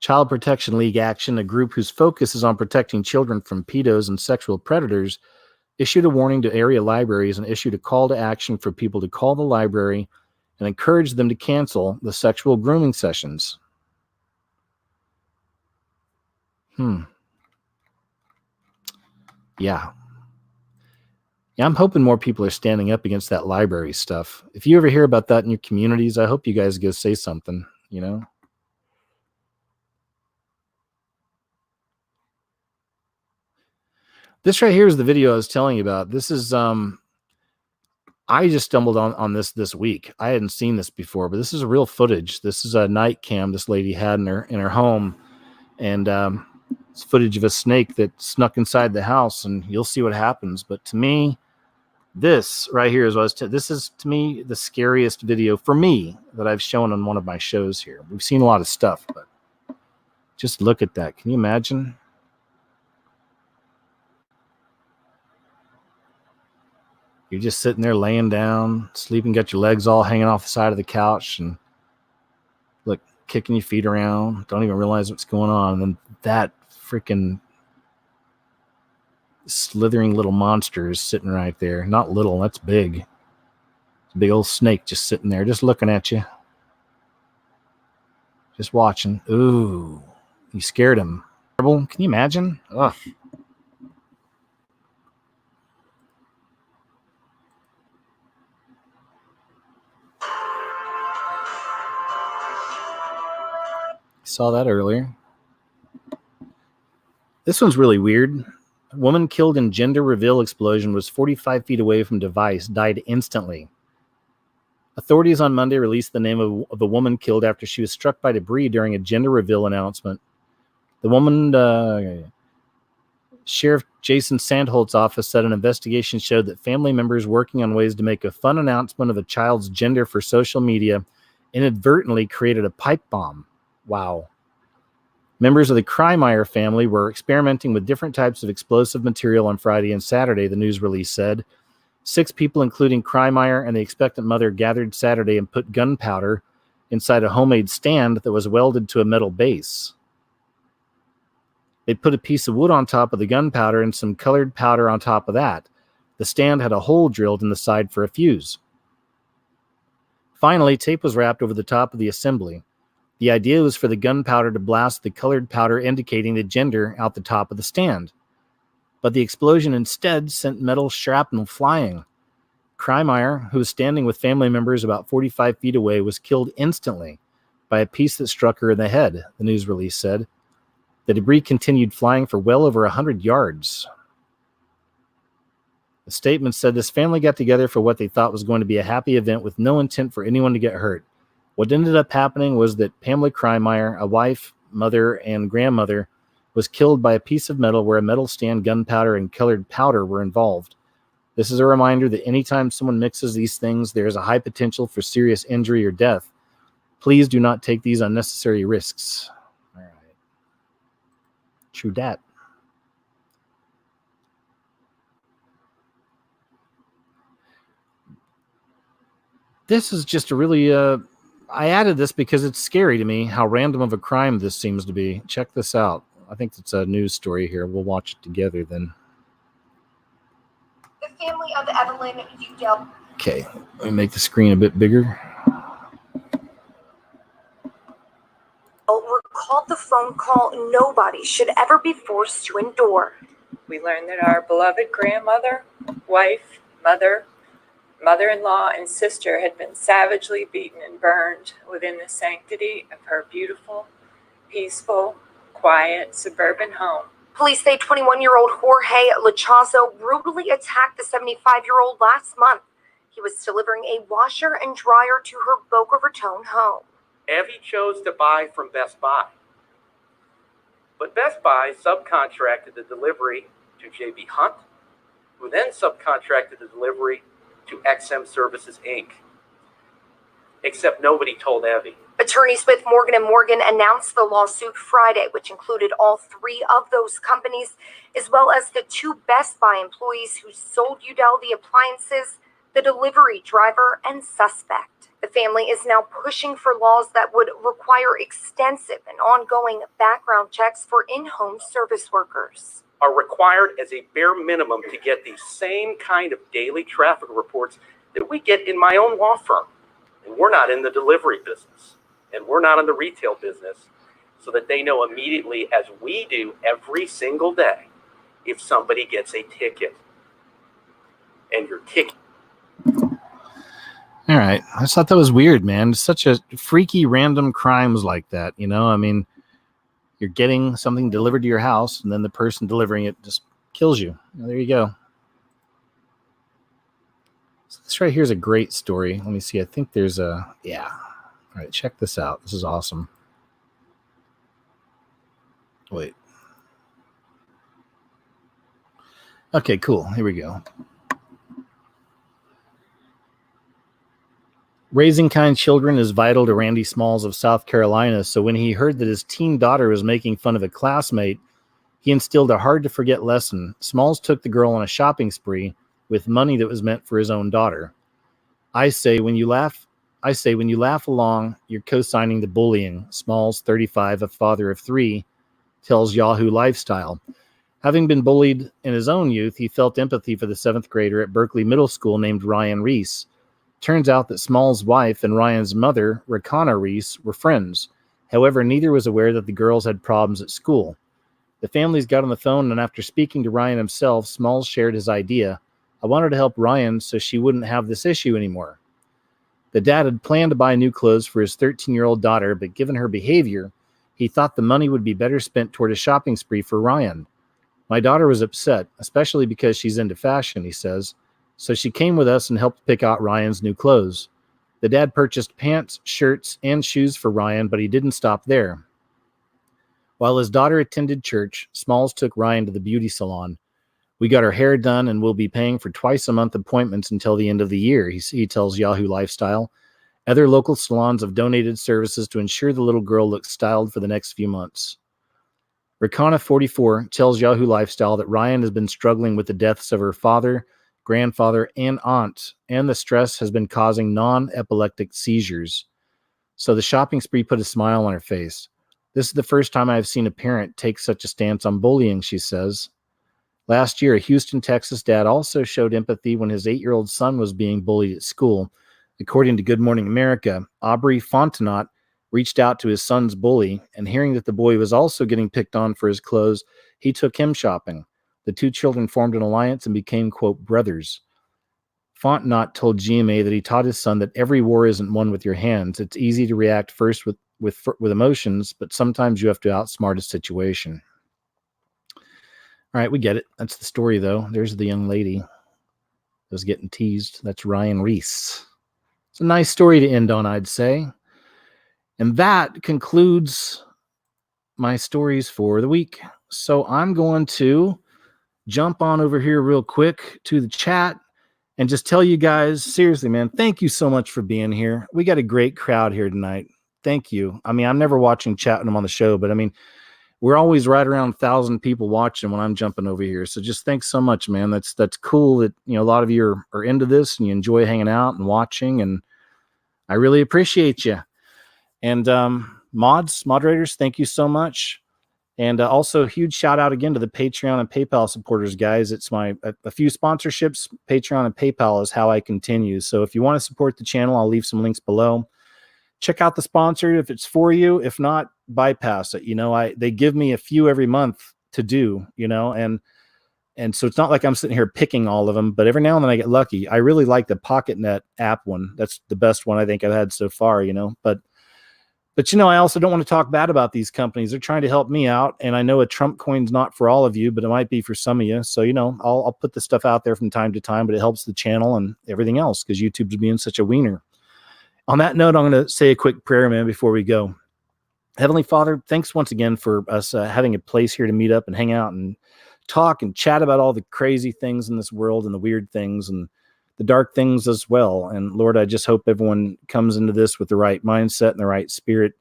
Child Protection League Action, a group whose focus is on protecting children from pedos and sexual predators, issued a warning to area libraries and issued a call to action for people to call the library and encourage them to cancel the sexual grooming sessions. Yeah, I'm hoping more people are standing up against that library stuff. If you ever hear about that in your communities, I hope you guys go say something, you know? This right here is the video I was telling you about. This is, I just stumbled on this week. I hadn't seen this before, but this is real footage. This is a night cam this lady had in her home. And it's footage of a snake that snuck inside the house, and you'll see what happens. But to me, this right here is this is, to me, the scariest video for me that I've shown on one of my shows here. We've seen a lot of stuff, but just look at that. Can you imagine? You're just sitting there laying down, sleeping, got your legs all hanging off the side of the couch, and look, kicking your feet around, don't even realize what's going on. And then that freaking slithering little monster is sitting right there. Not little, that's big. It's a big old snake just sitting there, just looking at you. Just watching. Ooh, you scared him. Can you imagine? Ugh. Saw that earlier. This one's really weird. A woman killed in gender reveal explosion was 45 feet away from device, died instantly. Authorities on Monday released the name of a woman killed after she was struck by debris during a gender reveal announcement. The woman, Sheriff Jason Sandholt's office said an investigation showed that family members working on ways to make a fun announcement of a child's gender for social media inadvertently created a pipe bomb. Wow. Members of the Kreimeier family were experimenting with different types of explosive material on Friday and Saturday, the news release said. 6 people, including Kreimeier and the expectant mother, gathered Saturday and put gunpowder inside a homemade stand that was welded to a metal base. They put a piece of wood on top of the gunpowder and some colored powder on top of that. The stand had a hole drilled in the side for a fuse. Finally, tape was wrapped over the top of the assembly. The idea was for the gunpowder to blast the colored powder indicating the gender out the top of the stand. But the explosion instead sent metal shrapnel flying. Kreimeier, who was standing with family members about 45 feet away, was killed instantly by a piece that struck her in the head, the news release said. The debris continued flying for well over 100 yards. The statement said this family got together for what they thought was going to be a happy event with no intent for anyone to get hurt. What ended up happening was that Pamela Kreimeier, a wife, mother, and grandmother, was killed by a piece of metal where a metal stand, gunpowder, and colored powder were involved. This is a reminder that anytime someone mixes these things, there is a high potential for serious injury or death. Please do not take these unnecessary risks. All right. True dat. this is just a really, I added this because it's scary to me how random of a crime this seems to be. Check this out. I think it's a news story here. We'll watch it together then.
The family of Evelyn Udell.
Okay, let me make the screen a bit bigger.
Recalled the phone call nobody should ever be forced to endure.
We learned that our beloved grandmother, wife, mother-in-law, and sister had been savagely beaten and burned within the sanctity of her beautiful, peaceful, quiet suburban home.
Police say 21-year-old Jorge Lachazo brutally attacked the 75-year-old last month. He was delivering a washer and dryer to her Boca Raton home.
Evie chose to buy from Best Buy. But Best Buy subcontracted the delivery to J.B. Hunt, who then subcontracted the delivery to XM Services, Inc. Except nobody told Evie.
Attorneys with Morgan & Morgan announced the lawsuit Friday, which included all three of those companies, as well as the two Best Buy employees who sold Udell the appliances, the delivery driver, and suspect. The family is now pushing for laws that would require extensive and ongoing background checks for in-home service workers.
Are required as a bare minimum to get the same kind of daily traffic reports that we get in my own law firm. And we're not in the delivery business, and we're not in the retail business, so that they know immediately, as we do every single day, if somebody gets a ticket. And your ticket.
All right. I just thought that was weird, man. Such a freaky random crimes like that, you know? I mean, you're getting something delivered to your house, and then the person delivering it just kills you. Well, there you go. So this right here is a great story. Let me see. I think there's a... Yeah. All right, check this out. This is awesome. Wait. Okay, cool. Here we go. Raising kind children is vital to Randy Smalls of South Carolina, so when he heard that his teen daughter was making fun of a classmate, he instilled a hard-to-forget lesson. Smalls took the girl on a shopping spree with money that was meant for his own daughter. I say when you laugh along, you're co-signing the bullying. Smalls, 35, a father of three, tells Yahoo Lifestyle. Having been bullied in his own youth, he felt empathy for the 7th grader at Berkeley Middle School named Ryan Reese. Turns out that Small's wife and Ryan's mother, Rakana Reese, were friends. However, neither was aware that the girls had problems at school. The families got on the phone, and after speaking to Ryan himself, Smalls shared his idea. I wanted to help Ryan so she wouldn't have this issue anymore. The dad had planned to buy new clothes for his 13-year-old daughter, but given her behavior, he thought the money would be better spent toward a shopping spree for Ryan. My daughter was upset, especially because she's into fashion, he says. So she came with us and helped pick out Ryan's new clothes. The dad purchased pants, shirts, and shoes for Ryan, but he didn't stop there. While his daughter attended church, Smalls took Ryan to the beauty salon. We got her hair done and we'll be paying for twice-a-month appointments until the end of the year, he tells Yahoo Lifestyle. Other local salons have donated services to ensure the little girl looks styled for the next few months. Rakana, 44, tells Yahoo Lifestyle that Ryan has been struggling with the deaths of her father, grandfather, and aunt, and the stress has been causing non-epileptic seizures. So the shopping spree put a smile on her face. This is the first time I have seen a parent take such a stance on bullying, she says. Last year, a Houston, Texas dad also showed empathy when his 8-year-old son was being bullied at school. According to Good Morning America, Aubrey Fontenot reached out to his son's bully, and hearing that the boy was also getting picked on for his clothes, he took him shopping. The two children formed an alliance and became, quote, brothers. Fontenot told GMA that he taught his son that every war isn't won with your hands. It's easy to react first with emotions, but sometimes you have to outsmart a situation. All right, we get it. That's the story, though. There's the young lady that was getting teased. That's Ryan Reese. It's a nice story to end on, I'd say. And that concludes my stories for the week. So I'm going to jump on over here real quick to the chat and just tell you guys, seriously, man, thank you so much for being here. We got a great crowd here tonight. Thank you. I mean, I'm never watching chat when I'm on the show, but I mean, we're always right around 1,000 people watching when I'm jumping over here. So just thanks so much, man. That's cool that, you know, a lot of you are into this and you enjoy hanging out and watching. And I really appreciate you. And moderators, thank you so much. And also a huge shout out again to the Patreon and PayPal supporters, guys. It's a few sponsorships. Patreon and PayPal is how I continue. So if you want to support the channel, I'll leave some links below. Check out the sponsor if it's for you. If not, bypass it. They give me a few every month to do, and so it's not like I'm sitting here picking all of them, but every now and then I get lucky. I really like the PocketNet app one. That's the best one I think I've had so far, but I also don't want to talk bad about these companies. They're trying to help me out, and I know a Trump coin's not for all of you, but it might be for some of you. So, I'll put this stuff out there from time to time, but it helps the channel and everything else because YouTube's being such a wiener. On that note, I'm going to say a quick prayer, man, before we go. Heavenly Father, thanks once again for us having a place here to meet up and hang out and talk and chat about all the crazy things in this world and the weird things and the dark things as well. And Lord, I just hope everyone comes into this with the right mindset and the right spirit.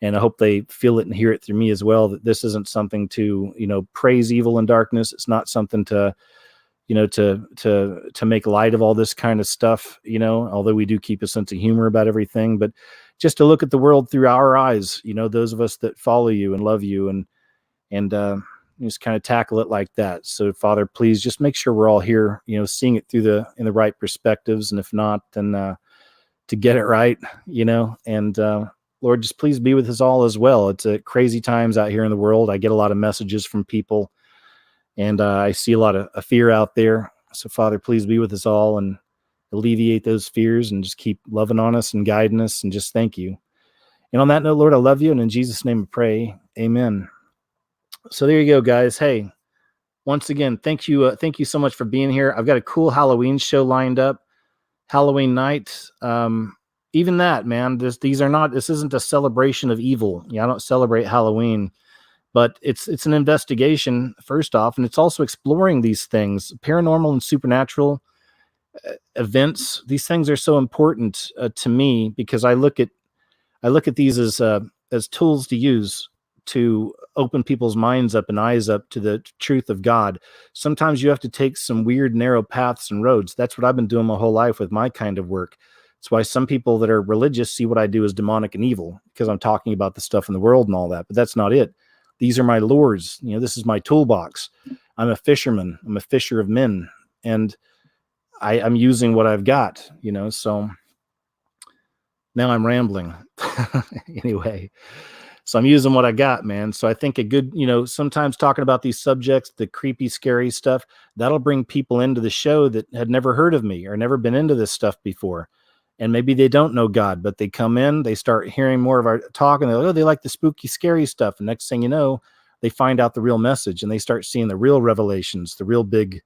And I hope they feel it and hear it through me as well, that this isn't something to, praise evil and darkness. It's not something to make light of all this kind of stuff, although we do keep a sense of humor about everything, but just to look at the world through our eyes, those of us that follow you and love you and just kind of tackle it like that. So Father, please just make sure we're all here, seeing it through in the right perspectives. And if not, then to get it right, and Lord, just please be with us all as well. It's crazy times out here in the world. I get a lot of messages from people and I see a lot of fear out there. So Father, please be with us all and alleviate those fears and just keep loving on us and guiding us, and just thank you. And on that note, Lord, I love you. And in Jesus' name I pray, amen. So there you go, guys. Hey, once again, thank you so much for being here. I've got a cool Halloween show lined up, Halloween night. Even that, man, this isn't a celebration of evil. I don't celebrate Halloween, but it's an investigation first off, and it's also exploring these things, paranormal and supernatural events. These things are so important to me because I look at these as tools to use to open people's minds up and eyes up to the truth of God. Sometimes you have to take some weird, narrow paths and roads. That's what I've been doing my whole life with my kind of work. That's why some people that are religious see what I do as demonic and evil, because I'm talking about the stuff in the world and all that. But that's not it. These are my lures. This is my toolbox. I'm a fisherman. I'm a fisher of men. And I'm using what I've got, so now I'm rambling. Anyway, so I'm using what I got, man. So I think a good, sometimes talking about these subjects, the creepy, scary stuff, that'll bring people into the show that had never heard of me or never been into this stuff before. And maybe they don't know God, but they come in, they start hearing more of our talk, and they're like, oh, they like the spooky, scary stuff. And next thing you know, they find out the real message and they start seeing the real revelations, the real big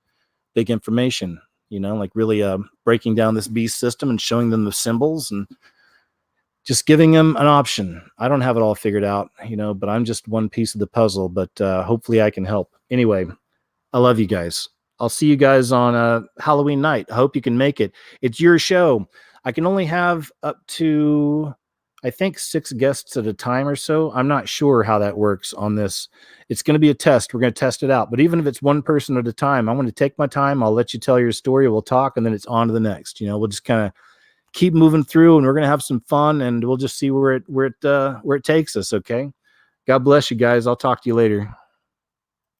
information, like really breaking down this beast system and showing them the symbols and just giving them an option. I don't have it all figured out, but I'm just one piece of the puzzle, but hopefully I can help. Anyway, I love you guys. I'll see you guys on Halloween night. I hope you can make it. It's your show. I can only have up to, I think, 6 guests at a time or so. I'm not sure how that works on this. It's going to be a test. We're going to test it out. But even if it's one person at a time, I want to take my time. I'll let you tell your story. We'll talk, and then it's on to the next. We'll just kind of keep moving through, and we're going to have some fun, and we'll just see where it takes us. Okay. God bless you guys. I'll talk to you later.